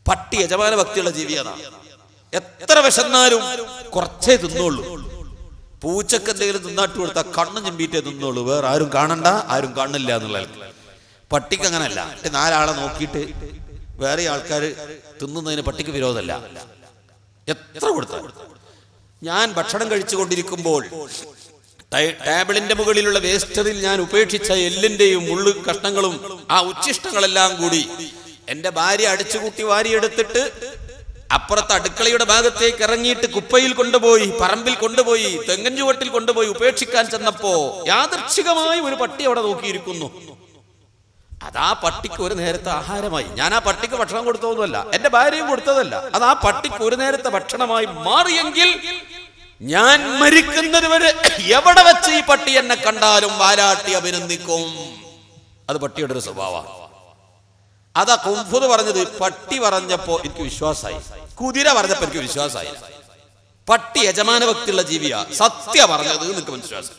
പട്ടി യജമാന ഭക്തിയുള്ള ജീവിയാണ്. എത്ര വിശന്നാലും കുറച്ചേ തിന്നോളൂ. പൂച്ചക്ക് എന്തെങ്കിലും തിന്നാട്ട് കൊടുത്താൽ കണ്ണും ചിമ്പിയിട്ടേ തിന്നോളൂ, വേറെ ആരും കാണണ്ട, ആരും കാണില്ല എന്നുള്ള. പട്ടിക്ക് അങ്ങനല്ല. നാലാളെ നോക്കിയിട്ട് വേറെ ആൾക്കാർ തിന്നുന്നതിന് പട്ടിക്ക് വിരോധമല്ല. എത്ര കൊടുത്താൽ. ഞാൻ ഭക്ഷണം കഴിച്ചുകൊണ്ടിരിക്കുമ്പോൾ ടേബിളിന്റെ മുകളിലുള്ള വേസ്റ്ററിൽ ഞാൻ ഉപേക്ഷിച്ച എല്ലിന്റെയും മുള്ളു കഷ്ണങ്ങളും ആ ഉച്ഛിഷ്ടങ്ങളെല്ലാം കൂടി എന്റെ ഭാര്യ അടിച്ചുകൂട്ടി വാരിയെടുത്തിട്ട് അപ്പുറത്ത് അടുക്കളയുടെ ഭാഗത്തേക്ക് ഇറങ്ങിയിട്ട് കുപ്പയിൽ കൊണ്ടുപോയി, പറമ്പിൽ കൊണ്ടുപോയി, തെങ്ങൻ ചുവട്ടിൽ കൊണ്ടുപോയി ഉപേക്ഷിക്കാൻ ചെന്നപ്പോ യാദൃച്ഛികമായി ഒരു പട്ടി അവിടെ നോക്കിയിരിക്കുന്നു. അതാ പട്ടിക്ക് ഒരു നേരത്തെ ആഹാരമായി. ഞാൻ ആ പട്ടിക്ക് ഭക്ഷണം കൊടുത്തതൊന്നുമല്ല, എന്റെ ഭാര്യയും കൊടുത്തതല്ല. അത് ആ പട്ടിക്ക് ഒരു നേരത്തെ ഭക്ഷണമായി മാറിയെങ്കിൽ ഞാൻ മരിക്കുന്നത് വരെ എവിടെ വെച്ച് ഈ പട്ടി എന്നെ കണ്ടാലും വാലാട്ടി അഭിനന്ദിക്കും. അത് പട്ടിയുടെ ഒരു സ്വഭാവമാണ്. അതാ കുംഫുദ് പറഞ്ഞത്. പട്ടി പറഞ്ഞപ്പോ എനിക്ക് വിശ്വാസമായി, കുതിര പറഞ്ഞപ്പോ എനിക്ക് വിശ്വാസമായി. പട്ടി യജമാന ഭക്തിയുള്ള ജീവിയാ, സത്യ പറഞ്ഞത് എനിക്ക് വിശ്വാസം.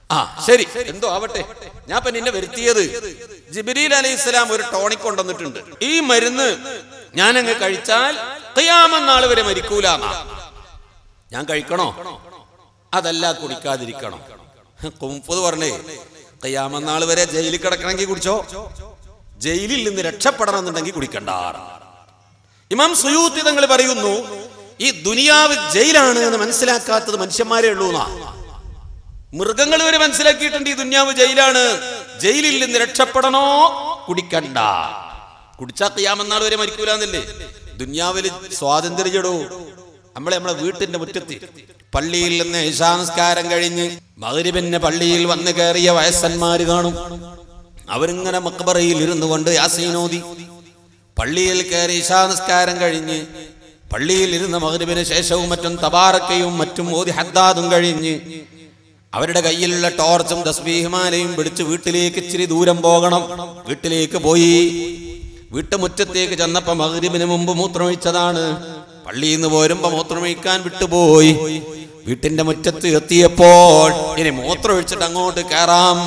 ആ ശരി, എന്തോ ആവട്ടെ. ഞാൻ ഇപ്പൊ നിന്നെ വരുത്തിയത് ജിബ്രീൽ അലൈഹിസ്സലാം ഒരു ടോണിക് കൊണ്ടുവന്നിട്ടുണ്ട്. ഈ മരുന്ന് ഞാനങ്ങ് കഴിച്ചാൽ ഖിയാമത്ത് നാൾ വരെ മരിക്കൂലെന്നാ. ഞാൻ കഴിക്കണോ അതല്ല കുടിക്കാതിരിക്കണോ? കുംഫുദ് പറഞ്ഞേ, ഖിയാമത്ത് നാൾ വരെ ജയിലിൽ കിടക്കണമെങ്കിൽ കുടിച്ചോ, ജയിലിൽ നിന്ന് രക്ഷപ്പെടണം എന്നുണ്ടെങ്കിൽ കുടിക്കണ്ട. ഇമാം സുയൂത്തി തങ്ങൾ പറയുന്നു, ഈ ദുനിയാവ് ജയിലാണ് എന്ന് മനസ്സിലാക്കാത്തത് മനുഷ്യന്മാരേ ഉള്ളൂ എന്നാ. മൃഗങ്ങൾ വരെ മനസ്സിലാക്കിയിട്ടുണ്ട് ഈ ദുനിയാവ് ജയിലാണ്. ജയിലിൽ നിന്ന് രക്ഷപ്പെടണോ കുടിക്കണ്ട. കുടിച്ചാ ഖിയാമത്ത് നാൾ വരെ മരിക്കൂലെന്നല്ലേ. ദുനിയാവിൽ സ്വാതന്ത്ര്യം ചെടൂ. നമ്മളെ വീട്ടിന്റെ മുറ്റത്ത് പള്ളിയിൽ നിന്ന് ഇശാ നിസ്കാരം കഴിഞ്ഞ് മഗ്രിബിന് പള്ളിയിൽ വന്ന് കയറിയ വയസ്സന്മാര് കാണും. അവരിങ്ങനെ മക്ബറയിൽ ഇരുന്നു കൊണ്ട് യാസീനോദി. പള്ളിയിൽ കയറി ഇശാ നിസ്കാരം കഴിഞ്ഞ് പള്ളിയിൽ ഇരുന്ന് മഗ്രിബിന് ശേഷവും മറ്റും തബാറക്കയും മറ്റും ഓതി ഹദ്ദാദും കഴിഞ്ഞ് അവരുടെ കയ്യിലുള്ള ടോർച്ചും തസ്ബീഹ്മാലയും പിടിച്ച് വീട്ടിലേക്ക് ഇച്ചിരി ദൂരം പോകണം. വീട്ടിലേക്ക് പോയി വീട്ടുമുറ്റത്തേക്ക് ചെന്നപ്പോ മഗ്രിബിന് മുമ്പ് മൂത്രമൊഴിച്ചതാണ്. പള്ളിയിൽ നിന്ന് പോരുമ്പോ മൂത്രമൊഴിക്കാൻ വിട്ടുപോയി. വീട്ടിന്റെ മുറ്റത്ത് എത്തിയപ്പോൾ ഇനി മൂത്രമൊഴിച്ചിട്ട് അങ്ങോട്ട് കയറാം.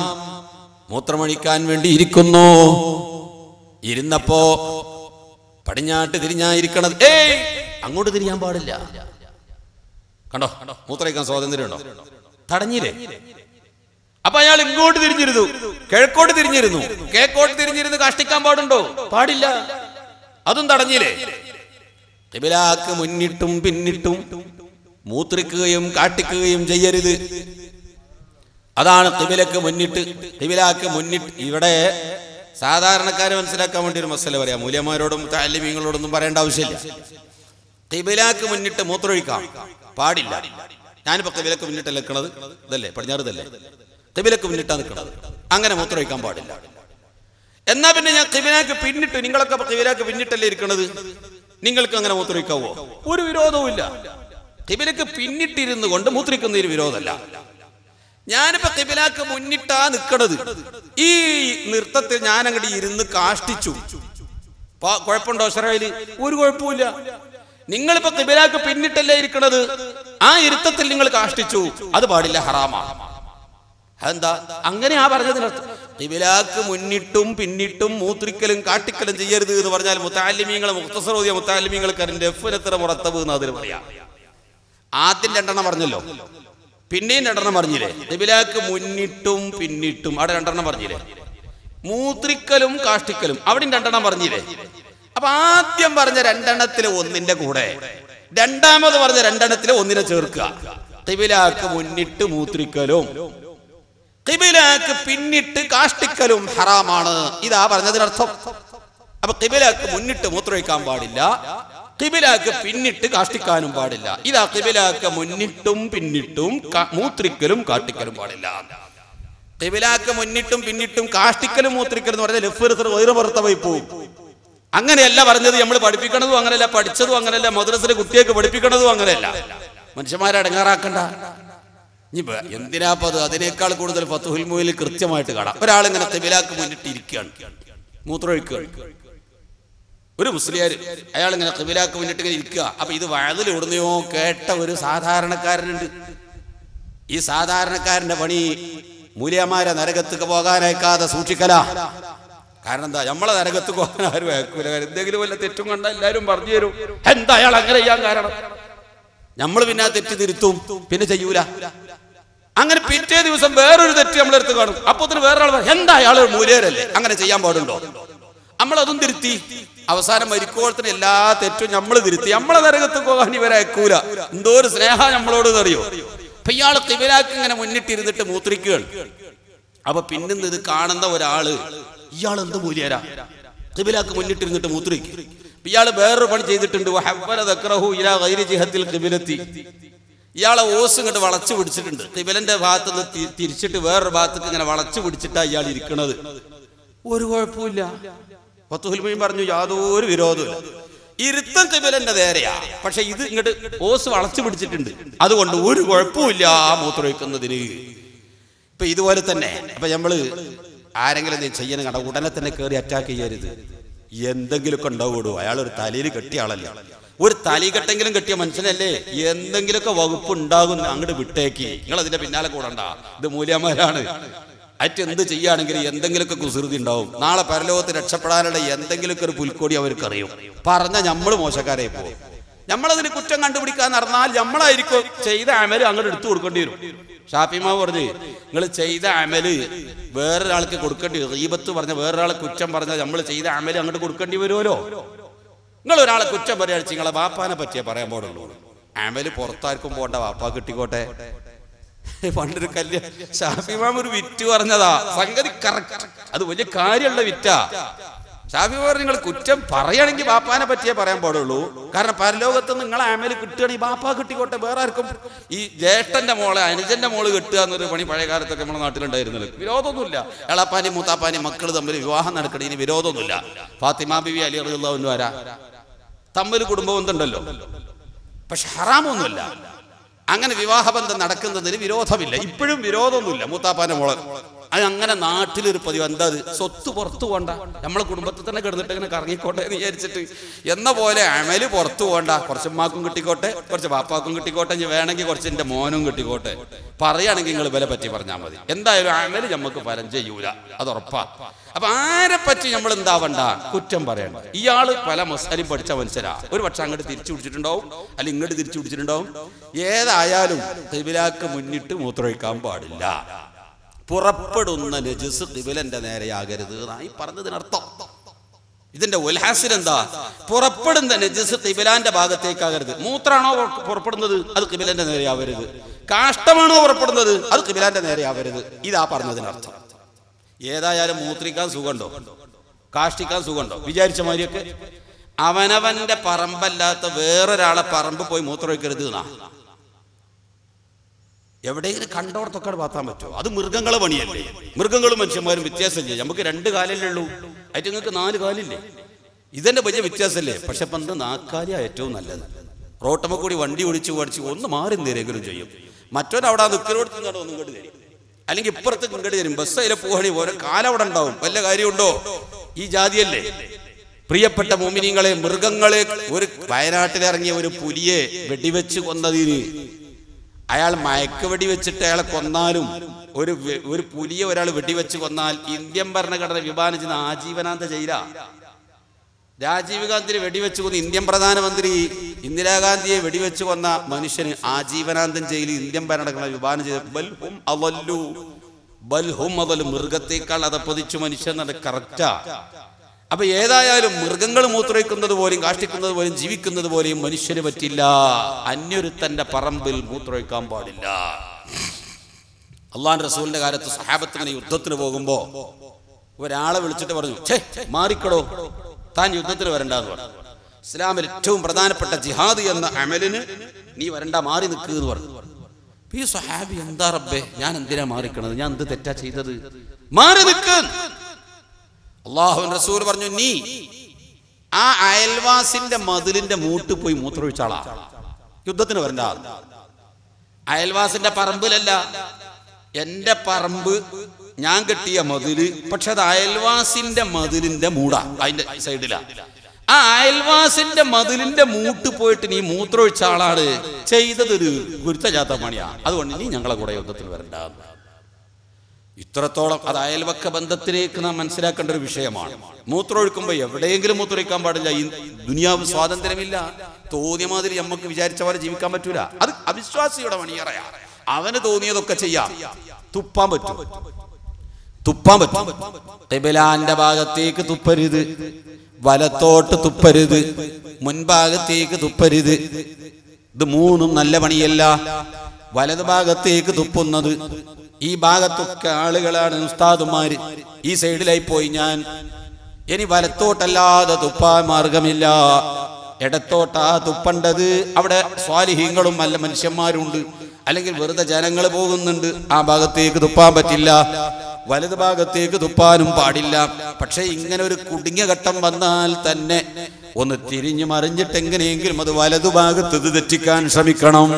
മൂത്രമൊഴിക്കാൻ വേണ്ടി ഇരിക്കുന്നു. ഇരുന്നപ്പോ പടിഞ്ഞാട്ട് തിരിഞ്ഞായിരിക്കണത്. അങ്ങോട്ട് തിരിയാൻ പാടില്ല. കണ്ടോ, മൂത്രമൊഴിക്കാൻ സ്വാതന്ത്ര്യം ഉണ്ടോ? തടഞ്ഞില്ലേ? അപ്പൊ അയാൾ ഇങ്ങോട്ട് തിരിഞ്ഞിരുന്നു, കിഴക്കോട്ട് തിരിഞ്ഞിരുന്നു. കിഴക്കോട്ട് തിരിഞ്ഞിരുന്ന് കാഷ്ടിക്കാൻ പാടുണ്ടോ? പാടില്ല. അതും തടഞ്ഞില്ലേ? ഖിബിലക്ക് മുന്നിട്ടും പിന്നിട്ടും മൂത്രിക്കുകയും കാട്ടിക്കുകയും ചെയ്യരുത്. അതാണ് ഖിബിലക്ക് മുന്നിട്ട്. ഖിബിലക്ക് മുന്നിട്ട്. ഇവിടെ സാധാരണക്കാരെ മനസ്സിലാക്കാൻ വേണ്ടി ഒരു മസല പറയാം. മൂല്യന്മാരോടും താലിമീങ്ങളോടൊന്നും പറയേണ്ട ആവശ്യമില്ല. ഖിബിലക്ക് മുന്നിട്ട് മൂത്രമൊഴിക്കാം പാടില്ല. ഞാനിപ്പോ ഖിബിലക്ക് മുന്നിട്ടല്ല നിൽക്കണത്, ഇതല്ലേ പടിഞ്ഞാറ് ഇതല്ലേ, ഖിബിലക്ക് മുന്നിട്ടാ നിൽക്കണത്. അങ്ങനെ മൂത്രമൊഴിക്കാൻ പാടില്ല. എന്നാ പിന്നെ ഞാൻ ഖിബിലക്ക് പിന്നിട്ട്, നിങ്ങളൊക്കെ ഖിബിലക്ക് പിന്നിട്ടല്ലേ ഇരിക്കണത്, നിങ്ങൾക്ക് അങ്ങനെ മൂത്രമൊഴിക്കാവോ? ഒരു വിരോധവും ഇല്ല. ഖിബിലക്ക് പിന്നിട്ടിരുന്നു കൊണ്ട് മൂത്രിക്കുന്നതിന് വിരോധമല്ല. ഞാനിപ്പോ ഖിബിലക്ക് മുന്നിട്ടാ നിൽക്കണത്. ഈ നൃത്തത്തിൽ ഞാൻ അങ്ങോട്ട് ഇരുന്ന് കാഷ്ടിച്ചു, കുഴപ്പമുണ്ടോ ഇസ്രായേല്? ഒരു കുഴപ്പമില്ല. നിങ്ങളിപ്പോ ഖിബിലക്ക് പിന്നിട്ടല്ലേ ഇരിക്കണത്, ആ ഇരുത്തത്തിൽ നിങ്ങൾ കാഷ്ടിച്ചു, അത് പാടില്ല, ഹറാമാണ്. അതെന്താ അങ്ങനെയാ പറഞ്ഞതിനർത്ഥം? ഖിബിലക്ക് മുന്നിട്ടും പിന്നിട്ടും മൂത്രിക്കലും കാട്ടിക്കലും ചെയ്യരുത് എന്ന് പറഞ്ഞാൽ മുത്തഅല്ലിമീങ്ങൾ മുഖ്തസർ ഓതിയ മുത്തഅല്ലിമീങ്ങൾക്ക് അതിന്റെ എഫ്നത്ര മുറത്തബ് എന്ന് അതിന് പറയാം. ആദ്യം രണ്ടെണ്ണം പറഞ്ഞല്ലോ, പിന്നെയും രണ്ടെണ്ണം പറഞ്ഞില്ലേ? ഖിബിലക്ക് മുന്നിട്ടും പിന്നിട്ടും അവിടെ രണ്ടെണ്ണം പറഞ്ഞില്ലേ? മൂത്രിക്കലും കാഷ്ടിക്കലും അവിടെയും രണ്ടെണ്ണം പറഞ്ഞില്ലേ? അപ്പൊ ആദ്യം പറഞ്ഞ രണ്ടെണ്ണത്തിലെ ഒന്നിന്റെ കൂടെ രണ്ടാമത് പറഞ്ഞ രണ്ടെണ്ണത്തിലെ ഒന്നിനെ ചേർക്കുക. ഖിബിലക്ക് മുന്നിട്ട് മൂത്രിക്കലും ഖിബിലക്ക് പിന്നിട്ട് കാഷ്ടിക്കലും ഹറാമാണ്. ഇതാ പറഞ്ഞതിനർത്ഥം. അപ്പൊ ഖിബിലക്ക് മുന്നിട്ട് മൂത്രമൊഴിക്കാൻ പാടില്ല, ഖിബിലക്ക് പിന്നിട്ട് കാഷ്ടിക്കാനും പാടില്ല. ഇതാ ഖിബിലക്ക് മുന്നിട്ടും പിന്നിട്ടും മൂത്രിക്കലും കാഷ്ടിക്കലും പാടില്ല. ഖിബിലക്ക് മുന്നിട്ടും പിന്നിട്ടും കാഷ്ടിക്കലും മൂത്രിക്കലും എന്ന് പറഞ്ഞാൽ ലഫ്റുത്തവൈ പോവും. അങ്ങനെയല്ല പറഞ്ഞത്. നമ്മൾ പഠിപ്പിക്കണതും അങ്ങനെയല്ല, പഠിച്ചതും അങ്ങനെയല്ല, മദ്രസയിലെ കുട്ടികൾക്ക് പഠിപ്പിക്കണതും അങ്ങനെയല്ല. മനുഷ്യന്മാരെ അടങ്ങാറാക്കണ്ട. എന്തിനാപ്പത്? അതിനേക്കാൾ കൂടുതൽ ഫത്ഹുൽ മുഈനിൽ കൃത്യമായിട്ട് കാണാം. ഒരാളിങ്ങനെ ഖിബിലക്ക് മുന്നിട്ട് ഇരിക്കുകയാണ്, മൂത്രമൊഴിക്കുകയാണ്. ഒരു മുസ്ലിയാർ അയാൾ ഇങ്ങനെ ഖിബിലക്ക് മുന്നിട്ട് ഇങ്ങനെ ഇരിക്കുക. അപ്പൊ ഇത് വഅദിൽ എവിടുന്നയോ കേട്ട ഒരു സാധാരണക്കാരനുണ്ട്. ഈ സാധാരണക്കാരന്റെ പണി മൂല്യന്മാരെ നരകത്തേക്ക് പോകാനയക്കാതെ സൂക്ഷിക്കല. കാരണം എന്താ, നമ്മളെ നരകത്ത് പോകാൻ ആരും അയക്കൂല. എന്തെങ്കിലും വല്ല തെറ്റും കണ്ടാൽ എല്ലാവരും പറഞ്ഞു തരും, എന്താ അയാൾ അങ്ങനെ ചെയ്യാൻ കാരണം. നമ്മൾ പിന്നെ ആ തെറ്റ് തിരുത്തും, പിന്നെ ചെയ്യൂല. അങ്ങനെ പിറ്റേ ദിവസം വേറൊരു തെറ്റ് നമ്മളെടുത്ത് കാണും. അപ്പൊ വേറൊരാൾ പറയും, എന്താ അയാൾ മൂല്യരല്ലേ, അങ്ങനെ ചെയ്യാൻ പാടുണ്ടോ. നമ്മളതും തിരുത്തി. അവസാനം മരിക്കോളത്തിന് എല്ലാ തെറ്റും നമ്മൾ തിരുത്തി. നമ്മളെ നരകത്ത് പോകാൻ ഇവരെ അയക്കൂല. എന്തോ ഒരു സ്നേഹ നമ്മളോട് അറിയോ. അപ്പൊ ഇയാൾ ഖിബിലക്ക് ഇങ്ങനെ മുന്നിട്ടിരുന്നിട്ട് മൂത്രിക്കുകയാണ്. അപ്പൊ പിന്നെന്ത്, ഇത് കാണുന്ന ഒരാള്, ഇയാൾ എന്ത് മൂല്യരാ, ഖിബിലക്ക് മുന്നിട്ടിരുന്നിട്ട് മൂത്രിക്കും. ഇയാൾ വേറൊരു പണി ചെയ്തിട്ടുണ്ട്. ഇയാളെ ഓസ് ഇങ്ങോട്ട് വളച്ചു പിടിച്ചിട്ടുണ്ട്. ഖിബിലന്റെ ഭാഗത്ത് നിന്ന് തിരിച്ചിട്ട് വേറൊരു ഭാഗത്തേക്ക് ഇങ്ങനെ വളച്ചു പിടിച്ചിട്ടാ ഇയാൾ ഇരിക്കണത്. ഒരു കുഴപ്പമില്ല. ഫത്തുഹുൽ മുഈൻ പറഞ്ഞു, യാതൊരു വിരോധമില്ല. ഇരുത്തം ഖിബിലന്റെ നേരെയാ, പക്ഷെ ഇത് ഇങ്ങോട്ട് ഓസ് വളച്ചു പിടിച്ചിട്ടുണ്ട്, അതുകൊണ്ട് ഒരു കുഴപ്പമില്ല ആ മൂത്രമൊഴിക്കുന്നതിന്. ഇപ്പൊ ഇതുപോലെ തന്നെ അപ്പൊ നമ്മള് ആരെങ്കിലും ചെയ്യണം കണ്ട ഉടനെ തന്നെ കയറി അറ്റാക്ക് ചെയ്യരുത്. എന്തെങ്കിലുമൊക്കെ ഉണ്ടാവുള്ളൂ. അയാളൊരു തലയിൽ കെട്ടിയ ആളല്ല, ഒരു തലീകെട്ടെങ്കിലും കെട്ടിയ മനുഷ്യനല്ലേ. എന്തെങ്കിലുമൊക്കെ വകുപ്പ് ഉണ്ടാകും, അങ്ങോട്ട് വിട്ടേക്ക്. നിങ്ങൾ അതിന്റെ പിന്നാലെ കൂടണ്ട. ഇത് മൂല്യന്മാരാണ്. അറ്റെന്ത് ചെയ്യുകയാണെങ്കിൽ എന്തെങ്കിലുമൊക്കെ കുസൃതി ഉണ്ടാവും. നാളെ പരലോകത്ത് രക്ഷപ്പെടാനുള്ള എന്തെങ്കിലുമൊക്കെ ഒരു പുൽക്കോടി അവർക്കറിയും. പറഞ്ഞ നമ്മൾ മോശക്കാരായി പോകും. നമ്മളതിന് കുറ്റം കണ്ടുപിടിക്കാൻ നടന്നാൽ നമ്മളായിരിക്കും ചെയ്ത അമല് അങ്ങോട്ട് എടുത്തു കൊടുക്കേണ്ടി വരും. ഷാഫിമാവ് പറഞ്ഞു, നിങ്ങൾ ചെയ്ത അമല് വേറൊരാൾക്ക് കൊടുക്കേണ്ടി വരും. ഗീബത്ത് പറഞ്ഞ വേറൊരാളെ കുറ്റം പറഞ്ഞാൽ നമ്മൾ ചെയ്ത അമല് അങ്ങോട്ട് കൊടുക്കേണ്ടി വരുമല്ലോ. നിങ്ങൾ ഒരാളെ കുറ്റം പറയുക, നിങ്ങളെ വാപ്പാനെ പറ്റിയേ പറയാൻ പാടുള്ളൂ. അമല് പുറത്താർക്കും പോണ്ട, വാപ്പാ കിട്ടിക്കോട്ടെ. പണ്ടൊരു ഷാഫിമാം ഒരു വിറ്റ് പറഞ്ഞതാ, സംഗതി കറക്റ്റ്, അത് വലിയ കാര്യമുള്ള വിറ്റാ. ഷാഫിമാർ നിങ്ങൾ കുറ്റം പറയുകയാണെങ്കിൽ ബാപ്പാനെ പറ്റിയേ പറയാൻ പാടുള്ളൂ. കാരണം പരലോകത്ത് നിങ്ങളെ അമല് കിട്ടുകയാണെങ്കിൽ ബാപ്പാ കിട്ടിക്കോട്ടെ, വേറെ ആർക്കും. ഈ ജ്യേഷ്ഠന്റെ മോളെ അനുജന്റെ മോള് കെട്ടുക എന്നൊരു പണി പഴയ കാലത്തൊക്കെ നമ്മുടെ നാട്ടിലുണ്ടായിരുന്നത്. വിരോധമൊന്നുമില്ല. എളാപ്പാനും മൂത്താപ്പാനും മക്കൾ തമ്മിൽ വിവാഹം നടക്കണേ, ഇനി വിരോധമൊന്നുമില്ല. ഫാത്തിമ ബിവി അലി റളിയല്ലാഹു അൻഹു തമ്മിൽ കുടുംബബന്ധമുണ്ടല്ലോ, പക്ഷെ ഹറാമൊന്നുമില്ല. അങ്ങനെ വിവാഹബന്ധം നടക്കുന്നതിന് വിരോധമില്ല. ഇപ്പോഴും വിരോധമൊന്നുമില്ല. മൂത്താപ്പാന്റെ മോളെ അത് അങ്ങനെ നാട്ടിലൊരു പതിവ്. എന്താ, സ്വത്ത് പുറത്തു പോകണ്ട, നമ്മളെ കുടുംബത്തിൽ തന്നെ കിടന്നിട്ട് ഇങ്ങനെ കറങ്ങിക്കോട്ടെ എന്ന് വിചാരിച്ചിട്ട് എന്ന പോലെ അമല് പുറത്തു പോകണ്ട. കുറച്ച് ഉമ്മാക്കും കിട്ടിക്കോട്ടെ, കുറച്ച് ബാപ്പാക്കും കിട്ടിക്കോട്ടെ, ഇനി വേണമെങ്കിൽ കുറച്ച് എൻ്റെ മോനും കിട്ടിക്കോട്ടെ. പറയുകയാണെങ്കിൽ നിങ്ങൾ വില പറ്റി പറഞ്ഞാൽ മതി. എന്തായാലും അമല് നമുക്ക് ഫലം ചെയ്യൂല, അത് ഉറപ്പാ. അപ്പൊ ആരെ പറ്റി നമ്മൾ എന്താവണ്ട, കുറ്റം പറയണ്ട. ഇയാള് പല മസാലയും പഠിച്ച മനുഷ്യരാ. ഒരു പക്ഷെ അങ്ങോട്ട് തിരിച്ചു പിടിച്ചിട്ടുണ്ടാവും, അല്ലെങ്കിൽ ഇങ്ങോട്ട് തിരിച്ചു പിടിച്ചിട്ടുണ്ടാവും. ഏതായാലും ഖിബിലക്ക് മുന്നിട്ട് മൂത്രമൊഴിക്കാൻ പാടില്ല. പുറപ്പെടുന്ന നജസ് ഖിബിലന്റെ നേരെയാകരുത് എന്നായി പറഞ്ഞതിനർത്ഥം. ഇതിന്റെ ഉൽഹാസിൽ എന്താ, പുറപ്പെടുന്ന നജസ് ഖിബിലാന്റെ ഭാഗത്തേക്കാകരുത്. മൂത്രാണോ പുറപ്പെടുന്നത്, അത് ഖിബിലന്റെ നേരെയാവരുത്. കാഷ്ടമാണോ പുറപ്പെടുന്നത്, അത് ഖിബിലാന്റെ നേരെയാവരുത്. ഇതാ പറഞ്ഞതിനർത്ഥം. ഏതായാലും മൂത്രിക്കാൻ സുഖമുണ്ടോ, കാഷ്ടിക്കാൻ സുഖമുണ്ടോ? വിചാരിച്ച മാതിരിയൊക്കെ അവനവന്റെ പറമ്പല്ലാത്ത വേറൊരാളെ പറമ്പ് പോയി മൂത്രമൊഴിക്കരുത് എന്നാ. എവിടെയെങ്കിലും കണ്ടോടത്തൊക്കെ പാത്താൻ പറ്റുമോ? അത് മൃഗങ്ങളെ പണിയല്ലേ. മൃഗങ്ങളും മനുഷ്യന്മാരും വ്യത്യാസമില്ലേ. നമുക്ക് 2 കാലല്ലേ ഉള്ളൂ, ആയിട്ട് നിങ്ങൾക്ക് 4 കാലില്ലേ. ഇതെന്നെ വലിയ വ്യത്യാസമല്ലേ. പക്ഷെ പണ്ട് 4 കാലിയാ ഏറ്റവും നല്ലത്. റോട്ടമ്മ കൂടി വണ്ടി ഒഴിച്ച് പഠിച്ച് ഒന്ന് മാറി നേരെങ്കിലും ചെയ്യും. മറ്റൊരു അവിടെ നിൽക്കലോടത്ത് നിന്നാണ് ഒന്നും ഇങ്ങോട്ട് തരും, അല്ലെങ്കിൽ ഇപ്പുറത്ത് ഇങ്ങോട്ട് തരും. ബസ് അതിലെ പോകണി ഓരോ കാലവിടെ ഉണ്ടാവും. വല്ല കാര്യമുണ്ടോ? ഈ ജാതിയല്ലേ. പ്രിയപ്പെട്ട മോമിനിങ്ങളെ, മൃഗങ്ങളെ, ഒരു വയനാട്ടിലിറങ്ങിയ ഒരു പുലിയെ വെടിവെച്ച് കൊന്നതിന് അയാൾ മയക്ക് വെടി വെച്ചിട്ട് അയാളെ കൊന്നാലും, ഒരു പുലിയെ ഒരാൾ വെടിവെച്ച് കൊന്നാൽ ഇന്ത്യൻ ഭരണഘടന വിഭാവനം ചെയ്യുന്ന ആജീവനാന്ത ജയില. രാജീവ് ഗാന്ധിയെ വെടിവെച്ച് കൊന്ന ഇന്ത്യൻ പ്രധാനമന്ത്രി ഇന്ദിരാഗാന്ധിയെ വെടിവെച്ച് കൊന്ന മനുഷ്യന് ആജീവനാന്തം ജയിലിൽ ഇന്ത്യൻ ഭരണഘടന വിഭാവനം ചെയ്ത ബൽഹും അതല്ലു, മൃഗത്തേക്കാൾ അതപ്പതിച്ചു മനുഷ്യൻ എന്നത് കറക്റ്റാ. അപ്പൊ ഏതായാലും മൃഗങ്ങൾ മൂത്രമൊഴിക്കുന്നത് പോലും കാഷ്ടിക്കുന്നത് പോലും ജീവിക്കുന്നത് പോലെയും മനുഷ്യന് പറ്റില്ല. അന്യൊരുത്തന്റെ പറമ്പിൽ മൂത്രമൊഴിക്കാൻ പാടില്ല. അള്ളാഹുവിന്റെ റസൂലിന്റെ കാലത്ത് സഹാബത്ത് ഇങ്ങനെ യുദ്ധത്തിന് പോകുമ്പോ ഒരാളെ വിളിച്ചിട്ട് പറഞ്ഞു, ഛേ മാറിക്കടോ, താൻ യുദ്ധത്തിന് വരണ്ടെന്ന് പറഞ്ഞു. ഇസ്ലാമിൽ ഏറ്റവും പ്രധാനപ്പെട്ട ജിഹാദ് എന്ന അമലിന് നീ വരണ്ട, മാറി നിൽക്കുക എന്ന് പറഞ്ഞു. ഈ സഹാബി, എന്താ റബ്ബേ, ഞാൻ എന്തിനാ മാറിക്കണത്, ഞാൻ എന്ത് തെറ്റാ ചെയ്തത്, മാറി നിൽക്കുക. അല്ലാഹുവിന്റെ റസൂൽ പറഞ്ഞു, നീ ആ അയൽവാസിന്റെ മതിലിന്റെ മൂട്ട് പോയി മൂത്രമൊഴിച്ചാളാ, യുദ്ധത്തിന് വരണ്ട. അയൽവാസിന്റെ പറമ്പിലല്ല, എന്റെ പറമ്പ് ഞാൻ കെട്ടിയ മതില്, പക്ഷെ അത് അയൽവാസിന്റെ മതിലിന്റെ മൂടാ, അതിന്റെ സൈഡിലാ. ആ അയൽവാസിന്റെ മതിലിന്റെ മൂട്ട് പോയിട്ട് നീ മൂത്രമൊഴിച്ച ആളാണ്, ചെയ്തതൊരു ഗുരുത്തജാത്ത പണിയാ, അതുകൊണ്ട് നീ ഞങ്ങളെ കൂടെ യുദ്ധത്തിൽ വരണ്ട. ഇത്രത്തോളം അത് അയൽവക്ക ബന്ധത്തിലേക്ക് നാം മനസ്സിലാക്കേണ്ട ഒരു വിഷയമാണ്. മൂത്രമൊഴിക്കുമ്പോൾ എവിടെയെങ്കിലും മൂത്രമൊഴിക്കാൻ പാടില്ല. ഈ ദുനിയാവ് സ്വാതന്ത്ര്യമില്ല. തോന്നിയ മാതിരി നമുക്ക് വിചാരിച്ച പോലെ ജീവിക്കാൻ പറ്റൂല. അത് അവിശ്വാസിയുടെ മണിയറയാ. അവന് തോന്നിയതൊക്കെ ചെയ്യാം. തുപ്പാൻ പറ്റും. ഖിബലാന്റെ ഭാഗത്തേക്ക് തുപ്പരുത്, വലത്തോട്ട് തുപ്പരുത്, മുൻഭാഗത്തേക്ക് തുപ്പരുത്. ഇത് മൂന്നും നല്ല പണിയല്ല. വലത് ഭാഗത്തേക്ക് തുപ്പുന്നത്, ഈ ഭാഗത്തൊക്കെ ആളുകളാണ് ഉസ്താദുമാര്. ഈ സൈഡിലായി പോയി ഞാൻ. ഇനി വലത്തോട്ടല്ലാതെ തുപ്പാൻ മാർഗമില്ല. ഇടത്തോട്ടാ തുപ്പണ്ടത്. അവിടെ സ്വാലിഹീങ്ങളും നല്ല മനുഷ്യന്മാരുണ്ട്, അല്ലെങ്കിൽ വെറുതെ ജനങ്ങൾ പോകുന്നുണ്ട്. ആ ഭാഗത്തേക്ക് തുപ്പാൻ പറ്റില്ല. വലത് ഭാഗത്തേക്ക് തുപ്പാനും പാടില്ല. പക്ഷെ ഇങ്ങനെ ഒരു കുടുങ്ങിയ ഘട്ടം വന്നാൽ തന്നെ ഒന്ന് തിരിഞ്ഞു മറിഞ്ഞിട്ട് എങ്ങനെയെങ്കിലും അത് വലതു ഭാഗത്ത് തെറ്റിക്കാൻ ശ്രമിക്കണം.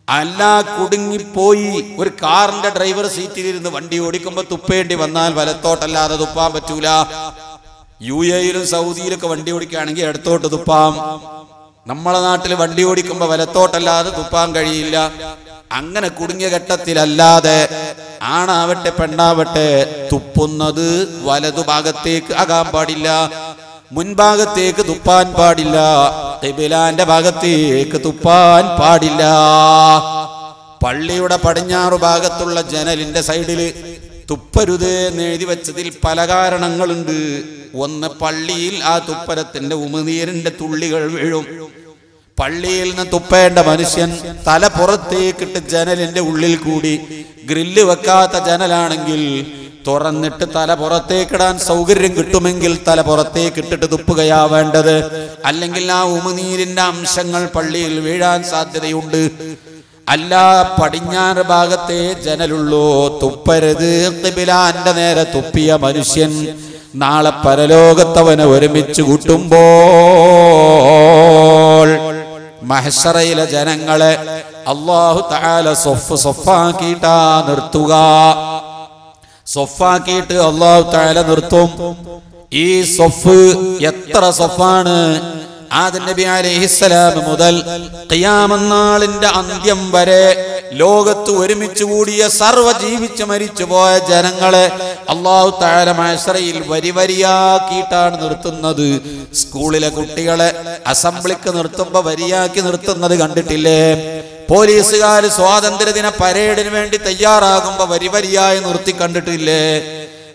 അല്ല കുടുങ്ങിപ്പോയി ഒരു കാറിന്റെ ഡ്രൈവർ സീറ്റിലിരുന്ന് വണ്ടി ഓടിക്കുമ്പോ തുപ്പേണ്ടി വന്നാൽ വലത്തോട്ടല്ലാതെ തുപ്പാൻ പറ്റൂല. UAE-യിലും സൗദിയിലൊക്കെ വണ്ടി ഓടിക്കുകയാണെങ്കിൽ ഇടത്തോട്ട് തുപ്പാം. നമ്മളെ നാട്ടിൽ വണ്ടി ഓടിക്കുമ്പോ വലത്തോട്ടല്ലാതെ തുപ്പാൻ കഴിയില്ല. അങ്ങനെ കുടുങ്ങിയ ഘട്ടത്തിലല്ലാതെ ആണാവട്ടെ പെണ്ണാവട്ടെ തുപ്പുന്നത് വലതു ഭാഗത്തേക്ക് ആകാൻ പാടില്ല. മുൻഭാഗത്തേക്ക് തുപ്പാൻ പാടില്ല. ഖിബലാന്റെ ഭാഗത്തേക്ക് തുപ്പാൻ പാടില്ല. പള്ളിയുടെ പടിഞ്ഞാറു ഭാഗത്തുള്ള ജനലിന്റെ സൈഡില് തുപ്പരുത് എന്ന് എഴുതി വെച്ചതിൽ പല കാരണങ്ങളുണ്ട്. ഒന്ന്, പള്ളിയിൽ ആ തുപ്പരത്തിന്റെ ഉമിനീരിന്റെ തുള്ളികൾ വീഴും. പള്ളിയിൽ നിന്ന് തുപ്പേണ്ട മനുഷ്യൻ തല പുറത്തേക്കിട്ട് ജനലിന്റെ ഉള്ളിൽ കൂടി, ഗ്രില്ല് വെക്കാത്ത ജനലാണെങ്കിൽ തുറന്നിട്ട് തല പുറത്തേക്കിടാൻ സൗകര്യം കിട്ടുമെങ്കിൽ തല പുറത്തേക്കിട്ടിട്ട് തുപ്പുകയാ വേണ്ടത്. അല്ലെങ്കിൽ ആ ഉമിനീരിന്റെ അംശങ്ങൾ പള്ളിയിൽ വീഴാൻ സാധ്യതയുണ്ട്. അല്ല, പടിഞ്ഞാറ് ഭാഗത്തെ ജനലുള്ളൂ, തുപ്പരുത്. ഖിബലാന്റെ നേരെ തുപ്പിയ മനുഷ്യൻ നാളെ പരലോകത്തവനെ ഒരുമിച്ച് കൂട്ടുമ്പോൾ മഹ്ശറയിലെ ജനങ്ങളെ അല്ലാഹു തആല സൊഫാക്കിയിട്ടാ നിർത്തുക. സൊഫാക്കിയിട്ട് അല്ലാഹു തആല നിർത്തും. ഈ സൊഫ് എത്ര സൊഫാണ്? ആദം നബി അലൈഹിസ്സലാം മുതൽ ഖിയാമത്ത് നാളിന്റെ അന്ത്യം വരെ ലോകത്ത് ഒരുമിച്ച് കൂടിയ സർവ്വ ജീവിച്ച് മരിച്ചു പോയ ജനങ്ങളെ അല്ലാഹു തആല മഹ്ശറയിൽ വരി വരിയാക്കിയിട്ടാണ് നിർത്തുന്നത്. സ്കൂളിലെ കുട്ടികളെ അസംബ്ലിക്ക് നിർത്തുമ്പോ വരിയാക്കി നിർത്തുന്നത് കണ്ടിട്ടില്ലേ? പോലീസുകാർ സ്വാതന്ത്ര്യദിന പരേഡിന് വേണ്ടി തയ്യാറാകുമ്പോ വരി വരിയായി നിർത്തി കണ്ടിട്ടില്ലേ?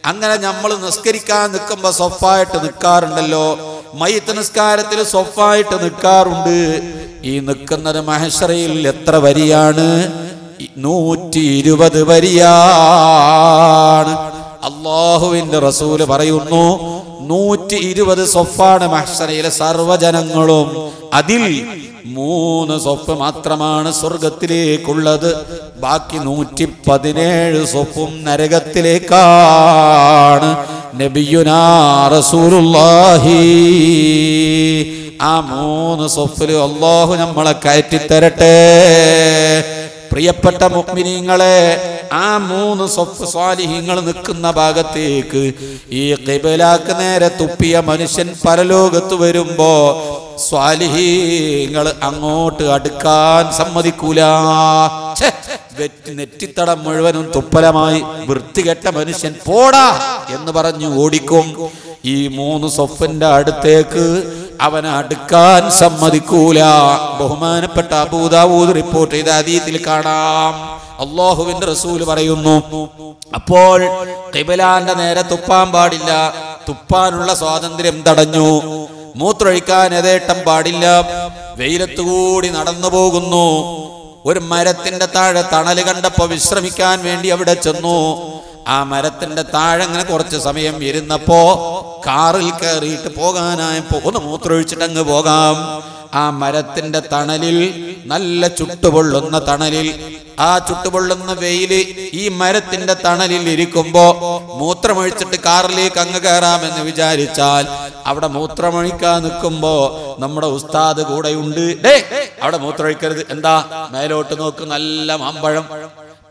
അങ്ങനെ നമ്മൾ നിസ്കരിക്കാൻ നിൽക്കുമ്പോ സൊഫായിട്ട് നിൽക്കാറുണ്ടല്ലോ. മയ്യിത്ത് നിസ്കാരത്തിൽ സൊഫായിട്ട് നിൽക്കാറുണ്ട്. ഈ നിൽക്കുന്നത് മഹ്ശറയിൽ എത്ര വരിയാണ്? 120 വരിയാണ്. അല്ലാഹുവിന്റെ റസൂല് പറയുന്നു 120 സൊഫാണ് മഹ്ശറയിലെ സർവ്വജനങ്ങളും. അതിൽ 3 സൊഫ് മാത്രമാണ് സ്വർഗത്തിലേക്കുള്ളത്. ബാക്കി 117 സൊഫും നരകത്തിലേക്കാണ്. നബിയുനാ റസൂലുള്ളാഹി ആ 3 സൊഫില് അല്ലാഹു നമ്മളെ കയറ്റിത്തരട്ടെ. പ്രിയപ്പെട്ട മുഅ്മിനീങ്ങളെ, ആ 3 സൊഫ് സ്വാലിഹീങ്ങൾ നിൽക്കുന്ന ഭാഗത്തേക്ക് ഈ ഖിബലാക്ക് നേരെ തുപ്പിയ മനുഷ്യൻ പരലോകത്ത് വരുമ്പോ സ്വാലിഹീങ്ങൾ അങ്ങോട്ട് അടുക്കാൻ സമ്മതിക്കൂല. നെറ്റിത്തടം മുഴുവനും തുപ്പലമായി വൃത്തികെട്ട മനുഷ്യൻ പോടാ എന്ന് പറഞ്ഞു ഓടിക്കും. ഈ 3 സൊഫിന്റെ അടുത്തേക്ക് അവനെ അടുക്കാൻ സമ്മതിക്കൂല. ബഹുമാനപ്പെട്ട അബൂ ദാവൂദ് റിപ്പോർട്ട് ചെയ്ത ഹദീസിൽ കാണാം, അല്ലാഹുവിന്റെ റസൂല് പറയുന്നു, അപ്പോൾ ഖിബലാന്റെ നേരെ തുപ്പാൻ പാടില്ല. തുപ്പാനുള്ള സ്വാതന്ത്ര്യം തടഞ്ഞു. മൂത്രൊഴിക്കാൻ യഥേട്ടം പാടില്ല. വെയിലത്തുകൂടി നടന്നു പോകുന്നു. ഒരു മരത്തിന്റെ താഴെ തണല് കണ്ടപ്പോ വിശ്രമിക്കാൻ വേണ്ടി അവിടെ ചെന്നു. ആ മരത്തിന്റെ താഴെ അങ്ങനെ കുറച്ച് സമയം ഇരുന്നപ്പോ കാറിൽ കയറിയിട്ട് പോകാനായപ്പോ ഒന്ന് മൂത്രമൊഴിച്ചിട്ട് അങ്ങ് പോകാം. ആ മരത്തിന്റെ തണലിൽ, നല്ല ചുട്ടുപൊള്ളുന്ന തണലിൽ, ആ ചുട്ടുപൊള്ളുന്ന വെയില് ഈ മരത്തിന്റെ തണലിൽ ഇരിക്കുമ്പോ മൂത്രമൊഴിച്ചിട്ട് കാറിലേക്ക് അങ്ങ് കയറാമെന്ന് വിചാരിച്ചാൽ അവിടെ മൂത്രമൊഴിക്കാൻ നിൽക്കുമ്പോ നമ്മുടെ ഉസ്താദ് കൂടെയുണ്ട്. അവിടെ മൂത്രമൊഴിക്കരുത്. എന്താ? മേലോട്ട് നോക്ക്, നല്ല മാമ്പഴം,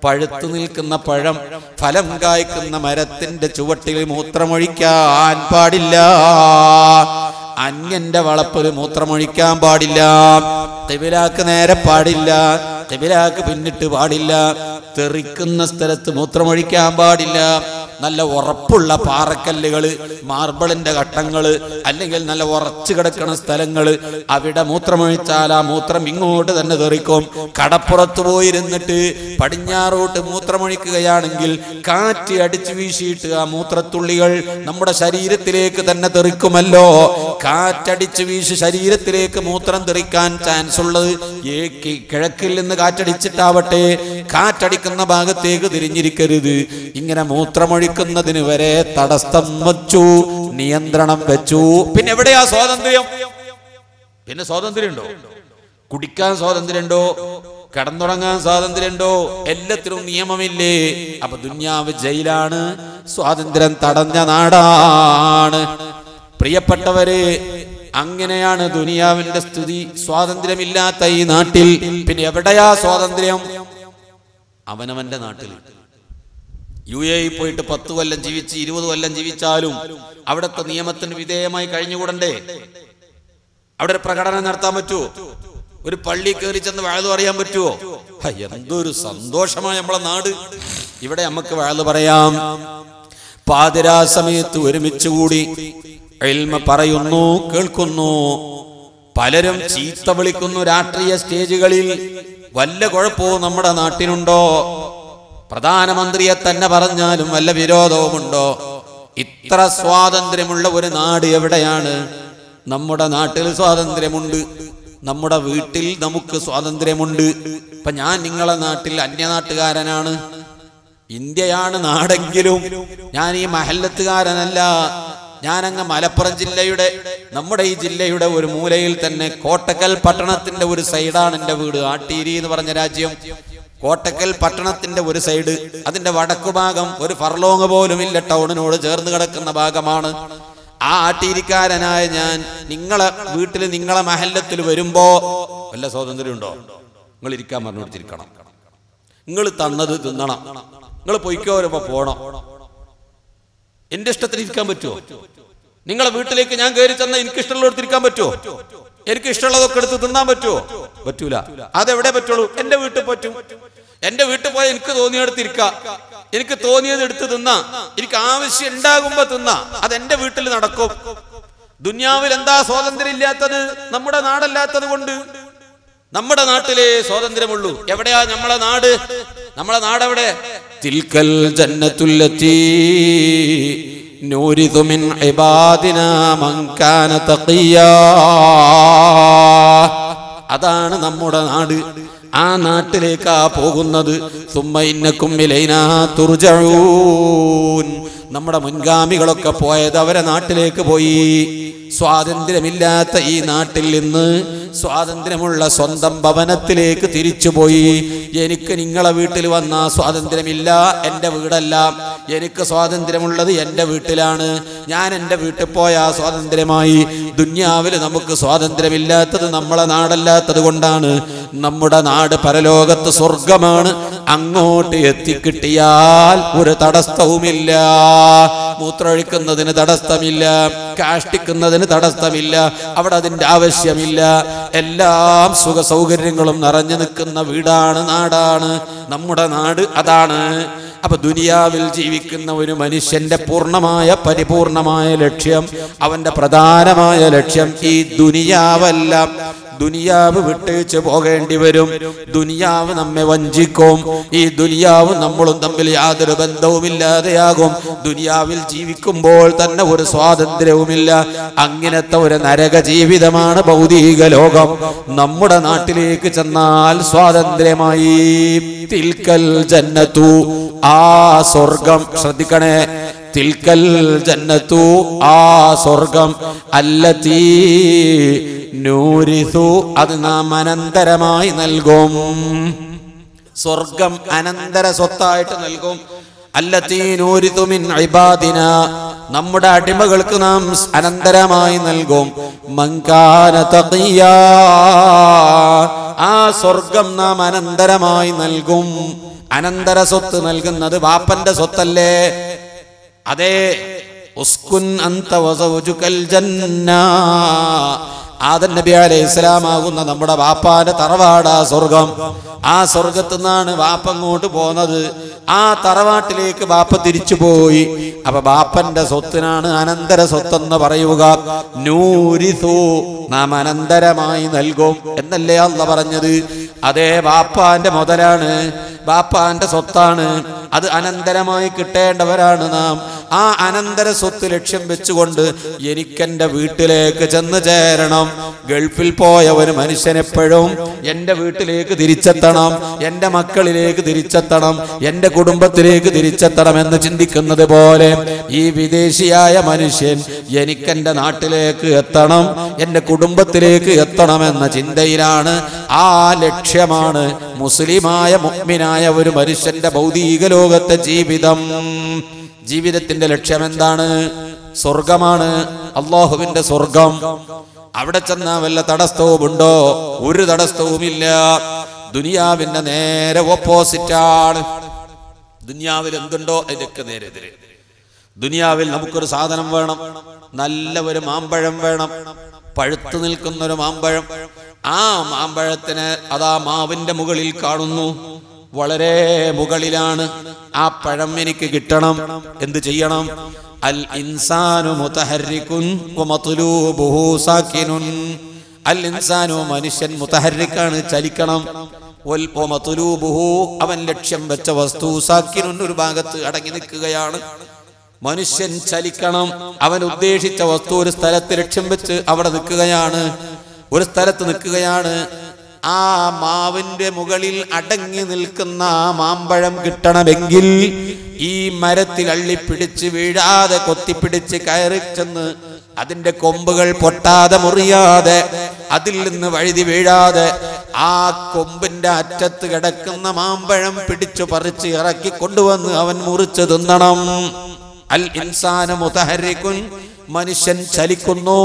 പഴുത്തു നിൽക്കുന്ന പഴം, ഫലം കായ്ക്കുന്ന മരത്തിന്റെ ചുവട്ടിൽ മൂത്രമൊഴിക്കാൻ പാടില്ല. അന്യന്റെ വളപ്പിൽ മൂത്രമൊഴിക്കാൻ പാടില്ല. ഖിബലാക്ക് നേരെ പാടില്ല. ഖിബിലക്ക് പിന്നിട്ട് പാടില്ല, തെറിക്കുന്ന സ്ഥലത്ത് മൂത്രമൊഴിക്കാൻ പാടില്ല, നല്ല ഉറപ്പുള്ള പാറക്കല്ലുകൾ, മാർബിളിന്റെ ഘട്ടങ്ങൾ, അല്ലെങ്കിൽ നല്ല ഉറച്ചു കിടക്കുന്ന സ്ഥലങ്ങൾ, അവിടെ മൂത്രമൊഴിച്ചാൽ ആ മൂത്രം ഇങ്ങോട്ട് തന്നെ തെറിക്കും. കടപ്പുറത്ത് പോയിരുന്നിട്ട് പടിഞ്ഞാറോട്ട് മൂത്രമൊഴിക്കുകയാണെങ്കിൽ കാറ്റ് അടിച്ചു വീശിയിട്ട് ആ മൂത്രത്തുള്ളികൾ നമ്മുടെ ശരീരത്തിലേക്ക് തന്നെ തെറിക്കുമല്ലോ. കാറ്റടിച്ചു വീശി ശരീരത്തിലേക്ക് മൂത്രം തെറിക്കാൻ ചാൻസ് ഉള്ളത് കിഴക്കിൽ നിന്ന് കാറ്റടിച്ചിട്ടാവട്ടെ, കാറ്റടിക്കുന്ന ഭാഗത്തേക്ക് തിരിഞ്ഞിരിക്കരുത്. ഇങ്ങനെ മൂത്രമൊഴിക്കുന്നതിന് വരെ തടസ്സം വച്ചു, നിയന്ത്രണം വെച്ചു. പിന്നെ എവിടെയാ സ്വാതന്ത്ര്യം? പിന്നെ സ്വാതന്ത്ര്യമുണ്ടോ? കുടിക്കാൻ സ്വാതന്ത്ര്യമുണ്ടോ? കടന്നുറങ്ങാൻ സ്വാതന്ത്ര്യമുണ്ടോ? എല്ലാത്തിനും നിയമമില്ലേ? അപ്പൊ ദുന്യാവ് ജയിലാണ്, സ്വാതന്ത്ര്യം തടഞ്ഞ നാടാണ്. പ്രിയപ്പെട്ടവരെ, അങ്ങനെയാണ് ദുനിയാവിന്റെ സ്ഥിതി. സ്വാതന്ത്ര്യമില്ലാത്ത ഈ നാട്ടിൽ പിന്നെ എവിടെയാ സ്വാതന്ത്ര്യം? അവനവന്റെ നാട്ടിൽ. UAE പോയിട്ട് 10 കൊല്ലം ജീവിച്ച് 20 കൊല്ലം ജീവിച്ചാലും അവിടുത്തെ നിയമത്തിന് വിധേയമായി കഴിഞ്ഞുകൂടണ്ടേ? അവിടെ ഒരു പ്രകടനം നടത്താൻ പറ്റുമോ? ഒരു പള്ളി കയറി ചെന്ന് വഅദ് പറയാൻ പറ്റുമോ? എന്തൊരു സന്തോഷമായ നമ്മളെ നാട്. ഇവിടെ നമുക്ക് വഅദ് പറയാം. പാതിരാ സമയത്ത് ഒരുമിച്ച് കൂടി ഇൽമ പറയുന്നു, കേൾക്കുന്നു. പലരും ചീത്ത വിളിക്കുന്നു രാഷ്ട്രീയ സ്റ്റേജുകളിൽ. വല്ല കുഴപ്പവും നമ്മുടെ നാട്ടിനുണ്ടോ? പ്രധാനമന്ത്രിയെ തന്നെ പറഞ്ഞാലും വല്ല വിരോധവുമുണ്ടോ? ഇത്ര സ്വാതന്ത്ര്യമുള്ള ഒരു നാട് എവിടെയാണ്? നമ്മുടെ നാട്ടിൽ സ്വാതന്ത്ര്യമുണ്ട്, നമ്മുടെ വീട്ടിൽ നമുക്ക് സ്വാതന്ത്ര്യമുണ്ട്. ഇപ്പൊ ഞാൻ നിങ്ങളെ നാട്ടിൽ അന്യനാട്ടുകാരനാണ്. ഇന്ത്യയാണ് നാടെങ്കിലും ഞാൻ ഈ മഹല്ലത്തുകാരനല്ല. ഞാനങ്ങ് മലപ്പുറം ജില്ലയുടെ, നമ്മുടെ ഈ ജില്ലയുടെ ഒരു മൂലയിൽ തന്നെ കോട്ടക്കൽ പട്ടണത്തിന്റെ ഒരു സൈഡാണ് എൻ്റെ വീട്. ആട്ടീരി എന്ന് പറഞ്ഞ രാജ്യം. കോട്ടക്കൽ പട്ടണത്തിന്റെ ഒരു സൈഡ്, അതിന്റെ വടക്കു ഭാഗം ഒരു ഫർലോങ് പോലും ഇല്ല, ടൗണിനോട് ചേർന്ന് കിടക്കുന്ന ഭാഗമാണ്. ആ ആട്ടീരിക്കാരനായ ഞാൻ നിങ്ങളെ വീട്ടിൽ, നിങ്ങളെ മഹല്ലത്തിൽ വരുമ്പോ വല്ല സ്വാതന്ത്ര്യം ഉണ്ടോ? നിങ്ങൾ ഇരിക്കാൻ പറഞ്ഞു കൊടുത്തിരിക്കണം, നിങ്ങൾ തന്നത് തിന്നണം, നിങ്ങൾ പൊയ്ക്കോ വരുമ്പോ പോണം. എന്റെ ഇഷ്ടത്തിന് ഇരിക്കാൻ പറ്റുമോ? നിങ്ങളെ വീട്ടിലേക്ക് ഞാൻ കയറി ചെന്നാൽ എനിക്ക് ഇഷ്ടമുള്ളടത്തിരിക്കാൻ പറ്റുമോ? എനിക്ക് ഇഷ്ടമുള്ളതൊക്കെ എടുത്ത് തിന്നാൻ പറ്റുമോ? പറ്റൂല. അതെവിടെ പറ്റുള്ളൂ? എന്റെ വീട്ടിൽ പറ്റും. എന്റെ വീട്ടിൽ പോയാൽ എനിക്ക് തോന്നിയെടുത്തിരിക്കാം, എനിക്ക് തോന്നിയത് എടുത്ത് തിന്നാ, എനിക്ക് ആവശ്യം ഉണ്ടാകുമ്പോ തിന്നാ. അതെന്റെ വീട്ടിൽ നടക്കും. ദുനിയാവിൽ എന്താ സ്വാതന്ത്ര്യം ഇല്ലാത്തത്? നമ്മുടെ നാടല്ലാത്തത് കൊണ്ട്. നമ്മുടെ നാട്ടിലെ സ്വാതന്ത്ര്യമുള്ളൂ. എവിടെയാ നമ്മളെ നാട്? നമ്മളെ നാടെവിടെ? തിൽക്കൽ ജന്നത്തുല്ലത്തി നൂരിദു മിൻ ഇബാദിനാ മൻ കാന തഖിയാ. അതാണ് നമ്മുടെ നാട്. ആ നാട്ടിലേക്കാ പോകുന്നത്. സുമ്മ ഇന്നക്കും ഇലൈനാ തുർജഊൻ. നമ്മുടെ മുൻഗാമികളൊക്കെ പോയത് അവരെ നാട്ടിലേക്ക് പോയി. സ്വാതന്ത്ര്യമില്ലാത്ത ഈ നാട്ടിൽ നിന്ന് സ്വാതന്ത്ര്യമുള്ള സ്വന്തം ഭവനത്തിലേക്ക് തിരിച്ചുപോയി. എനിക്ക് നിങ്ങളെ വീട്ടിൽ വന്ന സ്വാതന്ത്ര്യമില്ല, എൻ്റെ വീടല്ല. എനിക്ക് സ്വാതന്ത്ര്യമുള്ളത് എൻ്റെ വീട്ടിലാണ്. ഞാൻ എൻ്റെ വീട്ടിൽ പോയാൽ സ്വാതന്ത്ര്യമായി. ദുന്യാവിൽ നമുക്ക് സ്വാതന്ത്ര്യമില്ലാത്തത് നമ്മളെ നാടല്ലാത്തത് കൊണ്ടാണ്. നമ്മുടെ നാട് പരലോകത്ത് സ്വർഗമാണ്. അങ്ങോട്ട് എത്തിക്കിട്ടിയാൽ ഒരു തടസ്സവുമില്ല. മൂത്രമൊഴിക്കുന്നതിന് തടസ്സമില്ല, കാഷ്ടിക്കുന്നതിന് തടസ്സമില്ല. അവിടെ അതിൻ്റെ ആവശ്യമില്ല. എല്ലാം സുഖ സൗകര്യങ്ങളും നിറഞ്ഞു നിൽക്കുന്ന വീടാണ്, നാടാണ് നമ്മുടെ നാട്. അതാണ്. അപ്പൊ ദുനിയാവിൽ ജീവിക്കുന്ന ഒരു മനുഷ്യന്റെ പൂർണ്ണമായ പരിപൂർണമായ ലക്ഷ്യം, അവന്റെ പ്രധാനമായ ലക്ഷ്യം ഈ ദുനിയാവല്ല. ദുനിയാവ് വിട്ടേച്ച് പോകേണ്ടി വരും. ദുനിയാവ് നമ്മെ വഞ്ചിക്കും. ഈ ദുനിയാവ് നമ്മളും തമ്മിൽ യാതൊരു ബന്ധവുമില്ലാതെയാകും. ദുനിയാവിൽ ജീവിക്കുമ്പോൾ തന്നെ ഒരു സ്വാതന്ത്ര്യവുമില്ല. അങ്ങനത്തെ ഒരു നരക ജീവിതമാണ് ഭൗതിക ലോകം. നമ്മുടെ നാട്ടിലേക്ക് ചെന്നാൽ സ്വാതന്ത്ര്യമായി. തിൽക്കൽ ജന്നത്തു, ആ സ്വർഗം. ശ്രദ്ധിക്കണേ, തിൽക്കൽ ജന്നത്തു, ആ സ്വർഗം. അല്ലതീ നൂരിസു, അത് നാം അനന്തരമായി നൽകും. സ്വർഗം അനന്തര സ്വത്തായിട്ട് നൽകും. അല്ലതീ നൂരിസു മിൻ ഇബാദിനാ, നമ്മുടെ അടിമകൾക്ക് നാം അനന്തരമായി നൽകും. മൻ കാന തഖിയാ, ആ സ്വർഗം നാം അനന്തരമായി നൽകും. അനന്തര സ്വത്ത് നൽകുന്നത് വാപ്പന്റെ സ്വത്തല്ലേ? അതെ. ഉസ്കുൻ അൻത വസൗജുകൽ ജന്ന, ആദം നബി അലൈഹിസ്സലാം ആകുന്ന നമ്മുടെ വാപ്പാന്റെ തറവാടാ സ്വർഗം. ആ സ്വർഗത്തു നിന്നാണ് വാപ്പ അങ്ങോട്ട് പോന്നത്. ആ തറവാട്ടിലേക്ക് വാപ്പ തിരിച്ചു പോയി. അപ്പൊ വാപ്പന്റെ സ്വത്തിനാണ് അനന്തര സ്വത്തെന്ന് പറയുക. നൂരിസു, നാം അനന്തരമായി നൽകും എന്നല്ലേ അല്ലാഹു പറഞ്ഞത്. അതേ വാപ്പാന്റെ മുതലാണ്, വാപ്പാന്റെ സ്വത്താണ്, അത് അനന്തരമായി കിട്ടേണ്ടവരാണ് നാം. ആ അനന്തര സ്വത്ത് ലക്ഷ്യം വെച്ചുകൊണ്ട് എനിക്കെന്റെ വീട്ടിലേക്ക് ചെന്ന് ചേരണം. ഗൾഫിൽ പോയ ഒരു മനുഷ്യനെപ്പോഴും എൻ്റെ വീട്ടിലേക്ക് തിരിച്ചെത്തണം, എൻ്റെ മക്കളിലേക്ക് തിരിച്ചെത്തണം, എൻ്റെ കുടുംബത്തിലേക്ക് തിരിച്ചെത്തണം എന്ന് ചിന്തിക്കുന്നത് പോലെ ഈ വിദേശിയായ മനുഷ്യൻ എനിക്കെൻ്റെ നാട്ടിലേക്ക് എത്തണം, എൻ്റെ കുടുംബത്തിലേക്ക് എത്തണമെന്ന ചിന്തയിലാണ്. ആ ലക്ഷ്യമാണ് മുസ്ലിമായ മുഅ്മിനായ ഒരു മനുഷ്യന്റെ ഭൗതിക ലോകത്തെ ജീവിതം. ജീവിതത്തിന്റെ ലക്ഷ്യം എന്താണ്? സ്വർഗമാണ്, അല്ലാഹുവിന്റെ സ്വർഗം. അവിടെ ചെന്നാ വല്ല തടസ്സവുമുണ്ടോ? ഒരു തടസ്സവുമില്ല. ദുനിയാവിന്റെ നേരെ ഓപ്പോസിറ്റാണ്. ദുനിയാവിൽ എന്തുണ്ടോ അതിനൊക്കെ നേരെ എതിരെ. ദുനിയാവിൽ നമുക്കൊരു സാധനം വേണം, നല്ല ഒരു മാമ്പഴം വേണം, പഴുത്തു നിൽക്കുന്നൊരു മാമ്പഴം. ആ മാമ്പഴത്തിന് അതാ മാവിന്റെ മുകളിൽ കാണുന്നു, വളരെ മുകളിലാണ്. ആ പഴം എനിക്ക് കിട്ടണം. എന്ത് ചെയ്യണം? അൽ ഇൻസാനു മുതഹർരികുൻ വമത്ലൂബുഹു സാകിനുൻ. അൽ ഇൻസാനു, മനുഷ്യൻ, മുതഹർരിക്കാണ്, ചലിക്കണം. വമത്ലൂബുഹു, അവൻ ലക്ഷ്യം വെച്ച വസ്തു, സാകിനുൻ, ഒരു ഭാഗത്ത് അടങ്ങി നിൽക്കുകയാണ്. മനുഷ്യൻ ചലിക്കണം. അവൻ ഉദ്ദേശിച്ച വസ്തു ഒരു സ്ഥലത്ത് ലക്ഷ്യം വെച്ച് അവിടെ നിൽക്കുകയാണ്, ഒരു സ്ഥലത്ത് നിൽക്കുകയാണ്. ആ മാവിന്റെ മുകളിൽ അടങ്ങി നിൽക്കുന്ന ആ മാമ്പഴം കിട്ടണമെങ്കിൽ ഈ മരത്തിൽ അള്ളിപ്പിടിച്ച് വീഴാതെ കൊത്തിപ്പിടിച്ച് കയറി ചെന്ന് അതിന്റെ കൊമ്പുകൾ പൊട്ടാതെ മുറിയാതെ അതിൽ നിന്ന് വഴുതി വീഴാതെ ആ കൊമ്പിന്റെ അറ്റത്ത് കിടക്കുന്ന മാമ്പഴം പിടിച്ചു പറിച്ച് ഇറക്കി കൊണ്ടുവന്ന് അവൻ മുറിച്ച് തിന്നണം. അൽ ഇൻസാനു മുതഹർരികുൻ, മനുഷ്യൻ ചലിക്കുന്നു.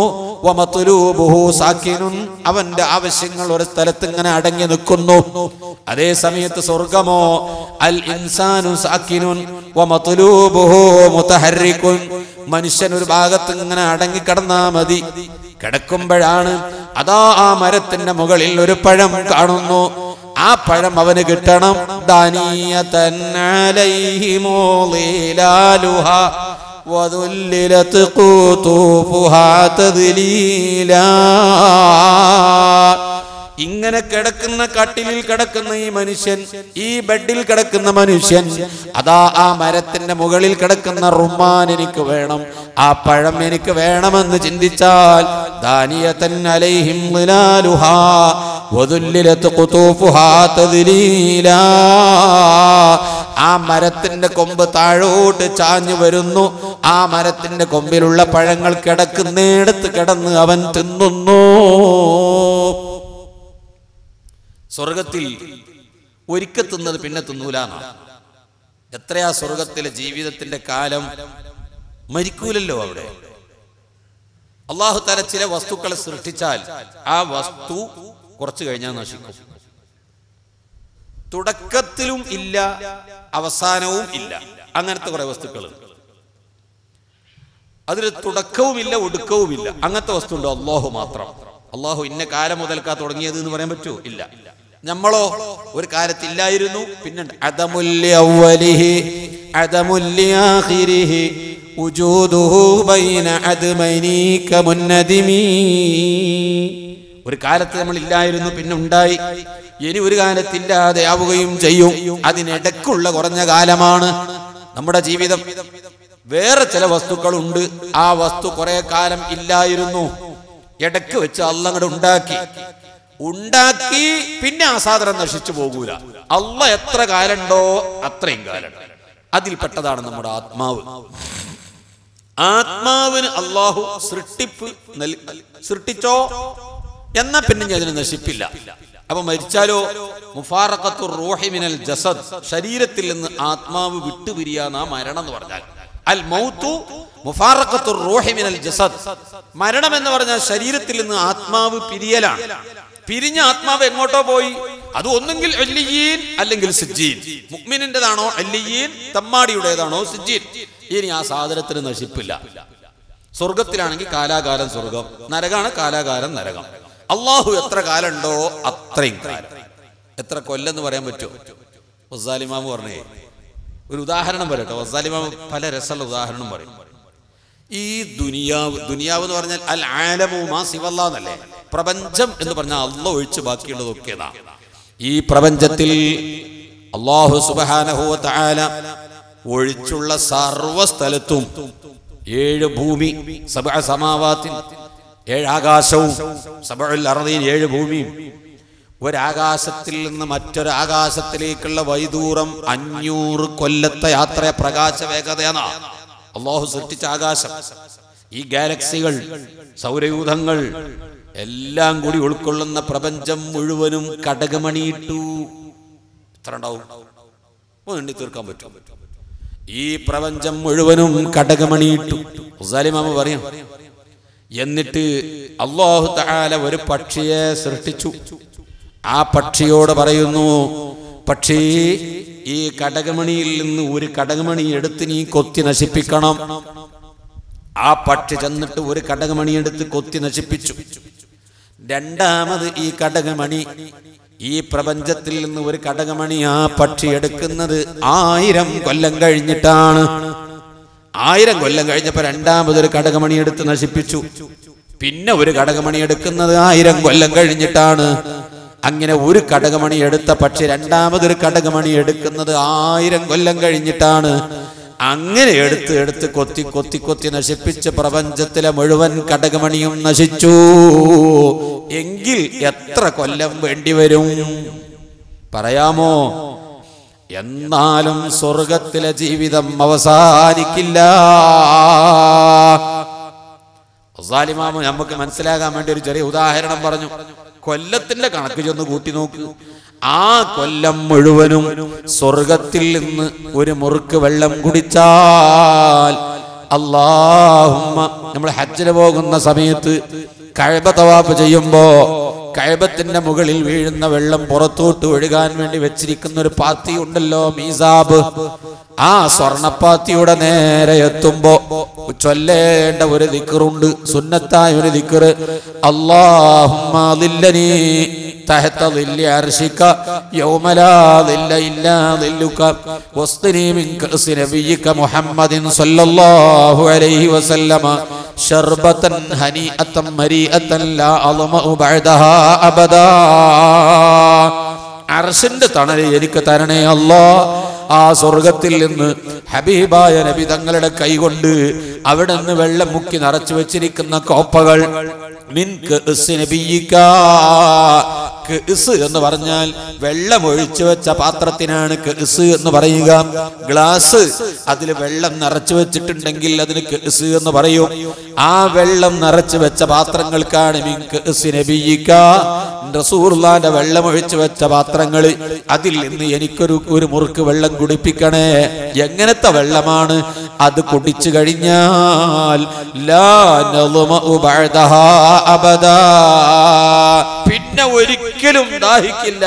വമത്ലൂബുഹു സാകിനുൻ, അവന്റെ ആവശ്യങ്ങൾ ഒരു സ്ഥലത്ത് ഇങ്ങനെ അടങ്ങി നിൽക്കുന്നു. അതേ സമയത്ത് സ്വർഗമോ അൽ ഇൻസാനു സാകിനുൻ വമത്ലൂബുഹു മുതഹർരികുൻ, മനുഷ്യൻ ഒരു ഭാഗത്ത് ഇങ്ങനെ അടങ്ങി കിടന്നാ മതി. കിടക്കുമ്പോഴാണ് അതാ ആ മരത്തിന്റെ മുകളിൽ ഒരു പഴം കാണുന്നു. ആ പഴം അവന് കിട്ടണം. ദാനിയതൻ അലൈഹിമു ളിലാലുഹാ വദുല്ലിലത് ഖുതൂഫുഹാ തദ്ലീലാ. ഇങ്ങനെ കിടക്കുന്ന കട്ടിലിൽ കിടക്കുന്ന ഈ മനുഷ്യൻ, ഈ ബെഡിൽ കിടക്കുന്ന മനുഷ്യൻ, അതാ ആ മരത്തിന്റെ മുകളിൽ കിടക്കുന്ന റുമ്മാൻ എനിക്ക് വേണം, ആ പഴം എനിക്ക് വേണമെന്ന് ചിന്തിച്ചാൽ ദാനിയതൻ അലൈഹിം ളിലാലുഹാ വദുല്ലിലത് ഖുതൂഫുഹാ തദ്ലീലാ. ആ മരത്തിന്റെ കൊമ്പ് താഴോട്ട് ചാഞ്ഞു വരുന്നു. ആ മരത്തിന്റെ കൊമ്പിലുള്ള പഴങ്ങൾ കിടക്കുന്നിടത്ത് കിടന്ന് അവൻ തിന്നുന്നു. സ്വർഗത്തിൽ ഒരിക്കൽ തിന്നത് പിന്നെ തിന്നൂലാന്നാ. എത്രയാ സ്വർഗത്തിലെ ജീവിതത്തിന്റെ കാലം? മരിക്കൂലല്ലോ അവിടെ. അല്ലാഹു തആല ചില വസ്തുക്കളെ സൃഷ്ടിച്ചാൽ ആ വസ്തു കുറച്ചു കഴിഞ്ഞാൽ നശിക്കും. തുടക്കത്തിലും ഇല്ല, അവസാനവും ഇല്ല. അങ്ങനത്തെ കുറെ വസ്തുക്കൾ. അതിന് തുടക്കവുമില്ല, ഒടുക്കവുമില്ല. അങ്ങനത്തെ വസ്തു ഉണ്ടോ? അല്ലാഹു മാത്രം. അല്ലാഹു ഇന്ന കാലം മുതൽക്കാ തുടങ്ങിയത് എന്ന് പറയാൻ പറ്റുമോ? ഇല്ല. നമ്മളോ ഒരു കാലത്തില്ലായിരുന്നു, പിന്നെ അദമുല്ലി അവ്വലിഹി അദമുല്ലി ആഖിരിഹി ഉജൂദുഹു ബൈന അദ്മൈനി കമുന്നദിമി. ഒരു കാലത്ത് നമ്മൾ ഇല്ലായിരുന്നു, പിന്നെ ഉണ്ടായി. ഇനി ഒരു കാലത്തില്ലാതെ ആവുകയും ചെയ്യും. അതിനിടക്കുള്ള കുറഞ്ഞ കാലമാണ് നമ്മുടെ ജീവിതം. വേറെ ചില വസ്തുക്കളുണ്ട്, ആ വസ്തു കുറെ കാലം ഇല്ലായിരുന്നു, ഇടക്ക് വെച്ച് അല്ലാഹ് അങ്ങോട്ട് ഉണ്ടാക്കി പിന്നെ ആ സാധനം നശിച്ചു പോകൂല. അല്ലാഹ് എത്ര കാലുണ്ടോ അത്രയും കാലം. അതിൽപ്പെട്ടതാണ് നമ്മുടെ ആത്മാവ്. ആത്മാവിന് അല്ലാഹു സൃഷ്ടിച്ചോ എന്നാ പിന്നെ അതിന് നശിപ്പില്ല. അപ്പൊ മരിച്ചാലോ? മുഫാറഖത്തുർ റൂഹി മിനൽ ജസദ്, ശരീരത്തിൽ നിന്ന് ആത്മാവ് വിട്ടുപിരിയാന്നാ മരണം എന്ന് പറഞ്ഞാൽ. അൽ മൗതു മുഫാറഖത്തുർ റൂഹി മിനൽ ജസദ്. മരണം എന്ന് പറഞ്ഞാൽ ശരീരത്തിൽ നിന്ന് ആത്മാവ് പിരിയലാണ്. പിരിഞ്ഞ ആത്മാവ് എങ്ങോട്ടോ പോയി. അത് ഒന്നെങ്കിൽ അല്ലിയീൻ അല്ലെങ്കിൽ സിജ്ജീൻ. മുഅ്മിനിന്റേതാണോ അല്ലിയീൻ, തമ്മാടിയുടേതാണോ സിജ്ജീൻ. ഇനി ആ സാധനത്തിന് നശിപ്പില്ല. സ്വർഗത്തിലാണെങ്കിൽ കാലാകാലം സ്വർഗം, നരകാണ് കാലാകാലം നരകം. അള്ളാഹു എത്ര കാലം ഉണ്ടോ അത്രയും കാലം. എത്ര കൊല്ലെന്ന് പറയാൻ പറ്റുമോ? വസ്സാലിമാമ് പറഞ്ഞേ ഒരു ഉദാഹരണം പറയട്ടെ. വസ്സാലിമാമ് പല രസമുള്ള ഉദാഹരണം പറയും. ഈ ദുനിയാവ് എന്ന് പറഞ്ഞാൽ അൽ ആലമു മാ സിവല്ലാഹ് എന്നല്ലേ? പ്രപഞ്ചം എന്ന് പറഞ്ഞാൽ അള്ളാഹ് ഒഴിച്ച് ബാക്കിയുള്ളതൊക്കെതാ. ഈ പ്രപഞ്ചത്തിൽ അല്ലാഹു സുബ്ഹാനഹു വ തആല ഒഴിച്ചുള്ള സർവ്വ സ്ഥലത്തും 7 ഭൂമി, 7 സമാവാത്തിൻ 7 ആകാശവും, 7 അർദീൻ 7 ഭൂമിയും, ഒരാകാശത്തിൽ നിന്ന് മറ്റൊരു ആകാശത്തിലേക്കുള്ള വൈദൂരം 500 കൊല്ലത്തെ യാത്ര, പ്രകാശ വേഗതയാണ് അള്ളാഹു സൃഷ്ടിച്ച ആകാശം. ഈ ഗാലക്സികൾ, സൗരയൂഥങ്ങൾ എല്ലാം കൂടി ഉൾക്കൊള്ളുന്ന പ്രപഞ്ചം മുഴുവനും കടകമണിയിട്ടു. എത്ര ഉണ്ടാവും? എണ്ണി തീർക്കാൻ പറ്റും. ഈ പ്രപഞ്ചം മുഴുവനും കടകമണിയിട്ടു. മുസാലിമാമ പറയും, എന്നിട്ട് അല്ലാഹു തആല ഒരു പക്ഷിയെ സൃഷ്ടിച്ചു. ആ പക്ഷിയോട് പറയുന്നു, പക്ഷി, ഈ കടകമണിയിൽ നിന്ന് ഒരു കടകമണി എടുത്ത് നീ കൊത്തി നശിപ്പിക്കണം. ആ പക്ഷി ചെന്നിട്ട് ഒരു കടകമണി എടുത്ത് കൊത്തി നശിപ്പിച്ചു. രണ്ടാമത് ഈ കടകമണി, ഈ പ്രപഞ്ചത്തിൽ നിന്ന് ഒരു കടകമണി ആ പക്ഷി എടുക്കുന്നത് 1000 കൊല്ലം കഴിഞ്ഞിട്ടാണ്. 1000 കൊല്ലം കഴിഞ്ഞപ്പോ രണ്ടാമതൊരു കടകമണി എടുത്ത് നശിപ്പിച്ചു. പിന്നെ ഒരു കടകമണി എടുക്കുന്നത് 1000 കൊല്ലം കഴിഞ്ഞിട്ടാണ്. അങ്ങനെ ഒരു കടകമണി എടുത്ത പക്ഷി രണ്ടാമതൊരു കടകമണി എടുക്കുന്നത് 1000 കൊല്ലം കഴിഞ്ഞിട്ടാണ്. അങ്ങനെ എടുത്ത് കൊത്തി നശിപ്പിച്ച് പ്രപഞ്ചത്തിലെ മുഴുവൻ കടകമണിയും നശിച്ചു. എങ്കിൽ എത്ര കൊല്ലം വേണ്ടിവരും പറയാമോ? എന്നാലും സ്വർഗത്തിലെ ജീവിതം അവസാനിക്കില്ല. സാലിമാമ നമുക്ക് മനസ്സിലാകാൻ വേണ്ടി ഒരു ചെറിയ ഉദാഹരണം പറഞ്ഞു. കൊല്ലത്തിന്റെ കണക്ക് ചെന്ന് കൂട്ടി നോക്ക്. ആ കൊല്ലം മുഴുവനും സ്വർഗത്തിൽ നിന്ന് ഒരു മുറുക്ക് വെള്ളം കുടിച്ചാൽ, അല്ലാഹുമ്മ, നമ്മൾ ഹജ്ജിന് പോകുന്ന സമയത്ത് കഅബ തവാഫ് ചെയ്യുമ്പോ കഅബത്തിന്റെ മുകളിൽ വീഴുന്ന വെള്ളം പുറത്തോട്ട് ഒഴുകാൻ വേണ്ടി വെച്ചിരിക്കുന്ന ഒരു പാത്തി ഉണ്ടല്ലോ, മീസാബ്. ആ സ്വർണപ്പാത്തിയുടെ നേരെ എത്തുമ്പോ ചൊല്ലേണ്ട ഒരു ദിക്റുണ്ട്, സുന്നത്തായ ഒരു ദിക്റ്. അല്ലാഹുമ്മ ദില്ലനി തഹത ദില്ലി അർശിക യൗമ ലാ ദില്ല ഇല്ലാ ദില്ലുക വസ്തിനി മിൻ കഅസി നബിയിക മുഹമ്മദിൻ സല്ലല്ലാഹു അലൈഹി വസല്ലമ ശർബതൻ ഹനീഅതൻ മരീഅതൻ ലാ അളമഉ ബഅദഹാ അബദാ. അർശിന്റെ തണൽ എനിക്ക് തരണേ അല്ലാഹ്. ആ സ്വർഗത്തിൽ നിന്ന് ഹബീബായ നബി തങ്ങളുടെ കൈകൊണ്ട് അവിടെ നിന്ന് വെള്ളം മുക്കി നിറച്ചു വെച്ചിരിക്കുന്ന കോപ്പകൾ, മിൻ കഅസി നബിയിക, കഅസ് എന്ന് പറഞ്ഞാൽ വെള്ളം ഒഴിച്ചു വെച്ച പാത്രത്തിനാണ് കഅസ് എന്ന് പറയുക. ഗ്ലാസ് അതിൽ വെള്ളം നിറച്ചു വെച്ചിട്ടുണ്ടെങ്കിൽ അതിന് കഅസ് എന്ന് പറയും. ആ വെള്ളം നിറച്ചു വെച്ച പാത്രങ്ങൾക്കാണ് മിൻ കഅസി നബിയിക, റസൂലുള്ളാഹിന്റെ വെള്ളം ഒഴിച്ചു വെച്ച പാത്രങ്ങൾ. അതിൽ നിന്ന് എനിക്കൊരു മുറുക്ക് വെള്ളം കുടിപ്പിക്കണേ. എങ്ങനത്തെ വെള്ളമാണ്? അത് കുടിച്ചു കഴിഞ്ഞാൽ ലാ നളുമഉ ബഅദഹാ അബദാ, പിന്നെ ഒരിക്കലും ദാഹിക്കില്ല.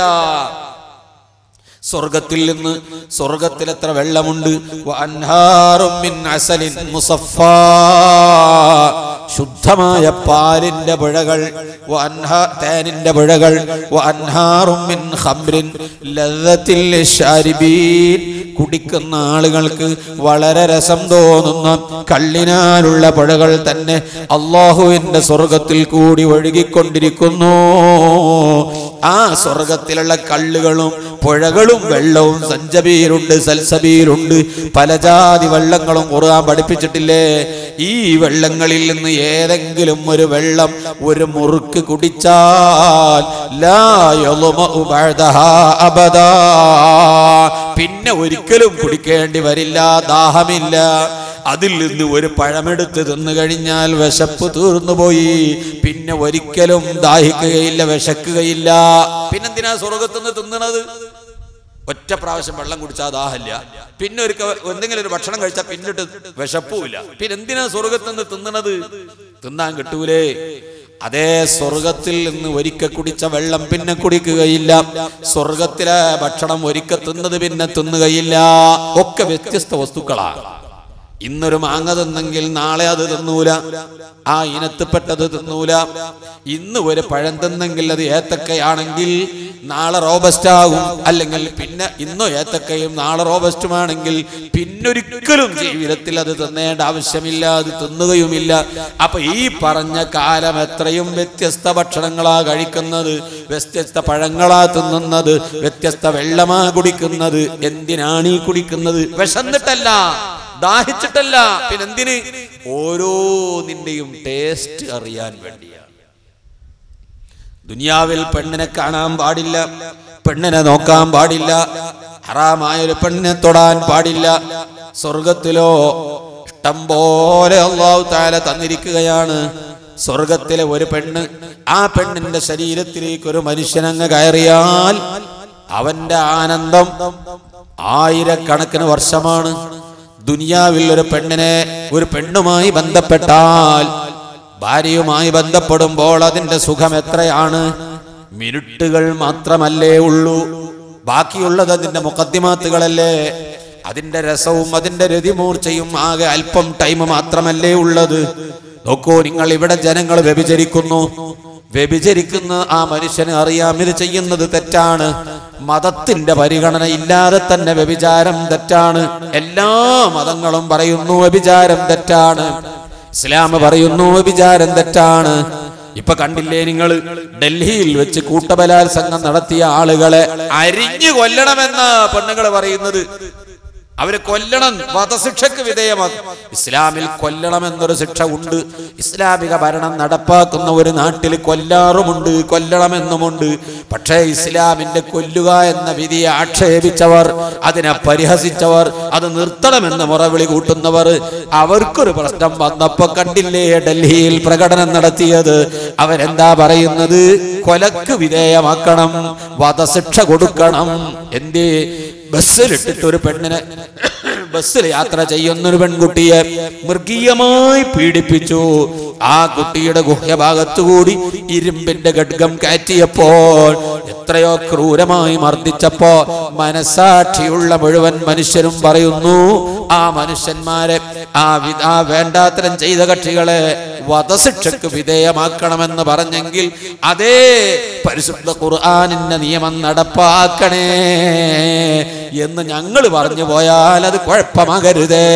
സ്വർഗത്തിൽ നിന്ന്, സ്വർഗത്തിൽ എത്ര വെള്ളമുണ്ട്! വഅൻഹാറും മിൻ അസലിൻ മുസഫാ, ശുദ്ധമായ പാലിന്റെ പുഴകൾ, തേനിന്റെ പുഴകൾ. വഅൻഹാറും മിൻ ഖംറിൻ ലദ്ദത്തിൽ ലിശ്ശാരിബീൻ, കുടിക്കുന്ന ആളുകൾക്ക് വളരെ രസം തോന്നുന്ന കള്ളിനാലുള്ള പുഴകൾ തന്നെ അല്ലാഹുവിന്റെ സ്വർഗത്തിൽ കൂടി ഒഴുകിക്കൊണ്ടിരിക്കുന്നു. ആ സ്വർഗത്തിലുള്ള കള്ളുകളും പുഴകളും വെള്ളവും, സഞ്ചബീലുണ്ട്, സൽസബീലുണ്ട്, പല ജാതി വെള്ളങ്ങളും ഖുർആൻ പഠിപ്പിച്ചിട്ടില്ലേ? ഈ വെള്ളങ്ങളിൽ നിന്ന് ഏതെങ്കിലും ഒരു വെള്ളം ഒരു മുറുക്ക് കുടിച്ചാൽ ലാ യളുമഉ ബഅദഹാ അബദാ, പിന്നെ ഒരിക്കലും കുടിക്കേണ്ടി വരില്ല, ദാഹമില്ല. അതിൽ നിന്ന് ഒരു പഴമെടുത്ത് തിന്നു കഴിഞ്ഞാൽ വിശപ്പ് തീർന്നുപോയി, പിന്നെ ഒരിക്കലും ദാഹിക്കുകയില്ല, വിശക്കുകയില്ല. പിന്നെന്തിനാ സ്വർഗത്തുനിന്ന് തിന്നണത്? ഒറ്റ പ്രാവശ്യം വെള്ളം കുടിച്ചാൽ ദാഹമില്ല, പിന്നെ എന്തെങ്കിലും ഒരു ഭക്ഷണം കഴിച്ചാൽ പിന്നിട്ട് വിശപ്പുമില്ല. പിന്നെ എന്തിനാ സ്വർഗത്തുനിന്ന് തിന്നണത്? തിന്നാൻ കിട്ടൂലേ? അതേ സ്വർഗത്തിൽ നിന്ന് ഒരിക്കൽ കുടിച്ച വെള്ളം പിന്നെ കുടിക്കുകയില്ല. സ്വർഗത്തിലെ ഭക്ഷണം ഒരിക്കൽ തിന്നത് പിന്നെ തിന്നുകയില്ല. ഒക്കെ വ്യത്യസ്ത വസ്തുക്കളാണ്. ഇന്നൊരു മാങ്ങ തിന്നെങ്കിൽ നാളെ അത് തിന്നൂല, ആ ഇനത്തിൽപ്പെട്ടത് തിന്നൂല. ഇന്ന് ഒരു പഴം തിന്നെങ്കിൽ അത് ഏത്തക്കയാണെങ്കിൽ നാളെ റോബസ്റ്റ് ആകും, അല്ലെങ്കിൽ പിന്നെ ഇന്നോ ഏത്തക്കയും നാളെ റോബസ്റ്റുമാണെങ്കിൽ പിന്നൊരിക്കലും ജീവിതത്തിൽ അത് തിന്നേണ്ട ആവശ്യമില്ല, അത് തിന്നുകയുമില്ല. അപ്പൊ ഈ പറഞ്ഞ കാലം എത്രയും വ്യത്യസ്ത ഭക്ഷണങ്ങളാ കഴിക്കുന്നത്, വ്യത്യസ്ത പഴങ്ങളാ തിന്നുന്നത്, വ്യത്യസ്ത വെള്ളമാ കുടിക്കുന്നത്. എന്തിനാണ് ഈ കുടിക്കുന്നത്? വിശന്നിട്ടല്ല, ദാഹിച്ചിട്ടല്ല, പിന്നെന്തിന്? ഓരോന്നിന്റെയും ടേസ്റ്റ് അറിയാൻ വേണ്ടിയാണ്. ദുനിയാവിൽ പെണ്ണിനെ കാണാൻ പാടില്ല, പെണ്ണിനെ നോക്കാൻ പാടില്ല, ഹറാമായൊരു പെണ്ണിനെ തൊടാൻ പാടില്ല. സ്വർഗത്തിലോ ഇഷ്ടം പോലെ അല്ലാഹു തആല തന്നിരിക്കുകയാണ്. സ്വർഗത്തിലെ ഒരു പെണ്ണ്, ആ പെണ്ണിന്റെ ശരീരത്തിലേക്ക് ഒരു മനുഷ്യനങ്ങ് കയറിയാൽ അവന്റെ ആനന്ദം ആയിരക്കണക്കിന് വർഷമാണ്. ദുനിയാവിൽ ഒരു പെണ്ണുമായി ബന്ധപ്പെട്ടാൽ, ഭാര്യയുമായി ബന്ധപ്പെടുമ്പോൾ അതിന്റെ സുഖം എത്രയാണ്? മിനിറ്റുകൾ മാത്രമല്ലേ ഉള്ളൂ, ബാക്കിയുള്ളത് അതിന്റെ മുഖദ്ദിമാത്തുകളല്ലേ. അതിന്റെ രസവും അതിന്റെ രതിമൂർച്ചയും ആകെ അല്പം ടൈം മാത്രമല്ലേ ഉള്ളത്. നോക്കൂ നിങ്ങൾ, ഇവിടെ ജനങ്ങൾ വ്യഭിചരിക്കുന്ന ആ മനുഷ്യന് അറിയാം ഇത് ചെയ്യുന്നത് തെറ്റാണ്. മതത്തിന്റെ പരിഗണന ഇല്ലാതെ തന്നെ വ്യഭിചാരം തെറ്റാണ്. എല്ലാ മതങ്ങളും പറയുന്നു വ്യഭിചാരം തെറ്റാണ്, ഇസ്ലാം പറയുന്നു വ്യഭിചാരം തെറ്റാണ്. ഇപ്പൊ കണ്ടില്ലേ നിങ്ങൾ, ഡൽഹിയിൽ വെച്ച് കൂട്ടബലാത്സംഗം നടത്തിയ ആളുകളെ അരിഞ്ഞു കൊല്ലണമെന്ന പെണ്ണുങ്ങൾ പറയുന്നത്. അവരെ കൊല്ലണം, വധശിക്ഷക്ക് വിധേയമാക്കും. ഇസ്ലാമിൽ കൊല്ലണമെന്നൊരു ശിക്ഷ ഉണ്ട്. ഇസ്ലാമിക ഭരണം നടപ്പാക്കുന്ന ഒരു നാട്ടിൽ കൊല്ലാറുമുണ്ട്, കൊല്ലണമെന്നുമുണ്ട്. പക്ഷേ ഇസ്ലാമിന്റെ കൊല്ലുക എന്ന വിധിയെ ആക്ഷേപിച്ചവർ, അതിനെ പരിഹസിച്ചവർ, അത് നിർത്തണമെന്ന് മുറവിളി കൂട്ടുന്നവർ, അവർക്കൊരു പ്രശ്നം വന്നപ്പോ കണ്ടില്ലേ ഡൽഹിയിൽ പ്രകടനം നടത്തിയത്. അവരെന്താ പറയുന്നത്? കൊലക്ക് വിധേയമാക്കണം, വധശിക്ഷ കൊടുക്കണം. എന്തേ? ബസ്സിലിട്ടിട്ട് ഒരു പെണ്ണിനെ, ബസ്സിൽ യാത്ര ചെയ്യുന്നൊരു പെൺകുട്ടിയെ മൃഗീയമായി പീഡിപ്പിച്ചു. ആ കുട്ടിയുടെ ഗുഹ്യഭാഗത്തുകൂടി ഇരുമ്പിന്റെ ഖഡ്ഗം കയറ്റിയപ്പോൾ, എത്രയോ ക്രൂരമായി മർദ്ദിച്ചപ്പോ മനസാക്ഷിയുള്ള മുഴുവൻ മനുഷ്യരും പറയുന്നു, ആ മനുഷ്യന്മാരെ, ആ വേണ്ടാത്തരം ചെയ്ത കക്ഷികളെ വധശിക്ഷക്ക് വിധേയമാക്കണമെന്ന് പറഞ്ഞെങ്കിൽ അതേ പരിശുദ്ധ ഖുർആനിന്റെ നിയമം നടപ്പാക്കണേ എന്ന് ഞങ്ങൾ പറഞ്ഞു പോയാൽ അത് കുഴപ്പമാകരുതേ.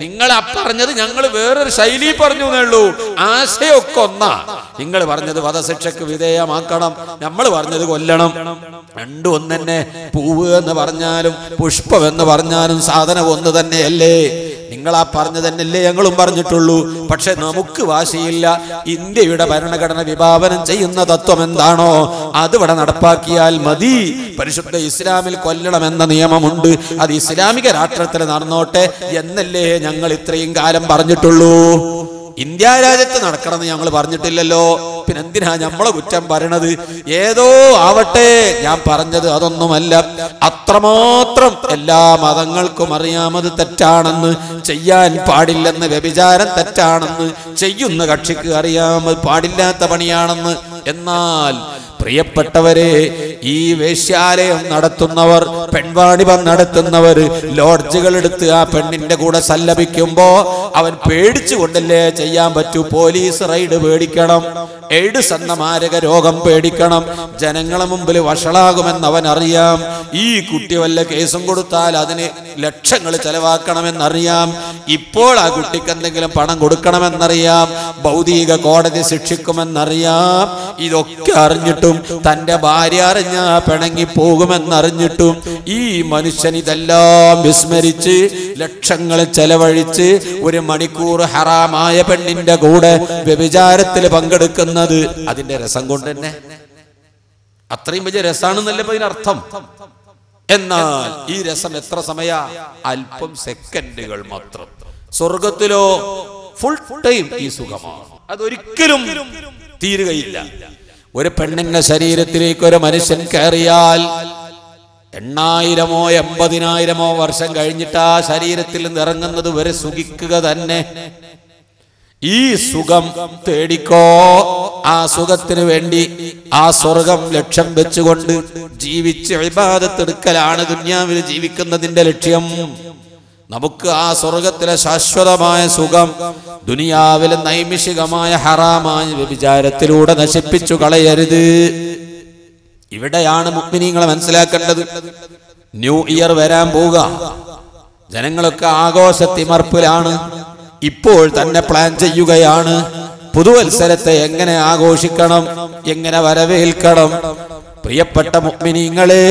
നിങ്ങൾ പറഞ്ഞത് ഞങ്ങൾ വേറൊരു ശൈലി പറഞ്ഞു എന്നേ, ആശയമൊക്കെ ഒന്നാ. നിങ്ങൾ പറഞ്ഞത് വധശിക്ഷക്ക് വിധേയമാക്കണം, നമ്മൾ പറഞ്ഞത് കൊല്ലണം. രണ്ടും ഒന്ന് തന്നെ. പൂവ് എന്ന് പറഞ്ഞാലും പുഷ്പം എന്ന് പറഞ്ഞാലും സാധനം ഒന്ന് തന്നെയല്ലേ. നിങ്ങളാ പറഞ്ഞു തന്നെയല്ലേ ഞങ്ങളും പറഞ്ഞിട്ടുള്ളൂ. പക്ഷെ നമുക്ക് വാശിയില്ല. ഇന്ത്യയുടെ ഭരണഘടന വിഭാവനം ചെയ്യുന്ന തത്വം എന്താണോ അതിവിടെ നടപ്പാക്കിയാൽ മതി. പരിശുദ്ധ ഇസ്ലാമിൽ കൊല്ലണമെന്ന നിയമമുണ്ട്, അത് ഇസ്ലാമിക രാഷ്ട്രത്തിൽ നടന്നോട്ടെ എന്നല്ലേ ഞങ്ങൾ ഇത്രയും കാലം പറഞ്ഞിട്ടുള്ളൂ. ഇന്ത്യ രാജ്യത്ത് നടക്കണമെന്ന് ഞങ്ങൾ പറഞ്ഞിട്ടില്ലല്ലോ. പിന്നെന്തിനാ നമ്മളെ കുറ്റം പറയണത്? ഏതോ ആവട്ടെ, ഞാൻ പറഞ്ഞത് അതൊന്നുമല്ല. അത്രമാത്രം എല്ലാ മതങ്ങൾക്കും അറിയാമത് തെറ്റാണെന്ന്, ചെയ്യാൻ പാടില്ലെന്ന്, വ്യഭിചാരം തെറ്റാണെന്ന്, ചെയ്യുന്ന കക്ഷിക്ക് അറിയാമത് പാടില്ലാത്ത പണിയാണെന്ന്. എന്നാൽ പ്രിയപ്പെട്ടവരെ, ഈ വേശ്യാലയം നടത്തുന്നവർ, പെൺവാണിഭം നടത്തുന്നവർ ലോഡ്ജുകൾ എടുത്ത് ആ പെണ്ണിന്റെ കൂടെ സല്ലപിക്കുമ്പോ അവൻ പേടിച്ചുകൊണ്ടല്ലേ ചെയ്യാൻ പറ്റൂ. പോലീസ് റൈഡ് പേടിക്കണം, എയ്ഡ്സ് എന്ന മാരക രോഗം പേടിക്കണം, ജനങ്ങളെ മുമ്പിൽ വഷളാകുമെന്ന് അവൻ അറിയാം. ഈ കുട്ടി വല്ല കേസും കൊടുത്താൽ അതിന് ലക്ഷങ്ങൾ ചെലവാക്കണമെന്നറിയാം. ഇപ്പോൾ ആ കുട്ടിക്ക് എന്തെങ്കിലും പണം കൊടുക്കണമെന്നറിയാം, ഭൗതിക കോടതി ശിക്ഷിക്കുമെന്നറിയാം. ഇതൊക്കെ അറിഞ്ഞിട്ടും തന്റെ ഭാര്യ അറിഞ്ഞ പിണങ്ങി പോകുമെന്നറിഞ്ഞിട്ടും ഈ മനുഷ്യൻ ഇതെല്ലാം വിസ്മരിച്ച് ലക്ഷങ്ങൾ ചെലവഴിച്ച് 1 മണിക്കൂർ ഹറാമായ പെണ്ണിന്റെ കൂടെ വ്യഭിചാരത്തിൽ പങ്കെടുക്കുന്നത് അതിന്റെ രസം കൊണ്ട് തന്നെ. അത്രയും വലിയ രസാണെന്നല്ലേ ഇതിനർത്ഥം. എന്നാൽ ഈ രസം എത്ര സമയ? അല്പം സെക്കൻഡുകൾ മാത്രം. സ്വർഗത്തിലോ ഫുൾ ടൈം ഈ സുഖമാണ്, അതൊരിക്കലും തീരുകയില്ല. ഒരു പെണ്ണിന്റെ ശരീരത്തിലേക്ക് ഒരു മനുഷ്യൻ കയറിയാൽ 8,000-ഓ 80,000-ഓ വർഷം കഴിഞ്ഞിട്ട് ആ ശരീരത്തിൽ നിന്ന് ഇറങ്ങുന്നത് വരെ സുഖിക്കുക തന്നെ. ഈ സുഖം തേടിക്കോ. ആ സുഖത്തിന് വേണ്ടി ആ സ്വർഗം ലക്ഷ്യം വെച്ചുകൊണ്ട് ജീവിച്ച് ഇബാദത്ത് എടുക്കലാണ് ദുനിയാവിൽ ജീവിക്കുന്നതിന്റെ ലക്ഷ്യം. നമുക്ക് ആ സ്വർഗത്തിലെ ശാശ്വതമായ സുഖം ദുനിയാവിലെ നൈമിഷികമായ ഹറാമായ വ്യഭിചാരത്തിലൂടെ നശിപ്പിച്ചു കളയരുത്. ഇവിടെയാണ് മുഅ്മിനീങ്ങളെ മനസ്സിലാക്കേണ്ടത്. ന്യൂ ഇയർ വരാൻ പോവുക, ജനങ്ങളൊക്കെ ആഘോഷത്തിമർപ്പിലാണ്. ഇപ്പോൾ തന്നെ പ്ലാൻ ചെയ്യുകയാണ് പുതുവത്സരത്തെ എങ്ങനെ ആഘോഷിക്കണം, എങ്ങനെ വരവേൽക്കണം. പ്രിയപ്പെട്ട മുഅ്മിനീങ്ങളെ,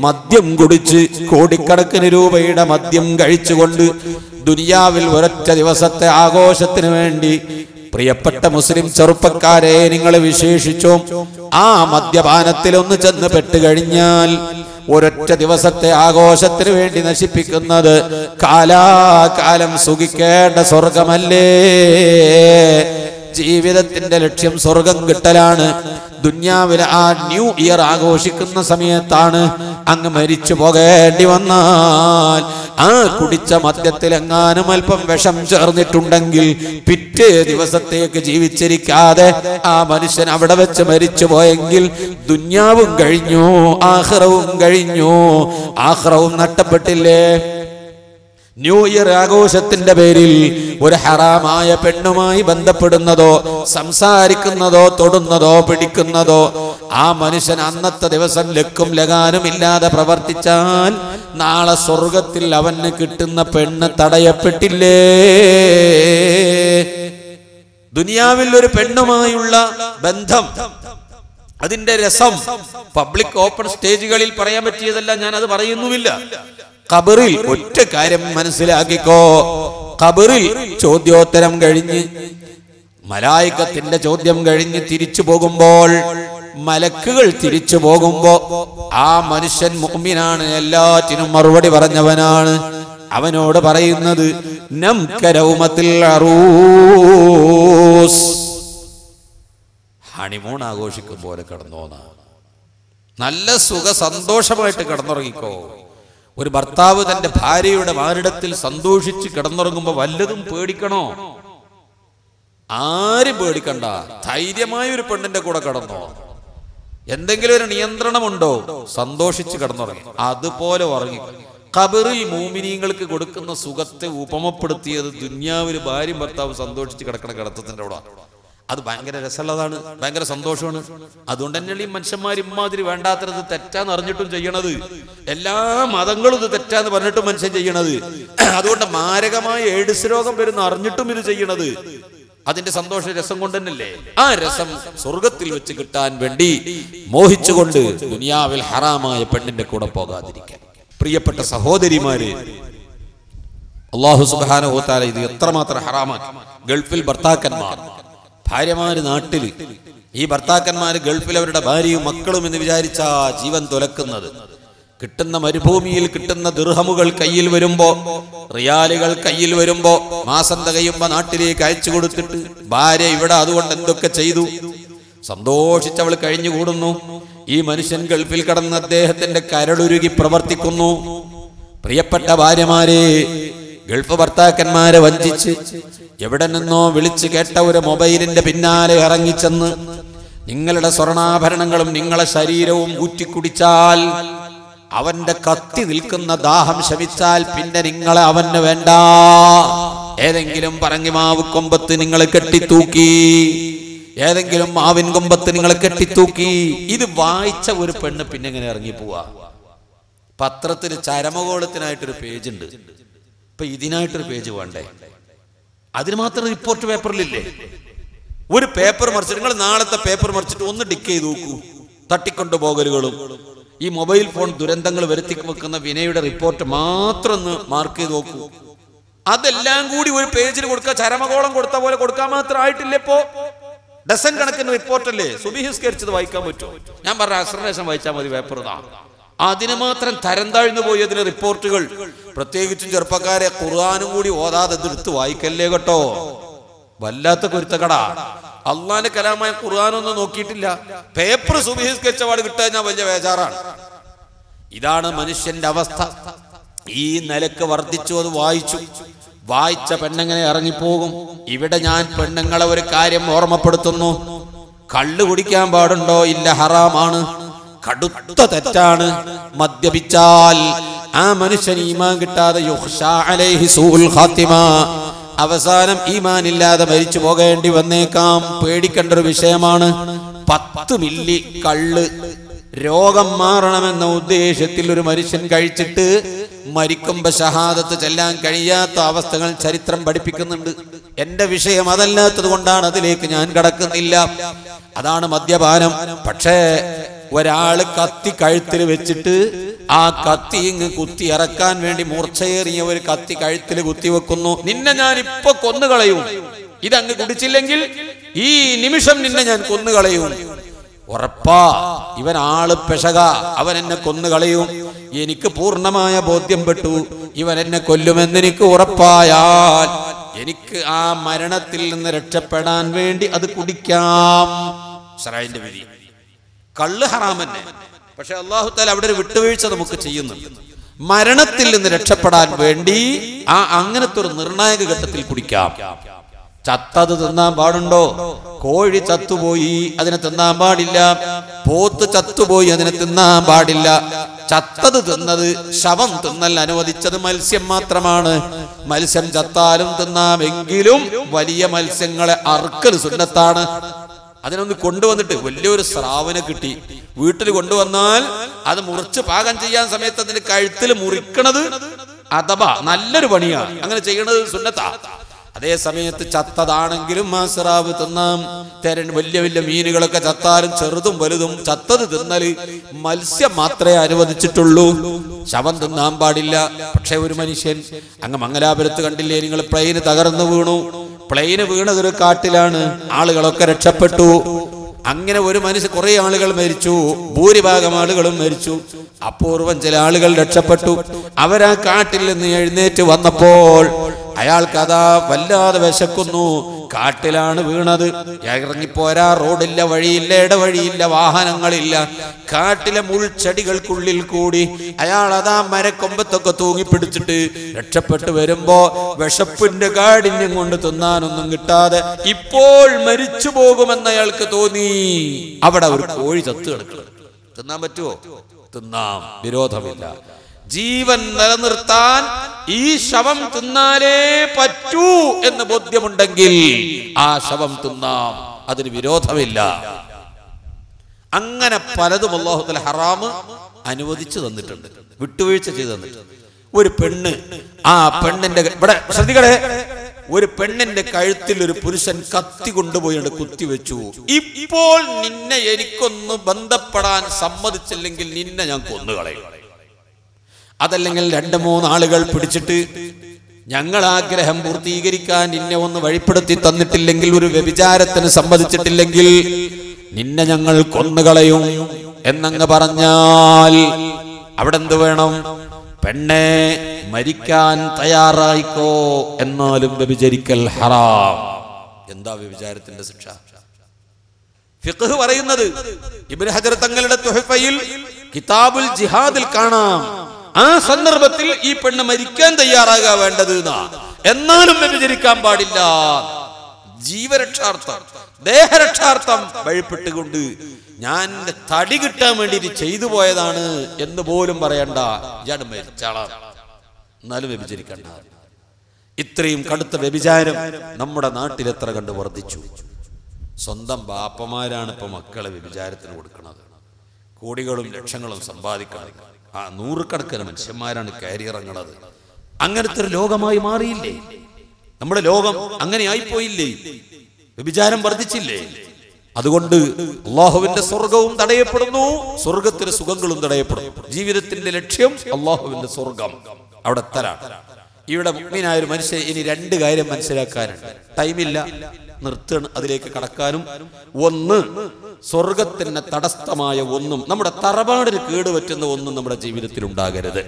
മദ്യം കുടിച്ച് കോടിക്കണക്കിന് രൂപയുടെ മദ്യം കഴിച്ചുകൊണ്ട് ദുനിയാവിൽ ഒരൊറ്റ ദിവസത്തെ ആഘോഷത്തിന് വേണ്ടി പ്രിയപ്പെട്ട മുസ്ലിം ചെറുപ്പക്കാരെ നിങ്ങൾ വിശേഷിച്ചോ ആ മദ്യപാനത്തിൽ ഒന്ന് ചെന്ന് പെട്ടുകഴിഞ്ഞാൽ ഒരൊറ്റ ദിവസത്തെ ആഘോഷത്തിന് വേണ്ടി നശിപ്പിക്കുന്നത് കാലാകാലം സുഖിക്കേണ്ട സ്വർഗമല്ലേ? ജീവിതത്തിന്റെ ലക്ഷ്യം സ്വർഗം കിട്ടലാണ്. ദുന്യാവിലെ ആ ന്യൂ ഇയർ ആഘോഷിക്കുന്ന സമയത്താണ് അങ്ങ് മരിച്ചു പോകേണ്ടി വന്നാൽ ആ കുടിച്ച മദ്യത്തിൽ എങ്ങാനും അല്പം വിഷം ചേർന്നിട്ടുണ്ടെങ്കിൽ പിറ്റേ ദിവസത്തേക്ക് ജീവിച്ചിരിക്കാതെ ആ മനുഷ്യൻ അവിടെ വെച്ച് മരിച്ചു പോയെങ്കിൽ ദുന്യാവും കഴിഞ്ഞു, ആഖിറവും കഴിഞ്ഞു, ആഖിറവും നഷ്ടപ്പെട്ടില്ലേ? ന്യൂ ഇയർ ആഘോഷത്തിന്റെ പേരിൽ ഒരു ഹറാമായ പെണ്ണുമായി ബന്ധപ്പെടുന്നതോ സംസാരിക്കുന്നതോ തൊടുന്നതോ പിടിക്കുന്നതോ ആ മനുഷ്യൻ അന്നത്തെ ദിവസം ലക്കും ലഗാനും ഇല്ലാതെ പ്രവർത്തിച്ചാൽ നാളെ സ്വർഗത്തിൽ അവന് കിട്ടുന്ന പെണ്ണ് തടയപ്പെട്ടില്ലേ? ദുനിയാവിൽ ഒരു പെണ്ണുമായുള്ള ബന്ധം, അതിന്റെ രസം പബ്ലിക് ഓപ്പൺ സ്റ്റേജുകളിൽ പറയാൻ പറ്റിയതല്ല, ഞാൻ അത് പറയുന്നുമില്ല. ഖബറിൽ ഒറ്റ കാര്യം മനസ്സിലാക്കിക്കോ, ഖബറിൽ ചോദ്യോത്തരം കഴിഞ്ഞ് മലായികത്തിന്റെ ചോദ്യം കഴിഞ്ഞ് തിരിച്ചു പോകുമ്പോൾ, മലക്കുകൾ തിരിച്ചു പോകുമ്പോ ആ മനുഷ്യൻ മുഅ്മിനാണ്, എല്ലാറ്റിനും മറുപടി പറഞ്ഞവനാണ്. അവനോട് പറയുന്നത് നംകരൗമത്തിൽ അറൂസ്, ഹണിമൂൺ ആഘോഷിക്കും പോലെ കിടന്നോന്നാ, നല്ല സുഖ സന്തോഷമായിട്ട് കിടന്നുറങ്ങിക്കോ. ഒരു ഭർത്താവ് തന്റെ ഭാര്യയുടെ മാറിടത്തിൽ സന്തോഷിച്ച് കിടന്നുറങ്ങുമ്പോ വല്ലതും പേടിക്കണോ? ആരും പേടിക്കണ്ട, ധൈര്യമായ ഒരു പെണ്ണിന്റെ കൂടെ കിടന്നോ. എന്തെങ്കിലും ഒരു നിയന്ത്രണമുണ്ടോ? സന്തോഷിച്ച് കിടന്നുറങ്ങി, അതുപോലെ ഉറങ്ങി. ഖബറിൽ മോമിനീങ്ങൾക്ക് കൊടുക്കുന്ന സുഖത്തെ ഉപമപ്പെടുത്തിയത് ദുന്യാവിൽ ഭാര്യയും ഭർത്താവും സന്തോഷിച്ച് കിടക്കണ കിടത്തത്തിന്റെ കൂടെ. അത് ഭയങ്കര രസമുള്ളതാണ്, ഭയങ്കര സന്തോഷമാണ്. അതുകൊണ്ട് തന്നെയാണ് ഈ മനുഷ്യന്മാർ ഇമ്മാതിരി വേണ്ടാത്തത് തെറ്റാന്ന് അറിഞ്ഞിട്ടും ചെയ്യണത്. എല്ലാ മതങ്ങളും ഇത് തെറ്റാന്ന് പറഞ്ഞിട്ടും മനുഷ്യൻ ചെയ്യണത്. അതുകൊണ്ട് മാരകമായ എയ്ഡ്സ് രോഗം വരുന്ന അറിഞ്ഞിട്ടും ഇത് ചെയ്യണത് അതിന്റെ സന്തോഷ രസം കൊണ്ട് തന്നെയല്ലേ? ആ രസം സ്വർഗത്തിൽ വെച്ച് കിട്ടാൻ വേണ്ടി മോഹിച്ചുകൊണ്ട് ദുനിയാവിൽ ഹറാമായ പെണ്ണിന്റെ കൂടെ പോകാതിരിക്കാൻ. പ്രിയപ്പെട്ട സഹോദരിമാര്, അല്ലാഹു സുബ്ഹാനഹു വ തആല ഇത് എത്രമാത്രം ഹറാമാക്കി. ഗൾഫിൽ ഭർത്താക്കന്മാർ, ഭാര്യമാര് നാട്ടില്, ഈ ഭർത്താക്കന്മാര് ഗൾഫിൽ അവരുടെ ഭാര്യയും മക്കളും എന്ന് വിചാരിച്ചാ ജീവൻ തുലക്കുന്നത്. കിട്ടുന്ന മരുഭൂമിയിൽ കിട്ടുന്ന ദിർഹമുകൾ കയ്യിൽ വരുമ്പോ, റിയാലുകൾ കയ്യിൽ വരുമ്പോ, മാസം തികയുമ്പോ നാട്ടിലേക്ക് അയച്ചു കൊടുത്തിട്ട് ഭാര്യ ഇവിടെ അതുകൊണ്ട് എന്തൊക്കെ ചെയ്തു സന്തോഷിച്ചവൾ കഴിഞ്ഞുകൂടുന്നു. ഈ മനുഷ്യൻ ഗൾഫിൽ കടന്ന് അദ്ദേഹത്തിന്റെ കരളുരുകി പ്രവർത്തിക്കുന്നു. പ്രിയപ്പെട്ട ഭാര്യമാരെ, ഗൾഫ് ഭർത്താക്കന്മാരെ വഞ്ചിച്ച് എവിടെ നിന്നോ വിളിച്ചു കേട്ട ഒരു മൊബൈലിന്റെ പിന്നാലെ ഇറങ്ങിച്ചെന്ന് നിങ്ങളുടെ സ്വർണാഭരണങ്ങളും നിങ്ങളെ ശരീരവും ഊറ്റിക്കുടിച്ചാൽ, അവന്റെ കത്തി നിൽക്കുന്ന ദാഹം ശമിച്ചാൽ പിന്നെ നിങ്ങളെ അവന് വേണ്ട. ഏതെങ്കിലും പറങ്ങിമാവ് കൊമ്പത്ത് നിങ്ങളെ കെട്ടിത്തൂക്കി, ഏതെങ്കിലും മാവിൻ കൊമ്പത്ത് നിങ്ങളെ കെട്ടിത്തൂക്കി. ഇത് വായിച്ച ഒരു പെണ്ണ് പിന്നെ എങ്ങനെ ഇറങ്ങിപ്പോവാ? പത്രത്തിന് ചരമകോളത്തിനായിട്ടൊരു പേജ് ഉണ്ട്, ഇപ്പൊ ഇതിനായിട്ടൊരു പേജ് വേണ്ടേ? അതിന് മാത്രം റിപ്പോർട്ട് പേപ്പറിലില്ലേ? ഒരു പേപ്പർ മറിച്ച് നിങ്ങൾ നാളത്തെ പേപ്പർ മറിച്ചിട്ട് ഒന്ന് ഡിക്ക് ചെയ്ത് നോക്കൂ. തട്ടിക്കൊണ്ടുപോകലുകളും ഈ മൊബൈൽ ഫോൺ ദുരന്തങ്ങൾ വരുത്തി വെക്കുന്ന വിനയുടെ റിപ്പോർട്ട് മാത്രം ഒന്ന് മാർക്ക് ചെയ്ത് നോക്കൂ. അതെല്ലാം കൂടി ഒരു പേജിൽ കൊടുക്കുക, ചരമകോളം കൊടുത്ത പോലെ കൊടുക്കാൻ മാത്രം ആയിട്ടില്ല. ഇപ്പോ ഡസൻ കണക്കിന് റിപ്പോർട്ടല്ലേ? സുബഹിസ്കരിച്ചത് വായിക്കാൻ പറ്റുമോ? ഞാൻ പറഞ്ഞ അസ്രദേശം വായിച്ചാൽ മതി പേപ്പർ. അതിന് മാത്രം തരം താഴ്ന്നു പോയി അതിന് റിപ്പോർട്ടുകൾ. പ്രത്യേകിച്ചും ചെറുപ്പക്കാരെ, ഖുർആനും കൂടി ഓതാതെ എടുത്ത് വായിക്കല്ലേ കേട്ടോ. വല്ലാത്ത കുരുത്തക്കട. അള്ളാന്റെ കലാമായ ഖുർആനൊന്നും നോക്കിയിട്ടില്ല, പേപ്പർ സുബഹിസ്കരിച്ച പാട് കിട്ടാൻ ഞാൻ വലിയ ബേജാറാണ്. ഇതാണ് മനുഷ്യന്റെ അവസ്ഥ. ഈ നിലക്ക് വർദ്ധിച്ചു. അത് വായിച്ച പെണ്ണെങ്ങനെ ഇറങ്ങിപ്പോകും. ഇവിടെ ഞാൻ പെണ്ണുങ്ങളെ ഒരു കാര്യം ഓർമ്മപ്പെടുത്തുന്നു. കള്ളു കുടിക്കാൻ പാടുണ്ടോ? ഇല്ല, ഹറാമാണ്, കടുത്ത തെറ്റാണ്. മദ്യപിച്ചാൽ ആ മനുഷ്യൻ ഈമാൻ കിട്ടാതെ യുഖ്ശാ അലൈഹി സൂഉൽ ഖാത്തിമ, അവസാനം ഈമാൻ ഇല്ലാതെ മരിച്ചു പോകേണ്ടി വന്നേക്കാം. പേടിക്കേണ്ട ഒരു വിഷയമാണ്. 10 മില്ലി കള്ള് രോഗം മാറണമെന്ന ഉദ്ദേശത്തിൽ ഒരു മനുഷ്യൻ കഴിച്ചിട്ട് മരിക്കുമ്പോ ഷഹാദത്ത് ചെല്ലാൻ കഴിയാത്ത അവസ്ഥകൾ ചരിത്രം പഠിപ്പിക്കുന്നുണ്ട്. എന്റെ വിഷയം അതല്ലാത്തത് കൊണ്ടാണ് അതിലേക്ക് ഞാൻ കടക്കുന്നില്ല. അതാണ് മദ്യപാനം. പക്ഷേ ഒരാള് കത്തി കഴുത്തിൽ വെച്ചിട്ട് ആ കത്തി ഇങ്ങ് കുത്തി ഇറക്കാൻ വേണ്ടി മൂർച്ചയേറിയ ഒരു കത്തി കഴുത്തിൽ കുത്തിവെക്കുന്നു. നിന്നെ ഞാൻ ഇപ്പൊ കൊന്നുകളയും, ഇതങ്ങ് കുടിച്ചില്ലെങ്കിൽ ഈ നിമിഷം നിന്നെ ഞാൻ കൊന്നുകളയും. ഉറപ്പാ, ഇവൻ ആള് പെശക, അവൻ എന്നെ കൊന്നുകളയും. എനിക്ക് പൂർണ്ണമായ ബോധ്യം പെട്ടു, ഇവൻ എന്നെ കൊല്ലുമെന്നെനിക്ക് ഉറപ്പായാൽ എനിക്ക് ആ മരണത്തിൽ നിന്ന് രക്ഷപ്പെടാൻ വേണ്ടി അത് കുടിക്കാം. ശറഅന്റെ വിധി. കള്ള് ഹറാമന്നെ, പക്ഷെ അല്ലാഹു തആല അവിടെ ഒരു വിട്ടുവീഴ്ച നമുക്ക് ചെയ്യുന്നുണ്ട്. മരണത്തിൽ നിന്ന് രക്ഷപ്പെടാൻ വേണ്ടി അങ്ങനത്തെ ഒരു നിർണായക ഘട്ടത്തിൽ കുടിക്കാം. ചത്തത് തിന്നാൻ പാടുണ്ടോ? കോഴി ചത്തുപോയി, അതിനെ തിന്നാൻ പാടില്ല. പോത്ത് ചത്തുപോയി, അതിനെ തിന്നാൻ പാടില്ല. ചത്തത് തിന്നത്, ശവം തിന്നൽ അനുവദിച്ചത് മത്സ്യം മാത്രമാണ്. മത്സ്യം ചത്താലും തിന്നാമെങ്കിലും വലിയ മത്സ്യങ്ങളെ അറുക്കൽ സുന്നത്താണ്. അതിനൊന്ന് കൊണ്ടുവന്നിട്ട് വലിയൊരു സ്രാവിനെ കിട്ടി വീട്ടിൽ കൊണ്ടുവന്നാൽ അത് മുറിച്ച് പാകം ചെയ്യാൻ സമയത്ത് അതിന്റെ കഴുത്തിൽ മുറിക്കണത് അഥവാ നല്ലൊരു പണിയാണ്. അങ്ങനെ ചെയ്യണത് സുന്നത്താ. അതേ സമയത്ത് ചത്തതാണെങ്കിലും ആ സ്രാവ് തിന്നാം. വലിയ വലിയ മീനുകളൊക്കെ ചത്താലും ചെറുതും വലുതും ചത്തത് തിന്നല് മത്സ്യം മാത്രമേ അനുവദിച്ചിട്ടുള്ളൂ. ശവം തിന്നാൻ പാടില്ല. പക്ഷെ ഒരു മനുഷ്യൻ അങ്ങ് മംഗലാപുരത്ത് കണ്ടില്ലേ നിങ്ങൾ, പ്ലെയിന് തകർന്നു വീണു. പ്ലെയിന് വീണതൊരു കാട്ടിലാണ്. ആളുകളൊക്കെ രക്ഷപ്പെട്ടു. അങ്ങനെ ഒരു മനുഷ്യൻ, കുറെ ആളുകൾ മരിച്ചു, ഭൂരിഭാഗം ആളുകളും മരിച്ചു. അപൂർവം ചില ആളുകൾ രക്ഷപ്പെട്ടു. അവരാ കാട്ടിൽ നിന്ന് എഴുന്നേറ്റ് വന്നപ്പോൾ അയാൾക്ക് അതാ വല്ലാതെ വിശക്കുന്നു. കാട്ടിലാണ് വീണത്. ഇറങ്ങിപ്പോരാ, റോഡില്ല, വഴിയില്ല, ഇടവഴിയില്ല, വാഹനങ്ങളില്ല. കാട്ടിലെ മുൾച്ചെടികൾക്കുള്ളിൽ കൂടി അയാൾ അതാ മരക്കൊമ്പത്തൊക്കെ തൂങ്ങിപ്പിടിച്ചിട്ട് രക്ഷപ്പെട്ടു വരുമ്പോ വിശപ്പിന്റെ കാഠിന്യം കൊണ്ട് തിന്നാനൊന്നും കിട്ടാതെ ഇപ്പോൾ മരിച്ചു പോകുമെന്ന് അയാൾക്ക് തോന്നി. അവിടെ ഒരു കോഴി ചത്ത് കിടക്കുന്നത്. തിന്നാൻ പറ്റുമോ? തിന്നാം, വിരോധമില്ല. ജീവൻ നിലനിർത്താൻ ഈ ശവം തിന്നാലേ പറ്റൂ എന്ന് ബോധ്യമുണ്ടെങ്കിൽ ആ ശവം തിന്നാം, അതിന് വിരോധമില്ല. അങ്ങനെ പലതും അല്ലാഹു തആല ഹറാമ് അനുവദിച്ചു തന്നിട്ടുണ്ട്, വിട്ടുവീഴ്ച ചെയ്തു തന്നിട്ടുണ്ട്. ഒരു പെണ്ണ്, ആ പെണ്ണിന്റെ ഇവിടെ ശ്രദ്ധിക്കണേ, ഒരു പെണ്ണിന്റെ കഴുത്തിൽ ഒരു പുരുഷൻ കത്തി കൊണ്ടുപോയി കുത്തിവെച്ചു. ഇപ്പോൾ നിന്നെ എനിക്കൊന്ന് ബന്ധപ്പെടാൻ സമ്മതിച്ചില്ലെങ്കിൽ നിന്നെ ഞാൻ കൊന്നുകളയും. അതല്ലെങ്കിൽ 2-3 ആളുകൾ പിടിച്ചിട്ട് ഞങ്ങൾ ആഗ്രഹം പൂർത്തീകരിക്കാൻ നിന്നെ ഒന്ന് വഴിപ്പെടുത്തി തന്നിട്ടില്ലെങ്കിൽ, ഒരു വ്യഭിചാരത്തിന് സമ്മതിച്ചിട്ടില്ലെങ്കിൽ നിന്നെ ഞങ്ങൾ കൊന്നുകളയും എന്നങ്ങ് പറഞ്ഞാൽ അവിടെ എന്ത് വേണം? പെണ്ണെ, മരിക്കാൻ തയ്യാറായിക്കോ, എന്നാലും വ്യഭിചരിക്കൽ ഹറാം. എന്താ വ്യഭിചാരത്തിന്റെ ശിക്ഷ? ഫിഖ്ഹ് പറയുന്നത് ഇബ്നു ഹജർ തങ്ങളുടെ തുഹഫയിൽ കിതാബുൽ ജിഹാദിൽ കാണാം. ആ സന്ദർഭത്തിൽ ഈ പെണ്ണ് മരിക്കാൻ തയ്യാറാകാൻ വേണ്ടത്, എന്നാലും വ്യഭിചരിക്കാൻ പാടില്ല. ജീവരക്ഷാർത്ഥം, ദേഹരക്ഷാർത്ഥം വഴിപ്പെട്ടുകൊണ്ട് ഞാൻ തടി കിട്ടാൻ വേണ്ടി ചെയ്തു പോയതാണ് എന്ന് പോലും പറയണ്ട. ഇയാൾ മരിച്ചാളാം, എന്നാലും വ്യഭിചരിക്കണ്ട. ഇത്രയും കടുത്ത വ്യഭിചാരം നമ്മുടെ നാട്ടിൽ എത്ര കണ്ട് വർദ്ധിച്ചു. സ്വന്തം ബാപ്പമാരാണ് ഇപ്പൊ മക്കളെ വ്യഭിചാരത്തിന് കൊടുക്കുന്നത്. കോടികളും ലക്ഷങ്ങളും സമ്പാദിക്കണം. ആ നൂറുകണക്കിന് മനുഷ്യന്മാരാണ് കയറി ഇറങ്ങുന്നത്. അങ്ങനത്തെ ഒരു ലോകമായി മാറിയില്ലേ നമ്മുടെ ലോകം? അങ്ങനെ ആയിപ്പോയില്ലേ? വ്യഭിചാരം വർദ്ധിച്ചില്ലേ? അതുകൊണ്ട് അള്ളാഹുവിന്റെ സ്വർഗവും തടയപ്പെടുന്നു, സ്വർഗത്തിലെ സുഖങ്ങളും തടയപ്പെടുന്നു. ജീവിതത്തിന്റെ ലക്ഷ്യം അള്ളാഹുവിന്റെ സ്വർഗം, അവിടെ എത്തലാണ്. ഇവിടെ മുഅ്മിനായ ഒരു മനുഷ്യൻ ഇനി 2 കാര്യം മനസ്സിലാക്കാനുണ്ട്. ടൈമില്ല, നിർത്തണ് അതിലേക്ക് കടക്കാനും. ഒന്ന്, സ്വർഗത്തിന് തടസ്സമായ ഒന്നും, നമ്മുടെ തറവാടിന് കേടുപറ്റുന്ന ഒന്നും നമ്മുടെ ജീവിതത്തിൽ ഉണ്ടാകരുത്.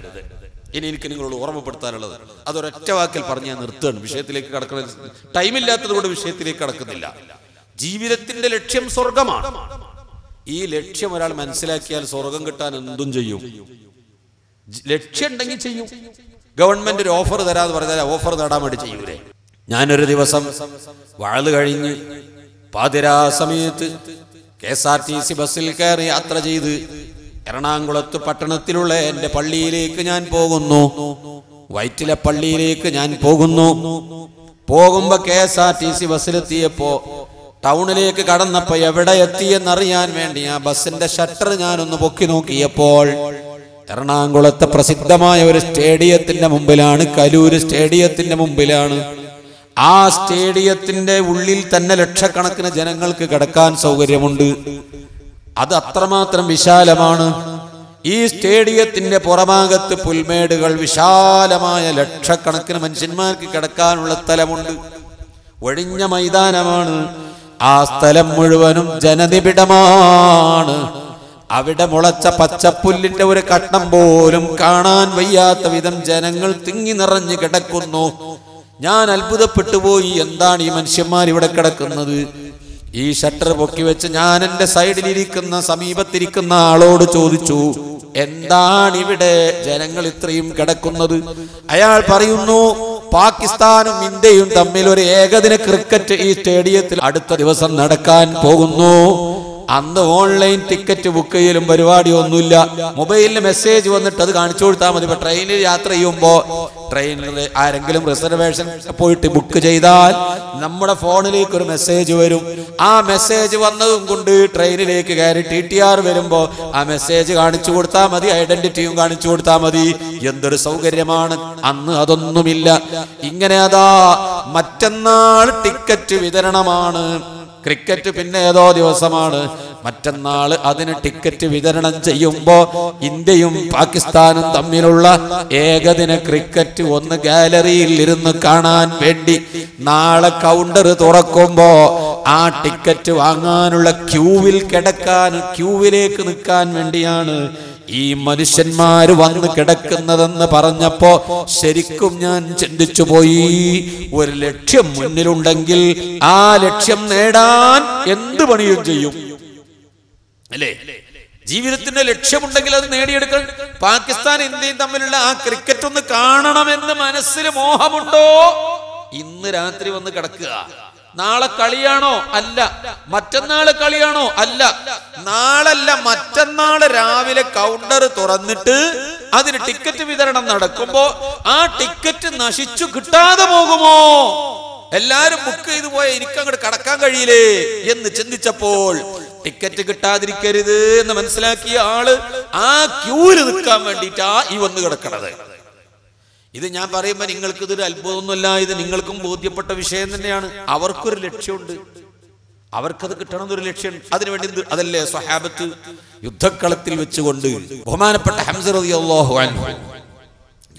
ഇനി എനിക്ക് നിങ്ങളോട് ഓർമ്മപ്പെടുത്താനുള്ളത് അതൊരൊറ്റ വാക്കിൽ പറഞ്ഞ് ഞാൻ നിർത്തുകയാണ്. വിഷയത്തിലേക്ക് കടക്കുന്ന ടൈമില്ലാത്തത് കൊണ്ട് വിഷയത്തിലേക്ക് കടക്കുന്നില്ല. ജീവിതത്തിന്റെ ലക്ഷ്യം സ്വർഗമാണ്. ഈ ലക്ഷ്യം ഒരാൾ മനസ്സിലാക്കിയാൽ സ്വർഗം കിട്ടാൻ എന്തും ചെയ്യും. ലക്ഷ്യം ഉണ്ടെങ്കിൽ ചെയ്യും. ഗവൺമെന്റ് ഒരു ഓഫർ തരാന്ന് പറഞ്ഞാൽ ഓഫർ നേടാൻ വേണ്ടി ചെയ്യൂലേ? ഞാനൊരു ദിവസം വഅദ് കഴിഞ്ഞ് പാതിരാ സമയത്ത് KSRTC ബസ്സിൽ കയറി യാത്ര ചെയ്ത് എറണാകുളത്ത് പട്ടണത്തിലുള്ള എൻ്റെ പള്ളിയിലേക്ക് ഞാൻ പോകുന്നു. വൈറ്റിലെ പള്ളിയിലേക്ക് ഞാൻ പോകുന്നു. പോകുമ്പോ KSRTC ബസ്സിലെത്തിയപ്പോ ടൗണിലേക്ക് കടന്നപ്പോ എവിടെ എത്തിയെന്നറിയാൻ വേണ്ടി ആ ബസ്സിന്റെ ഷട്ടർ ഞാനൊന്ന് പൊക്കി നോക്കിയപ്പോൾ എറണാകുളത്തെ പ്രസിദ്ധമായ ഒരു സ്റ്റേഡിയത്തിന്റെ മുമ്പിലാണ്, കലൂര് സ്റ്റേഡിയത്തിന്റെ മുമ്പിലാണ്. ആ സ്റ്റേഡിയത്തിന്റെ ഉള്ളിൽ തന്നെ ലക്ഷക്കണക്കിന് ജനങ്ങൾക്ക് കിടക്കാൻ സൗകര്യമുണ്ട്. അത് അത്രമാത്രം വിശാലമാണ്. ഈ സ്റ്റേഡിയത്തിന്റെ പുറഭാഗത്ത് പുൽമേടുകൾ, വിശാലമായ ലക്ഷക്കണക്കിന് മനുഷ്യന്മാർക്ക് കിടക്കാനുള്ള സ്ഥലമുണ്ട്. ഒഴിഞ്ഞ മൈതാനമാണ്. ആ സ്ഥലം മുഴുവനും ജനനിബിഡമാണ്. അവിടെ മുളച്ച പച്ചപ്പുല്ലിന്റെ ഒരു കഷ്ണം പോലും കാണാൻ വയ്യാത്ത വിധം ജനങ്ങൾ തിങ്ങി നിറഞ്ഞു കിടക്കുന്നു. ഞാൻ അത്ഭുതപ്പെട്ടു പോയി, എന്താണ് ഈ മനുഷ്യന്മാർ ഇവിടെ കിടക്കുന്നത്? ഈ ഷട്ടർ പൊക്കി വെച്ച് ഞാൻ എൻ്റെ സൈഡിലിരിക്കുന്ന, സമീപത്തിരിക്കുന്ന ആളോട് ചോദിച്ചു, എന്താണ് ഇവിടെ ജനങ്ങൾ ഇത്രയും കിടക്കുന്നത്? അയാൾ പറയുന്നു, പാകിസ്ഥാനും ഇന്ത്യയും തമ്മിൽ ഒരു ഏകദിന ക്രിക്കറ്റ് ഈ സ്റ്റേഡിയത്തിൽ അടുത്ത ദിവസം നടക്കാൻ പോകുന്നു. അന്ന് ഓൺലൈൻ ടിക്കറ്റ് ബുക്ക് ചെയ്യലും പരിപാടിയൊന്നുമില്ല. മൊബൈലിൽ മെസ്സേജ് വന്നിട്ട് അത് കാണിച്ചു കൊടുത്താൽ മതി. ഇപ്പൊ ട്രെയിനിൽ യാത്ര ചെയ്യുമ്പോൾ ട്രെയിനിൽ ആരെങ്കിലും റിസർവേഷൻ പോയിട്ട് ബുക്ക് ചെയ്താൽ നമ്മുടെ ഫോണിലേക്ക് ഒരു മെസ്സേജ് വരും. ആ മെസ്സേജ് വന്നതും കൊണ്ട് ട്രെയിനിലേക്ക് കയറി TTR വരുമ്പോ ആ മെസ്സേജ് കാണിച്ചു കൊടുത്താൽ മതി, ഐഡന്റിറ്റിയും കാണിച്ചു കൊടുത്താൽ മതി. എന്തൊരു സൗകര്യമാണ്! അന്ന് അതൊന്നുമില്ല. ഇങ്ങനെ അതാ മറ്റന്നാൾ ടിക്കറ്റ് വിതരണമാണ്. ക്രിക്കറ്റ് പിന്നെ ഏതോ ദിവസമാണ്. മറ്റന്നാൾ അതിന് ടിക്കറ്റ് വിതരണം ചെയ്യുമ്പോ ഇന്ത്യയും പാകിസ്ഥാനും തമ്മിലുള്ള ഏകദിന ക്രിക്കറ്റ് ഒന്ന് ഗാലറിയിൽ ഇരുന്ന് കാണാൻ വേണ്ടി നാളെ കൗണ്ടർ തുറക്കുമ്പോ ആ ടിക്കറ്റ് വാങ്ങാനുള്ള ക്യൂവിലേക്ക് നിൽക്കാൻ വേണ്ടിയാണ് ഈ മനുഷ്യന്മാര് വന്ന് കിടക്കുന്നതെന്ന് പറഞ്ഞപ്പോ ശരിക്കും ഞാൻ ചിന്തിച്ചു പോയി. ഒരു ലക്ഷ്യം മുന്നിലുണ്ടെങ്കിൽ ആ ലക്ഷ്യം നേടാൻ എന്ത് പണിയും ചെയ്യും, അല്ലേ? ജീവിതത്തിന്റെ ലക്ഷ്യമുണ്ടെങ്കിൽ അത് നേടിയെടുക്കാൻ. പാകിസ്ഥാൻ ഇന്ത്യയും തമ്മിലുള്ള ആ ക്രിക്കറ്റ് ഒന്ന് കാണണമെന്ന് മനസ്സിൽ മോഹമുണ്ടോ? ഇന്ന് രാത്രി വന്ന് കിടക്കുക. നാളെ കളിയാണോ? അല്ല. മറ്റന്നാള് കളിയാണോ? അല്ല. നാളല്ല, മറ്റന്നാള് രാവിലെ കൗണ്ടർ തുറന്നിട്ട് അതിന് ടിക്കറ്റ് വിതരണം നടക്കുമ്പോ ആ ടിക്കറ്റ് നശിച്ചു കിട്ടാതെ പോകുമോ? എല്ലാരും ബുക്ക് ചെയ്തു പോയ എനിക്കങ്ങോട്ട് കടക്കാൻ കഴിയില്ലേ എന്ന് ചിന്തിച്ചപ്പോൾ ടിക്കറ്റ് കിട്ടാതിരിക്കരുത് എന്ന് മനസ്സിലാക്കിയ ആള് ആ ക്യൂവിൽ നിൽക്കാൻ വേണ്ടിയിട്ടാ ഈ വന്ന് കിടക്കണത്. ഇത് ഞാൻ പറയുമ്പോ നിങ്ങൾക്ക് ഇതൊരു അത്ഭുതമൊന്നുമല്ല. ഇത് നിങ്ങൾക്കും ബോധ്യപ്പെട്ട വിഷയം തന്നെയാണ്. അവർക്കൊരു ലക്ഷ്യമുണ്ട്, അവർക്കത് കിട്ടണം എന്നൊരു ലക്ഷ്യം. അതിനുവേണ്ടി അതല്ലേ സ്വഹാബത്ത് യുദ്ധക്കളത്തിൽ വെച്ചുകൊണ്ട് ബഹുമാനപ്പെട്ട ഹംസ റളിയല്ലാഹു അൻഹു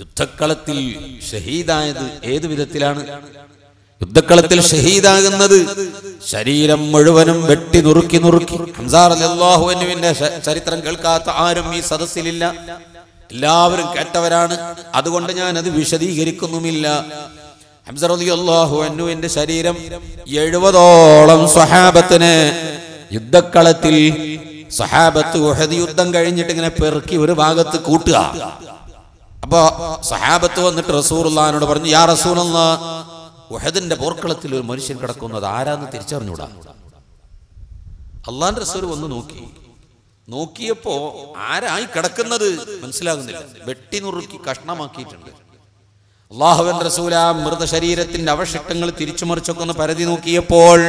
യുദ്ധക്കളത്തിൽ ഷഹീദായത് ഏത് വിധത്തിലാണ്? യുദ്ധക്കളത്തിൽ ഷഹീദാകുന്നത് ശരീരം മുഴുവനും വെട്ടി നുറുക്കി ഹംസ റളിയല്ലാഹു അൻഹുവിന്റെ ചരിത്രം കേൾക്കാത്ത ആരും ഈ സദസ്സിലില്ല. എല്ലാവരും കേട്ടവരാണ്. അതുകൊണ്ട് ഞാൻ അത് വിശദീകരിക്കുന്നുമില്ല. ഹംസ റളിയല്ലാഹു അൻഹുവിന്റെ ശരീരം 70ഓളം സ്വഹാബത്തിനെ യുദ്ധക്കളത്തിൽ, സ്വഹാബത്ത് ഉഹദ് യുദ്ധം കഴിഞ്ഞിട്ട് ഇങ്ങനെ പെറുക്കി ഒരു ഭാഗത്ത് കൂട്ടുക. അപ്പൊ സ്വഹാബത്ത് വന്നിട്ട് റസൂലുള്ളാഹിനോട് പറഞ്ഞു, യാ റസൂലല്ലാഹ്, ഉഹദിന്റെ പോർക്കളത്തിൽ ഒരു മനുഷ്യൻ കിടക്കുന്നത് ആരാന്ന് തിരിച്ചറിഞ്ഞൂടാ. അള്ളാന്റെ റസൂൽ വന്ന് നോക്കിയപ്പോ ആരായി കിടക്കുന്നത് മനസ്സിലാകുന്നില്ല. വെട്ടി നുറുക്കി കഷ്ണമാക്കിയിട്ടുണ്ട്. അല്ലാഹുവിന്റെ റസൂൽ ആ മൃതശരീരത്തിന്റെ അവശിഷ്ടങ്ങൾ തിരിച്ചു മറിച്ചൊക്കെ ഒന്ന് പരതി നോക്കിയപ്പോൾ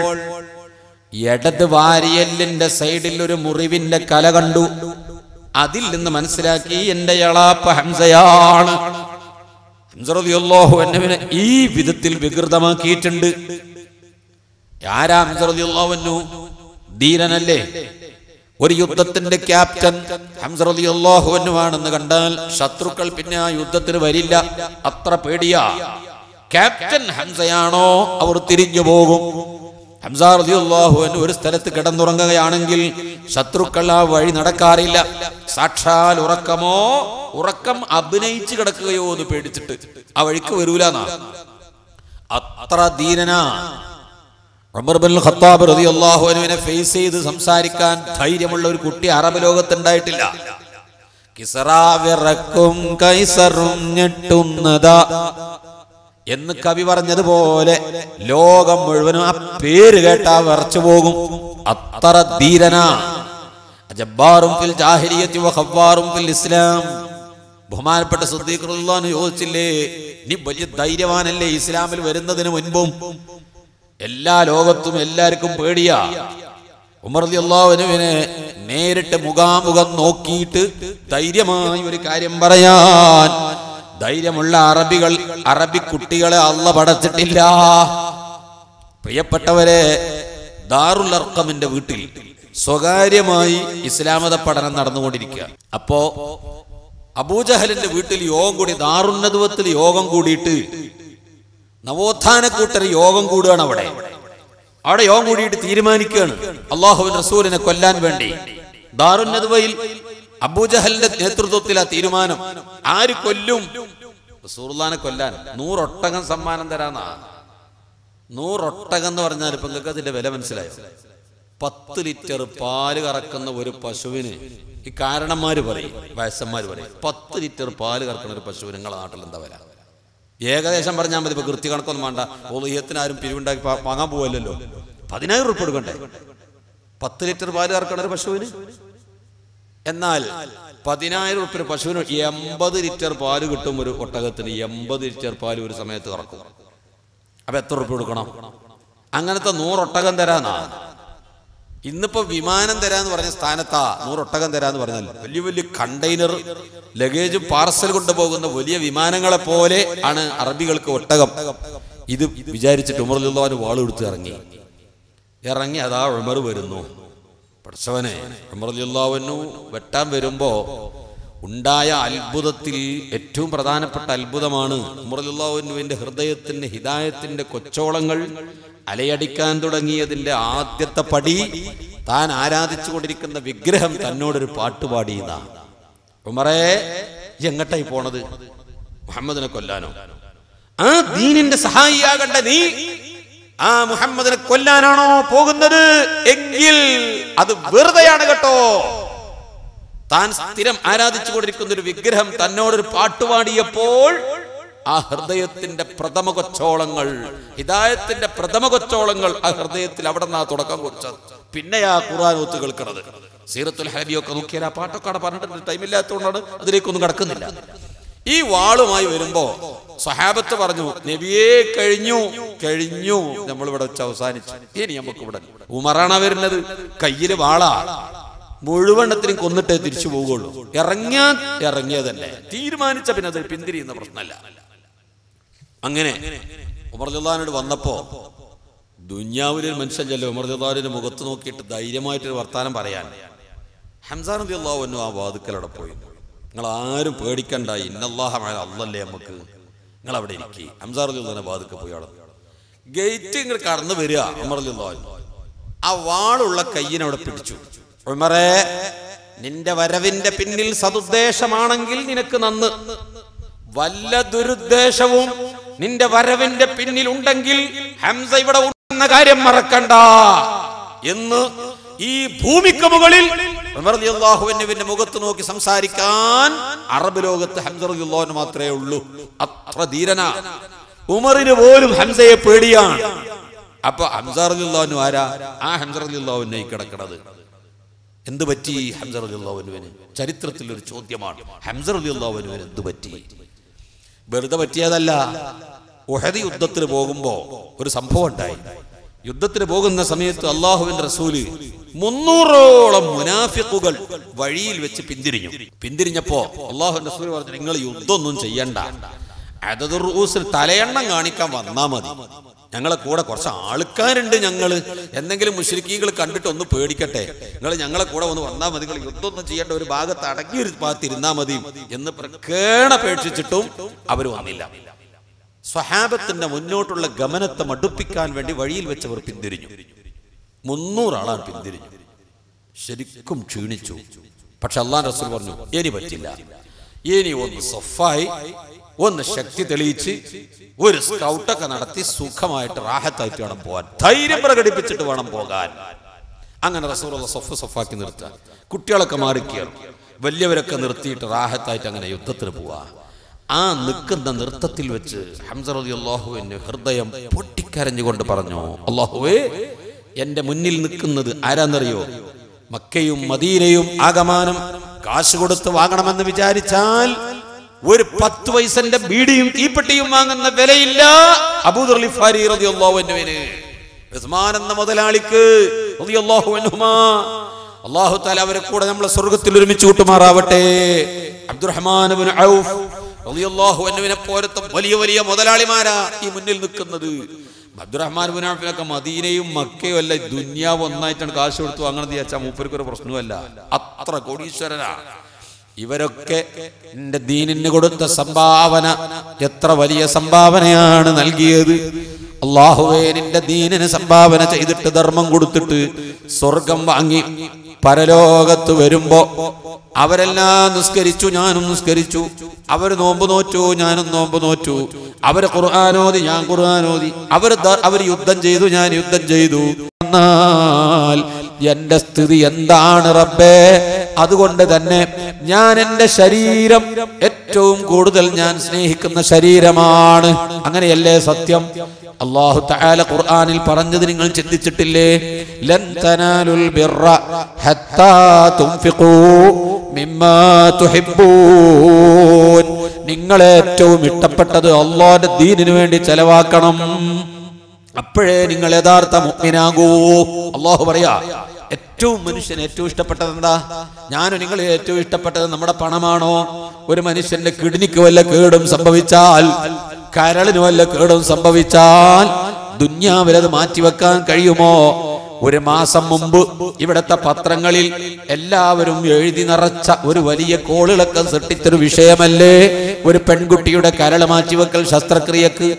ഇടത് വാരിയല്ലിന്റെ സൈഡിൽ ഒരു മുറിവിന്റെ കല കണ്ടു. അതിൽ നിന്ന് മനസ്സിലാക്കി എന്റെ എളാപ്പ ഹംസയാണ്. ഹംസ റളിയല്ലാഹു അൻഹുവിനെ ഈ വിധത്തിൽ വികൃതമാക്കിയിട്ടുണ്ട്. ആരാ ഹംസ റളിയല്ലാഹു അൻഹു? ധീരനല്ലേ? ഒരു യുദ്ധത്തിന്റെ ക്യാപ്റ്റൻ ഹംസ റളിയല്ലാഹു അൻഹു ആണെന്ന് കണ്ടാൽ ശത്രുക്കൾ പിന്നെ ആ യുദ്ധത്തിന് വരില്ല. അത്ര പേടിയാ. ക്യാപ്റ്റൻ ഹംസയാണോ അവർ തിരിഞ്ഞു പോകും. ഹംസ റളിയല്ലാഹു അൻഹു ഒരു സ്ഥലത്ത് കിടന്നുറങ്ങുകയാണെങ്കിൽ ശത്രുക്കൾ ആ വഴി നടക്കാറില്ല. സാക്ഷാൽ ഉറക്കം അഭിനയിച്ച് കിടക്കുകയോ എന്ന് പേടിച്ചിട്ട് ആ വഴിക്ക് വരൂലെന്നാ. അത്ര ധീരനാ. ഉമർ ഇബ്നുൽ ഖത്താബ് റളിയല്ലാഹു അൻഹുവിനെ ഫേസ് ചെയ്ത് സംസാരിക്കാൻ ധൈര്യമുള്ള ഒരു കുട്ടി അറബ് ലോകത്തുണ്ടായിട്ടില്ല. കിസ്റാ വിറക്കും കൈസറും ഞെട്ടുന്നതാ എന്ന് കവി പറഞ്ഞതുപോലെ ലോകം മുഴുവനും ആ പേര് കേട്ടാ വിറച്ചു പോകും. അത്ര ധീരനാ. ജബ്ബാറും ഫിൽ ജാഹിലിയ്യത്തി വഖവ്വാറും ഫിൽ ഇസ്ലാം. ബഹുമാനപ്പെട്ട സിദ്ദീഖ് റളിയല്ലാഹു അൻഹു ചോദിച്ചില്ലേ, നീ വലിയ ധൈര്യവാനല്ലേ, ഇസ്ലാമിൽ വരുന്നതിന് മുൻപും എല്ലാ ലോകത്തും എല്ലാവർക്കും പേടിയാ. ഉമർ റളിയല്ലാഹു അൻഹുവിനെ നേരിട്ട് മുഖാമുഖം നോക്കിയിട്ട് ധൈര്യമായി ഒരു കാര്യം പറയാൻ ധൈര്യമുള്ള അറബി കുട്ടികളെ അല്ലാഹ് പടച്ചിട്ടില്ല. പ്രിയപ്പെട്ടവരെ, ദാറുൽ അർഖമിന്റെ വീട്ടിൽ സ്വകാര്യമായി ഇസ്ലാമത പഠനം നടന്നുകൊണ്ടിരിക്കുക. അപ്പോ അബൂജഹലിന്റെ വീട്ടിൽ യോഗം കൂടി, ദാറുൻ നദ്വത്തിൽ യോഗം കൂടിയിട്ട് നവോത്ഥാന കൂട്ടർ യോഗം കൂടുകയാണ്. അവിടെ യോഗം കൂടിയിട്ട് തീരുമാനിക്കുകയാണ് അല്ലാഹുവിന്റെ റസൂലിനെ കൊല്ലാൻ വേണ്ടി. ദാറുൻ നദ്വയിൽ അബൂജഹലിന്റെ നേതൃത്വത്തിൽ ആ തീരുമാനം. ആര് കൊല്ലും? റസൂലുള്ളാഹിനെ കൊല്ലാൻ 100 ഒട്ടകം സമ്മാനം തരാന്നാ. 100 ഒട്ടകം എന്ന് പറഞ്ഞാൽ ഇപ്പൊ നിങ്ങൾക്ക് അതിന്റെ വില മനസ്സിലായോ? 10 ലിറ്റർ പാല് കറക്കുന്ന ഒരു പശുവിന്, ഈ കാരണന്മാര് പറയും, വയസ്സന്മാര് പറയും, 10 ലിറ്റർ പാല് കറക്കുന്ന ഒരു പശുവിന് നിങ്ങളുടെ നാട്ടിൽ എന്താ വില? ഏകദേശം പറഞ്ഞാൽ മതി. ഇപ്പൊ കൃത്യ കണക്കൊന്നും വേണ്ട. ഉളുഹിയത്തിന് ആരും പിരിവുണ്ടാക്കി വാങ്ങാൻ പോവല്ലോ. 10,000 ഉറുപ്പിക കൊടുക്കണ്ടേ 10 ലിറ്റർ പാല് കറക്കണ ഒരു പശുവിന്? എന്നാൽ 10,000 ഉറുപ്പിക പശുവിന് 80 ലിറ്റർ പാല് കിട്ടും. ഒരു ഒട്ടകത്തിന് 80 ലിറ്റർ പാല് ഒരു സമയത്ത് കറക്കും. അപ്പൊ എത്ര ഉറുപ്പിക കൊടുക്കണം? അങ്ങനത്തെ 100 ഒട്ടകം തരാന്നാ. ഇന്നിപ്പോ വിമാനം തരാന്ന് പറഞ്ഞ സ്ഥാനത്താ 100 ഒട്ടകം തരാന്ന് പറഞ്ഞാൽ വലിയ വലിയ കണ്ടെയ്നർ ലഗേജ് പാർസൽ കൊണ്ടുപോകുന്ന വലിയ വിമാനങ്ങളെ പോലെ ആണ് അറബികൾക്ക് ഒട്ടകം. ഇത് വിചാരിച്ചിട്ട് ഉമർ റളിയല്ലാഹു അൻഹു വാൾ എടുത്ത് ഇറങ്ങി അതാ ഉമർ വരുന്നു. പടച്ചവനെ, ഉമർ റളിയല്ലാഹു അൻഹു വെട്ടാൻ വരുമ്പോ ഉണ്ടായ അത്ഭുതത്തിൽ ഏറ്റവും പ്രധാനപ്പെട്ട അത്ഭുതമാണ് ഉമർ റളിയല്ലാഹു അൻഹുവിന്റെ ഹൃദയത്തിന്റെ ഹിദായത്തിന്റെ കൊച്ചോളങ്ങൾ അലയടിക്കാൻ തുടങ്ങിയതിന്റെ ആദ്യത്തെ പടി താൻ ആരാധിച്ചു കൊണ്ടിരിക്കുന്ന വിഗ്രഹം തന്നോടൊരു പാട്ടുപാടിയുന്ന. ഉമറേ, എങ്ങട്ടായി പോണത്? മുഹമ്മദിനെ കൊല്ലാനോ? ആ ദീനിന്റെ സഹായിയാകണ്ട നീ ആ മുഹമ്മദിനെ കൊല്ലാനാണോ പോകുന്നത്? എങ്കിൽ അത് വെറുതെയാണ് കേട്ടോ. താൻ സ്ഥിരം ആരാധിച്ചു കൊണ്ടിരിക്കുന്ന ഒരു വിഗ്രഹം തന്നോടൊരു പാട്ടുപാടിയപ്പോൾ ആ ഹൃദയത്തിന്റെ പ്രഥമ കൊച്ചോളങ്ങൾ, ഹിദായത്തിന്റെ പ്രഥമ കൊച്ചോളങ്ങൾ ആ ഹൃദയത്തിൽ അവിടെ നിന്നാ തുടക്കം കുറിച്ചത്. പിന്നെ ആ ഖുർആൻ ഒത്ത് കേൾക്കുന്നത്. സീറത്തുൽ ഹബീബൊക്കെ നോക്കിയാൽ ആ പാട്ടൊക്കെ അവിടെ പറഞ്ഞിട്ട് ടൈമില്ലാത്തതുകൊണ്ടാണ് അതിലേക്കൊന്നും കടക്കുന്നില്ല. ഈ വാളുമായി വരുമ്പോ സഹാബത്ത് പറഞ്ഞു, നബിയേ കഴിഞ്ഞു നമ്മളിവിടെ വെച്ച് അവസാനിച്ചു, ഇനി നമുക്ക് ഇവിടെ. ഉമറാണ് വരുന്നത്, കയ്യില് വാളാ, മുഴുവണ്ണത്തിനും കൊന്നിട്ടേ തിരിച്ചു പോവുകയുള്ളൂ. ഇറങ്ങിയതല്ലേ, തീരുമാനിച്ച പിന്നെ അത് പിന്തിരിയുന്ന പ്രശ്നമല്ല. അങ്ങനെ ഉമർ റളിയല്ലാഹു അൻഹു വന്നപ്പോ ദുനിയാവിലൊരു മനുഷ്യൻ ചെല്ലോ ഉമർ റളിയല്ലാഹു അൻഹുവിന്റെ മുഖത്ത് നോക്കിയിട്ട് ധൈര്യമായിട്ടൊരു വർത്താനം പറയാൻ. ഹംസ റളിയല്ലാഹു അൻഹു ആ വാതുക്കലവിടെ പോയി. നിങ്ങൾ ആരും പേടിക്കണ്ട, ഇന്നല്ലാഹ മഅ അല്ലാഹല്ലേ നമുക്ക്, നിങ്ങൾ അവിടെ ഇരിക്കി. ഹംസ റളിയല്ലാഹു അൻഹു വാതുക്ക പോയി. അവിടെ ഗേറ്റ് ഇങ്ങനെ കടന്നു വരിക. ഉമർ റളിയല്ലാഹു അൻഹു ആ വാളുള്ള കയ്യിനവിടെ പിടിച്ചു. ഉമറേ, നിന്റെ വരവിന്റെ പിന്നിൽ സതുദ്ദേശമാണെങ്കിൽ നിനക്ക് നന്ന്, വല്ല ദുരുദ്ദേശവും നിന്റെ വരവിന്റെ പിന്നിൽ ഉണ്ടെങ്കിൽ ഹംസ ഇവിടെ ഉണ്ടെന്ന കാര്യം മറക്കണ്ട എന്ന് ഈ ഭൂമിക്ക് മുകളിൽ ഉമർ റളിയല്ലാഹു അൻഹുവിന്റെ മുഖത്ത് നോക്കി സംസാരിക്കാൻ അറബ് ലോകത്ത് ഹംസ റളിയല്ലാഹു അൻഹു മാത്രമേ ഉള്ളൂ. അത്ര ധീരനാ. ഉമറിന് പോലും ഹംസയെ പേടിയാണ്. അപ്പൊ ഹംസ റളിയല്ലാഹു അൻഹു ആരാ? ആ ഹംസ റളിയല്ലാഹു അൻഹു കിടക്കണത്. എന്ത് പറ്റി ഹംസ റളിയല്ലാഹു അൻഹുവിന്? ചരിത്രത്തിൽ ഒരു ചോദ്യമാണ്. ഹംസ റളിയല്ലാഹു അൻഹുവിന് എന്ത് പറ്റി? വെറുതെ പറ്റിയതല്ല. ഉഹദ് യുദ്ധത്തിന് പോകുമ്പോ ഒരു സംഭവം ഉണ്ടായി. യുദ്ധത്തിന് പോകുന്ന സമയത്ത് അല്ലാഹുവിന്റെ റസൂല് 300ഓളം മുനാഫിഖുകൾ വഴിയിൽ വെച്ച് പിന്തിരിഞ്ഞപ്പോ അല്ലാഹുവിന്റെ റസൂൽ പറഞ്ഞു, നിങ്ങൾ യുദ്ധമൊന്നും ചെയ്യണ്ട, അദദുർ റൂസിൽ തലയെണ്ണം കാണിക്കാൻ വന്നാ മതി, ഞങ്ങളെ കൂടെ കുറച്ച് ആൾക്കാരുണ്ട്, ഞങ്ങള് എന്തെങ്കിലും മുശ്രിക്കീകൾ കണ്ടിട്ട് ഒന്ന് പേടിക്കട്ടെ, നിങ്ങൾ ഞങ്ങളെ കൂടെ ഒന്ന് വന്നാൽ മതി, നിങ്ങൾ യുദ്ധമൊന്നും ചെയ്യേണ്ട, ഒരു ഭാഗത്ത് അടങ്ങി ഒരു ഭാഗത്തിരുന്നാ മതി എന്ന് കേണപേക്ഷിച്ചിട്ടും അവർ വന്നില്ല. സ്വഹാബത്തിന്റെ മുന്നോട്ടുള്ള ഗമനത്തെ മടുപ്പിക്കാൻ വേണ്ടി വഴിയിൽ വെച്ചവർ പിന്തിരിഞ്ഞു. 300 ആളാണ് പിന്തിരിഞ്ഞു. ശരിക്കും ക്ഷീണിച്ചു. പക്ഷെ അല്ലാഹുവിന്റെ റസൂൽ പറഞ്ഞു, ഇനി പറ്റില്ല, ഇനി ഒന്ന് സഫായി ഒന്ന് ശക്തി തെളിയിച്ച് ഒരു സ്കൗട്ടൊക്കെ നടത്തി സുഖമായിട്ട് റാഹത്തായിട്ട് വേണം പോകാൻ, ധൈര്യം പ്രകടിപ്പിച്ചിട്ട് വേണം പോകാൻ. അങ്ങനെ റസൂലുള്ള സഫാക്കി നിർത്തുക, കുട്ടികളൊക്കെ മാറിക്കുക, വലിയവരൊക്കെ നിർത്തിയിട്ട് റാഹത്തായിട്ട് അങ്ങനെ യുദ്ധത്തിന് പോവാ. ആ നിൽക്കുന്ന നൃത്തത്തിൽ വെച്ച് ഹംസ റളിയല്ലാഹു അൻഹു ഹൃദയം പൊട്ടിക്കരഞ്ഞുകൊണ്ട് പറഞ്ഞു, അല്ലാഹുവേ, എന്റെ മുന്നിൽ നിൽക്കുന്നത് ആരാന്നറിയോ? മക്കയും മദീനയും ആകമാനം കാശ് കൊടുത്ത് വാങ്ങണമെന്ന് വിചാരിച്ചാൽ ഒരു 10 പൈസന്റെ ബീഡിയും തീപ്പെട്ടിയും വാങ്ങുന്ന വിലയില്ല അബൂദർ ഗിഫാരി റളിയല്ലാഹു അൻഹുവിന്. ഉസ്മാൻ എന്ന മുതലാളിക്ക് റളിയല്ലാഹു അൻഹുമാ അല്ലാഹു തആല അവരെ കൂടെ നമ്മളെ സ്വർഗ്ഗത്തിൽ ഒരുമിച്ച് കൂട്ടുമാറാവട്ടെ. അബ്ദുറഹ്മാൻ ഇബ്നു ഔഫ് റളിയല്ലാഹു അൻഹുവിനെ പോലത്തെ വലിയ വലിയ മുതലാളിമാരാ ഈ മുന്നിൽ നിൽക്കുന്നത്. അബ്ദുറഹ്മാൻ ഇബ്നു ഔഫിനൊക്കെ മദീനയും മക്കയും അല്ല ദുനിയാവ് ഒന്നായിട്ടാണ് കാശ് കൊടുത്തു അങ്ങനെ വിചാരിച്ചാൽ മൂപ്പർക്ക് ഒരു പ്രശ്നമല്ല, അത്ര കോടീശ്വരനാ. ഇവരൊക്കെ എന്റെ ദീനിന് കൊടുത്ത സംഭാവന എത്ര വലിയ സംഭാവനയാണ് നൽകിയത്. അല്ലാഹുവേ, നിന്റെ ദീനിന് സംഭാവന ചെയ്തിട്ട് ധർമ്മം കൊടുത്തിട്ട് സ്വർഗം വാങ്ങി പരലോകത്ത് വരുമ്പോ അവരെല്ലാം നിസ്കരിച്ചു, ഞാനും നിസ്കരിച്ചു. അവര് നോമ്പ് നോറ്റു, ഞാനും നോമ്പ് നോറ്റു. അവര് ഖുർആനോദി, ഞാൻ ഖുർആനോദി. അവര് യുദ്ധം ചെയ്തു, ഞാൻ യുദ്ധം ചെയ്തു. എന്നാൽ എന്റെ സ്ഥിതി എന്താണ് റബ്ബേ? അതുകൊണ്ട് തന്നെ ഞാൻ എന്റെ ശരീരം ഏറ്റവും കൂടുതൽ ഞാൻ സ്നേഹിക്കുന്ന ശരീരമാണ്. അങ്ങനെയല്ലേ സത്യം? അല്ലാഹു തആല ഖുർആനിൽ പറഞ്ഞത് നിങ്ങൾ ചിന്തിച്ചിട്ടില്ലേ? ലൻ തനാലുൽ ബിർറ ഹത്താ തുൻഫിഖൂ മിമ്മാ തുഹിബ്ബൂൻ. നിങ്ങൾ ഏറ്റവും ഇഷ്ടപ്പെട്ടത് അല്ലാഹുവിന്റെ ദീനിനു വേണ്ടി ചെലവാക്കണം, അപ്പോഴേ നിങ്ങൾ യഥാർത്ഥ മുഅ്മിനാകൂ. അല്ലാഹു പറയാ, ഏറ്റവും മനുഷ്യന് ഏറ്റവും ഇഷ്ടപ്പെട്ടത് എന്താ? ഞാനും നിങ്ങൾ ഏറ്റവും ഇഷ്ടപ്പെട്ടത് നമ്മുടെ പണമാണോ? ഒരു മനുഷ്യന്റെ കിഡ്നിക്ക് വല്ല കേടും സംഭവിച്ചാൽ, കരളിന് വല്ല കേടും സംഭവിച്ചാൽ ദുന്യാവിൽ അത് മാറ്റിവെക്കാൻ കഴിയുമോ? ഒരു മാസം മുമ്പ് ഇവിടത്തെ പത്രങ്ങളിൽ എല്ലാവരും എഴുതി നിറച്ച ഒരു വലിയ കോളിളക്കം സൃഷ്ടിച്ചൊരു വിഷയമല്ലേ ഒരു പെൺകുട്ടിയുടെ കരൾ മാറ്റിവെക്കൽ ശസ്ത്രക്രിയക്ക്.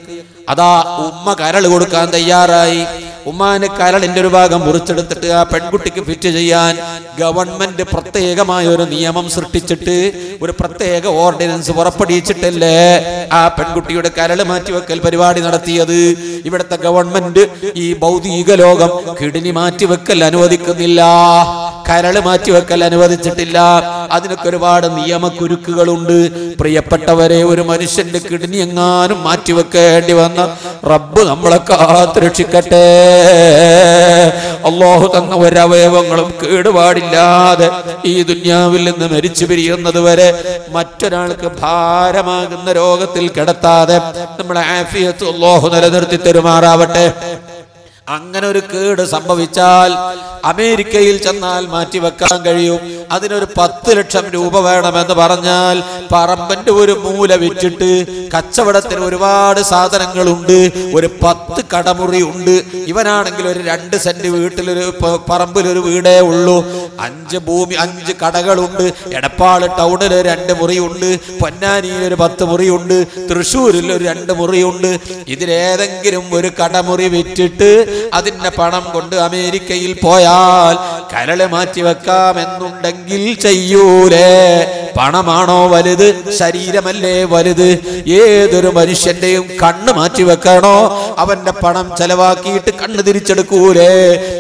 അതാ ഉമ്മ കരൾ കൊടുക്കാൻ തയ്യാറായി. ഉമ്മാന് കരളിന്റെ ഒരു ഭാഗം മുറിച്ചെടുത്തിട്ട് ആ പെൺകുട്ടിക്ക് ഫിറ്റ് ചെയ്യാൻ ഗവൺമെന്റ് പ്രത്യേകമായ ഒരു നിയമം സൃഷ്ടിച്ചിട്ട് ഒരു പ്രത്യേക ഓർഡിനൻസ് പുറപ്പെടുവിച്ചിട്ടല്ലേ ആ പെൺകുട്ടിയുടെ കരൾ മാറ്റിവെക്കൽ പരിപാടി നടത്തിയത്. ഇവിടുത്തെ ഗവൺമെന്റ് ഈ ഭൗതിക ലോകം കിഡ്നി മാറ്റിവെക്കൽ അനുവദിക്കുന്നില്ല, കരൾ മാറ്റിവെക്കൽ അനുവദിച്ചിട്ടില്ല. അതിനൊക്കെ ഒരുപാട് നിയമക്കുരുക്കുകളുണ്ട്. പ്രിയപ്പെട്ടവരെ, ഒരു മനുഷ്യന്റെ കിഡ്നി എങ്ങാനും മാറ്റിവെക്കേണ്ടി വന്ന റബ്ബ് നമ്മളെ കാത്തുരക്ഷിക്കട്ടെ. അല്ലാഹു തന്ന ഒരവയവങ്ങളും കേടുപാടില്ലാതെ ഈ ദുന്യാവിൽ നിന്ന് മരിച്ചു പിരിയുന്നത് വരെ മറ്റൊരാൾക്ക് ഭാരമാകുന്ന രോഗത്തിൽ കിടത്താതെ നമ്മളെ ആഫിയത്ത് അല്ലാഹു നിലനിർത്തി തരുമാറാവട്ടെ. അങ്ങനെ ഒരു കേട് സംഭവിച്ചാൽ അമേരിക്കയിൽ ചെന്നാൽ മാറ്റിവെക്കാൻ കഴിയും. അതിനൊരു 10 ലക്ഷം രൂപ വേണമെന്ന് പറഞ്ഞാൽ പറമ്പന്റെ ഒരു മൂല വിറ്റിട്ട് കച്ചവടത്തിന് ഒരുപാട് സാധനങ്ങളുണ്ട്, ഒരു 10 കടമുറി ഉണ്ട്. ഇവനാണെങ്കിൽ ഒരു 2 സെന്റ് വീട്ടിലൊരു പറമ്പിലൊരു വീടേ ഉള്ളൂ. 5 കടകളുണ്ട്. എടപ്പാള് ടൗണിൽ 2 മുറിയുണ്ട്, പൊന്നാനിയിൽ ഒരു 10 മുറിയുണ്ട്, തൃശ്ശൂരിൽ ഒരു 2 മുറിയുണ്ട്. ഇതിലേതെങ്കിലും ഒരു കടമുറി വിറ്റിട്ട് അതിന്റെ പണം കൊണ്ട് അമേരിക്കയിൽ പോയാൽ കരള് മാറ്റിവെക്കാമെന്നുണ്ടെങ്കിൽ ചെയ്യൂലേ? പണമാണോ വലുത്? ശരീരമല്ലേ വലുത്? ഏതൊരു മനുഷ്യന്റെയും കണ്ണ് മാറ്റിവെക്കണോ? അവന്റെ പണം ചെലവാക്കിയിട്ട് കണ്ണ് തിരിച്ചെടുക്കൂലേ?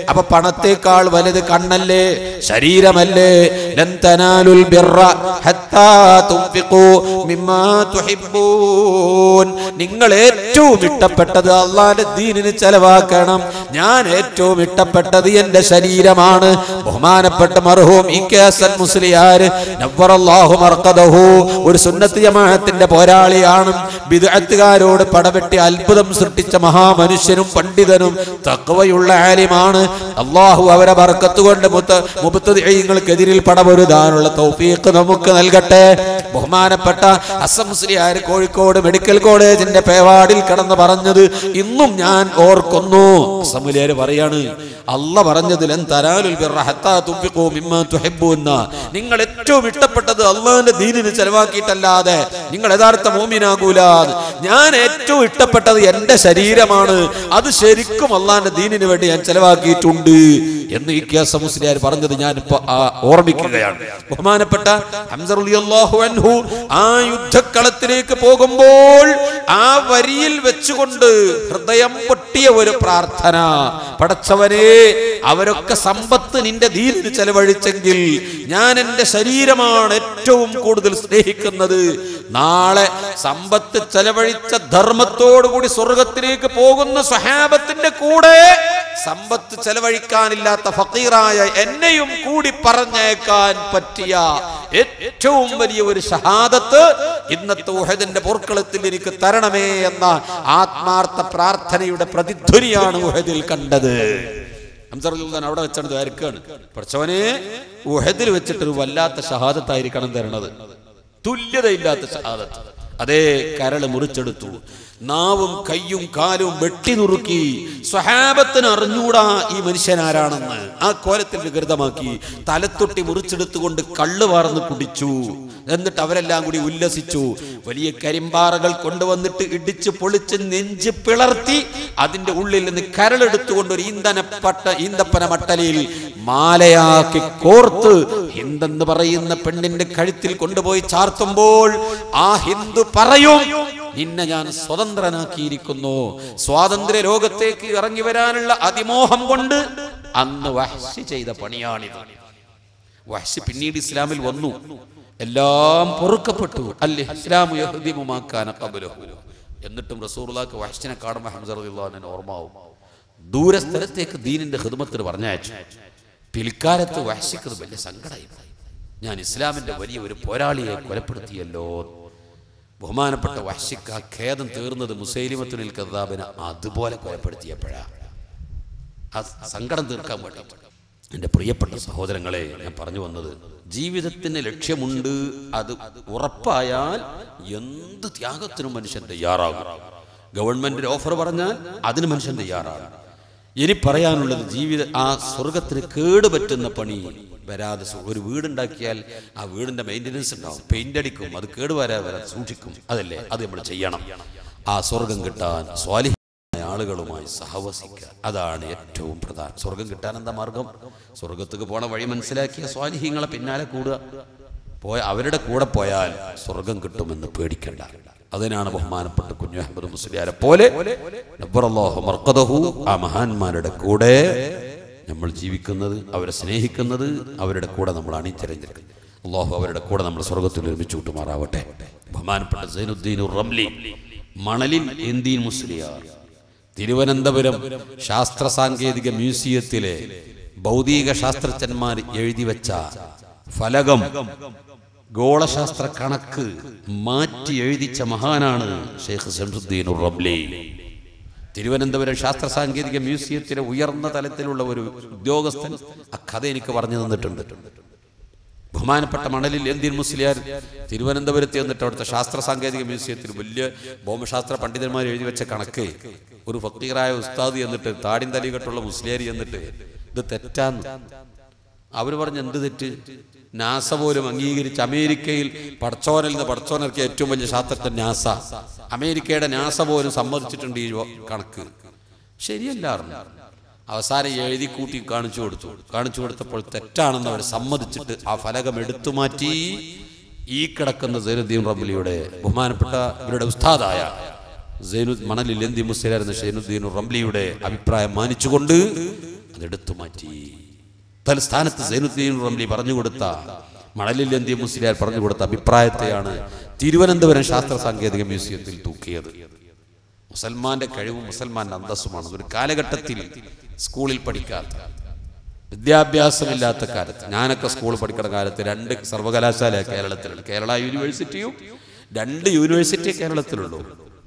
അപ്പൊ പണത്തേക്കാൾ വലുത് കണ്ണല്ലേ, ശരീരമല്ലേ? ലൻ തനാലുൽ ബിർറ ഹത്താ തുൻഫിഖൂ മിമ്മാ തുഹിബ്ബൂൻ. നിങ്ങൾ ഏറ്റവും ഇഷ്ടപ്പെട്ടത് അല്ലാഹുവിന്റെ ദീനിന് ചെലവാക്കണം. ഞാൻ ഏറ്റവും ഇഷ്ടപ്പെട്ടത് എന്റെ ശരീരമാണ്. ബഹുമാനപ്പെട്ട മർഹൂം ഇ.കെ. ഹസൻ മുസ്ലിയാർ നവ്വറല്ലാഹു മർഖദഹു ഒരു സുന്നത്ത് ജമാഅത്തിന്റെ പോരാളിയാണ്. ബിദ്അത്തുകാരോട് പടവെട്ടി അത്ഭുതം സൃഷ്ടിച്ച മഹാമനുഷ്യനും പണ്ഡിതനും തഖ്വയുള്ള ആലിമാണ്. അല്ലാഹു അവരെ ബർക്കത്ത് കൊണ്ട് മുബ്തദിഈങ്ങൾക്കെതിരിൽ പടപൊരുതാനുള്ള തൗഫീഖ് നമുക്ക് നൽകട്ടെ. ബഹുമാനപ്പെട്ട ഹസൻ മുസ്ലിയാർ കോഴിക്കോട് മെഡിക്കൽ കോളേജിന്റെ പേവാടിൽ കടന്ന് പറഞ്ഞത് ഇന്നും ഞാൻ ഓർക്കുന്നു. ഹസൻ പറയാണ്, അല്ലാഹ് പറഞ്ഞത് ലൻ തനാലുൽ ബിർറ ഹത്താ തുൻഫിഖൂ മിമ്മാ തുഹിബ്ബൂൻ. നിങ്ങൾ ഏറ്റവും ഇഷ്ടപ്പെട്ടത് അല്ലാഹുവിന്റെ ദീനിന് ചെലവാക്കിയിട്ടല്ലാതെ നിങ്ങൾ യഥാർത്ഥ മുഅ്മിനാകൂല. ഞാൻ ഏറ്റവും ഇഷ്ടപ്പെട്ടത് എന്റെ ശരീരമാണ്, അത് ശരിക്കും അല്ലാഹുവിന്റെ ദീനിന് വേണ്ടി ഞാൻ ചെലവാക്കിയിട്ടുണ്ട് എന്ന് ഇ.കെ. ഹസൻ മുസ്ലിയാർ പറഞ്ഞത് ഞാൻ ഇപ്പൊ ഓർമ്മിക്കുകയാണ്. ബഹുമാനപ്പെട്ട ഹംസ റളിയല്ലാഹു അൻഹു ആ യുദ്ധക്കളത്തിലേക്ക് പോകുമ്പോൾ ആ വരിയിൽ വെച്ചുകൊണ്ട് ഹൃദയം പൊട്ടിയ ഒരു പ്രാർത്ഥന, പടച്ചവനെ, അവരൊക്കെ സമ്പത്ത് നിന്റെ ദീനിന് ചെലവഴിച്ചെങ്കിൽ ഞാൻ എന്റെ ശരീരമാണ് ഏറ്റവും കൂടുതൽ സ്നേഹിക്കുന്നത്. നാളെ സമ്പത്ത് ചെലവഴിച്ച ധർമ്മത്തോടുകൂടി സ്വർഗത്തിലേക്ക് പോകുന്ന സ്വഹാബത്തിന്റെ കൂടെ സമ്പത്ത് ചെലവഴിക്കാനില്ലാത്ത ഫഖീറായ എന്നെയും കൂടി പറഞ്ഞേക്കാൻ പറ്റിയ ഏറ്റവും വലിയ ഒരു ഷഹാദത്ത് ഇന്നത്തെ ഉഹദിന്റെ പോർക്കളത്തിൽ എനിക്ക് തരണമേ എന്ന ആത്മാർത്ഥ പ്രാർത്ഥനയുടെ പ്രതിധ്വനിയാണ് ഉഹദിൽ കണ്ടത്. അവിടെ വെച്ചാണ് ദ്വാരക്കാണ്, പഠിച്ചവനെ ഉഹദിൽ വെച്ചിട്ടൊരു വല്ലാത്ത ഷഹാദത്തായിരിക്കണം തരണത്, തുല്യതയില്ലാത്ത ഷഹാദത്ത്. അതേ കരള് മുറിച്ചെടുത്തു, നാവും കയ്യും കാലും വെട്ടി നുറുക്കി. സ്വഹാബത്തിന് അറിഞ്ഞൂടാ ഈ മനുഷ്യൻ ആരാണെന്ന്. ആ കോലത്തിൽ വികൃതമാക്കി തലത്തൊട്ടി മുറിച്ചെടുത്തുകൊണ്ട് കള്ള് വാർന്ന് കുടിച്ചു. എന്നിട്ട് അവരെല്ലാം കൂടി ഉല്ലസിച്ചു. വലിയ കരിമ്പാറകൾ കൊണ്ടുവന്നിട്ട് ഇടിച്ച് പൊളിച്ച് നെഞ്ച് പിളർത്തി അതിന്റെ ഉള്ളിൽ നിന്ന് കരളെടുത്തുകൊണ്ട് ഒരു ഈന്തപ്പന മട്ടലിൽ മാലയാക്കി കോർത്ത് ഹിന്ദെന്ന് പറയുന്ന പെണ്ണിന്റെ കഴുത്തിൽ കൊണ്ടുപോയി ചാർത്തുമ്പോൾ ആ ഹിന്ദു പറയും, നിന്നെ ഞാൻ സ്വതന്ത്രനാക്കിയിരിക്കുന്നു. സ്വാതന്ത്ര്യ ലോകത്തേക്ക് ഇറങ്ങി വരാനുള്ള അതിമോഹം കൊണ്ട് അന്ന് വഹ്ശി ചെയ്ത പണിയാണിത്. വഹ്ശി പിന്നീട് ഇസ്ലാമിൽ വന്നു, എല്ലാം പൊറുക്കപ്പെട്ടു. എന്നിട്ടും റസൂലുള്ളാഹിക്ക് വഹ്ശിനെ കാണുമ്പോൾ ഹംസ റളിയല്ലാഹു അൻഹു ഓർമ്മാവും. ദൂരസ്ഥലത്തേക്ക് ദീനിന്റെ ഖിദ്മത്തിന് പറഞ്ഞയച്ചു. പിൽക്കാലത്ത് വഹ്ശിക്ക് വലിയ സങ്കടമായി, ഞാൻ ഇസ്ലാമിന്റെ വലിയ ഒരു പോരാളിയെ കൊലപ്പെടുത്തിയല്ലോ. ബഹുമാനപ്പെട്ട വഹ്ശിക്ക് ആ ഖേദം തീർന്നത് മുസൈലിമത്തുൽ കദ്ദാബിനെ അതുപോലെ കൊലപ്പെടുത്തിയപ്പോഴാണ്. ആ സങ്കടം തീർക്കാൻ വേണ്ടി എൻ്റെ പ്രിയപ്പെട്ട സഹോദരങ്ങളെ ഞാൻ പറഞ്ഞു വന്നത്, ജീവിതത്തിന് ലക്ഷ്യമുണ്ട്, അത് ഉറപ്പായാൽ എന്ത് ത്യാഗത്തിനും മനുഷ്യൻ തയ്യാറാകും. ഗവൺമെന്റിന്റെ ഓഫർ പറഞ്ഞാൽ അതിന് മനുഷ്യൻ തയ്യാറാകും. ഇനി പറയാനുള്ളത്, ആ സ്വർഗത്തിന് കേടുപറ്റുന്ന പണി വരാതെ ഒരു വീടുണ്ടാക്കിയാൽ ആ വീടിന്റെ മെയിൻ്റനൻസ് ഉണ്ടാവും, പെയിന്റ് അടിക്കും, അത് കേടുവരാതെ സൂക്ഷിക്കും, അതല്ലേ അത് നമ്മൾ ചെയ്യണം. ആ സ്വർഗം കിട്ടാൻ സ്വാലിഹീങ്ങളായ ആളുകളുമായി സഹവസിക്കുക, അതാണ് ഏറ്റവും പ്രധാനം. സ്വർഗം കിട്ടാൻ എന്താ മാർഗം? സ്വർഗത്തേക്ക് പോണ വഴി മനസ്സിലാക്കിയ സ്വാലിഹീങ്ങളെ പിന്നാലെ കൂടുക, അവരുടെ കൂടെ പോയാൽ സ്വർഗം കിട്ടുമെന്ന് പേടിക്കണ്ട. അതിനാണ് ബഹുമാനപ്പെട്ട കുഞ്ഞു അഹ്മദ് മുസ്ലിയാരെ പോലെ നബ്ബറല്ലാഹു മർഖദഹു ആ മഹാന്മാരുടെ കൂടെ നമ്മൾ ജീവിക്കുന്നത്, അവരെ സ്നേഹിക്കുന്നത്, അവരുടെ കൂടെ നമ്മൾ അണിചേർന്നിരിക്കുന്നത്. അല്ലാഹു അവരുടെ കൂടെ നമ്മൾ സ്വർഗത്തിൽ ഒരുമിച്ച് കൂട്ടുമാറാവട്ടെ. ബഹുമാനപ്പെട്ട സൈനുദ്ദീൻ റംലി മണലിൽ എന്ദീൻ മുസ്ലിയാർ തിരുവനന്തപുരം ശാസ്ത്ര സാങ്കേതിക മ്യൂസിയത്തിലെ ഭൗതിക ശാസ്ത്രജ്ഞന്മാർ എഴുതി വെച്ച ഫലകം, ഗോളശാസ്ത്ര കണക്ക് മാറ്റി എഴുതിച്ച മഹാനാണ് ഷെയ്ഖ് ശംസുദ്ദീൻ റംലി. തിരുവനന്തപുരം ശാസ്ത്ര സാങ്കേതിക മ്യൂസിയത്തിലെ ഉയർന്ന തലത്തിലുള്ള ഒരു ഉദ്യോഗസ്ഥൻ ആ കഥ എനിക്ക് പറഞ്ഞു തന്നിട്ടുണ്ട്. ബഹുമാനപ്പെട്ട മണലിൽ എന്ദീൻ മുസ്ലിയാർ തിരുവനന്തപുരത്ത് എന്നിട്ട് അവിടുത്തെ ശാസ്ത്ര സാങ്കേതിക മ്യൂസിയത്തിൽ വലിയ ഭൗമശാസ്ത്ര പണ്ഡിതന്മാർ എഴുതി വെച്ച കണക്ക് ഒരു ഫക്കീറായ ഉസ്താദ് എന്നിട്ട് താടിൻ തലികെട്ടുള്ള മുസ്ലിയാർ എന്നിട്ട് ഇത് തെറ്റാന്ന് അവർ പറഞ്ഞ്, എന്ത് തെറ്റ്? നാസ പോലും അംഗീകരിച്ച് അമേരിക്കയിൽ പടച്ചോനിൽ നിന്ന് പടച്ചോനിറക്കിയ ഏറ്റവും വലിയ ശാസ്ത്രജ്ഞൻ നാസ, അമേരിക്കയുടെ നാസ പോലും സമ്മതിച്ചിട്ടുണ്ട് ഈ കണക്ക്. ശരിയല്ല. അവസാനം എഴുതി കൂട്ടി കാണിച്ചു കൊടുത്തപ്പോൾ തെറ്റാണെന്ന് അവർ സമ്മതിച്ചിട്ട് ആ ഫലകം എടുത്തു മാറ്റി. ഈ കിടക്കുന്ന സൈനുദ്ദീൻ റംലിയുടെ ബഹുമാനപ്പെട്ട ഇവരുടെ ഉസ്താദായ മണലിൽ എന്ദീൻ മുസ്ലിയാർ എന്ന സൈനുദ്ദീൻ റംലിയുടെ അഭിപ്രായം മാനിച്ചുകൊണ്ട് അതെടുത്തു മാറ്റി. തലസ്ഥാനത്ത് സൈനുദ്ദീൻ റംലി പറഞ്ഞുകൊടുത്ത, മണലിൽ എന്ദീൻ മുസ്ലിയാർ പറഞ്ഞുകൊടുത്ത അഭിപ്രായത്തെയാണ് തിരുവനന്തപുരം ശാസ്ത്ര സാങ്കേതിക മ്യൂസിയത്തിൽ തൂക്കിയത്. മുസൽമാന്റെ കഴിവും മുസൽമാന്റെ അന്തസ്സുമാണ്. ഒരു കാലഘട്ടത്തിൽ സ്കൂളിൽ പഠിക്കാത്ത, വിദ്യാഭ്യാസമില്ലാത്ത കാലത്ത്, ഞാനൊക്കെ സ്കൂളിൽ പഠിക്കുന്ന കാലത്ത് 2 സർവകലാശാല കേരളത്തിലുണ്ട്. കേരള യൂണിവേഴ്സിറ്റിയും 2 യൂണിവേഴ്സിറ്റി കേരളത്തിലുള്ളൂ.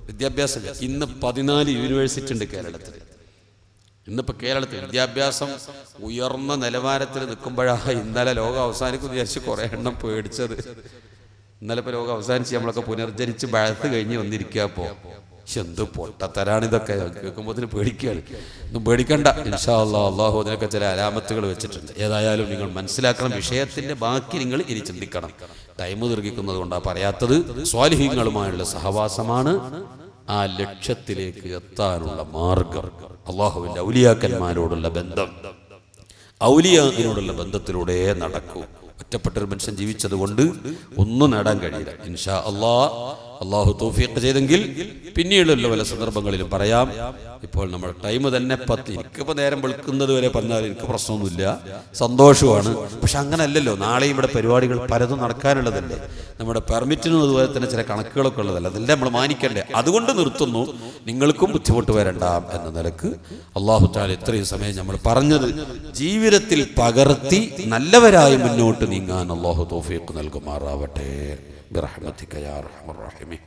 വിദ്യാഭ്യാസം ഇന്ന് 14 യൂണിവേഴ്സിറ്റി ഉണ്ട് കേരളത്തിൽ. ഇന്നിപ്പോൾ കേരളത്തിൽ വിദ്യാഭ്യാസം ഉയർന്ന നിലവാരത്തിൽ നിൽക്കുമ്പോഴാണ് ഇന്നലെ ലോകം അവസാനിക്കും വിചാരിച്ച് കുറേ എണ്ണം പേടിച്ചത്. ഇന്നലെ ഇപ്പോൾ ലോകം അവസാനിച്ച് നമ്മളൊക്കെ പുനർജനിച്ച് ബഴത്ത് കഴിഞ്ഞ് വന്നിരിക്കുക. അപ്പോൾ എന്ത് പൊട്ടത്തരാണിതൊക്കെ കേൾക്കുമ്പോൾ പേടിക്കുകയാണ്. ഒന്നും പേടിക്കണ്ട, ഇൻഷാ അല്ലാഹ് അള്ളാഹു അതിനൊക്കെ ചില അലാമത്തുകൾ വെച്ചിട്ടുണ്ട്. ഏതായാലും നിങ്ങൾ മനസ്സിലാക്കണം, വിഷയത്തിന്റെ ബാക്കി നിങ്ങൾ ഇനി ചിന്തിക്കണം. ടൈം ദീർഘിക്കുന്നത് കൊണ്ടാണ് പറയാത്തത്. സ്വാലിഹീങ്ങളുമായുള്ള സഹവാസമാണ് ആ ലക്ഷ്യത്തിലേക്ക് എത്താനുള്ള മാർഗം. അള്ളാഹുവിന്റെ ഔലിയാക്കന്മാരോടുള്ള ബന്ധം, ഔലിയാക്കിനോടുള്ള ബന്ധത്തിലൂടെ നടക്കൂ. ഒറ്റപ്പെട്ടൊരു മനുഷ്യൻ ജീവിച്ചത് കൊണ്ട് ഒന്നും നേടാൻ കഴിയില്ല. ഇൻഷാ അല്ലാഹ് അള്ളാഹു തൗഫീഖ് ചെയ്തെങ്കിൽ പിന്നീടുള്ള പല സന്ദർഭങ്ങളിലും പറയാം. ഇപ്പോൾ നമ്മുടെ ടൈം തന്നെ 10. എനിക്കിപ്പോൾ നേരം വെളുക്കുന്നത് വരെ പറഞ്ഞാൽ എനിക്ക് പ്രശ്നമൊന്നുമില്ല, സന്തോഷമാണ്. പക്ഷെ അങ്ങനെയല്ലല്ലോ, നാളെയും ഇവിടെ പരിപാടികൾ പലതും നടക്കാനുള്ളതല്ലേ. നമ്മുടെ പെർമിറ്റിനും അതുപോലെ തന്നെ ചില കണക്കുകളൊക്കെ ഉള്ളതല്ല, അതെല്ലാം നമ്മൾ മാനിക്കണ്ടേ. അതുകൊണ്ട് നിർത്തുന്നു. നിങ്ങൾക്കും ബുദ്ധിമുട്ട് വരണ്ട എന്ന നിലക്ക് അള്ളാഹു തആല ഇത്രയും സമയം നമ്മൾ പറഞ്ഞത് ജീവിതത്തിൽ പകർത്തി നല്ലവരായി മുന്നോട്ട് നീങ്ങാൻ അള്ളാഹു തൗഫീഖ് നൽകുമാറാവട്ടെ. ബിറഹ്മതിക യാ അർഹമർ റഹീമീൻ.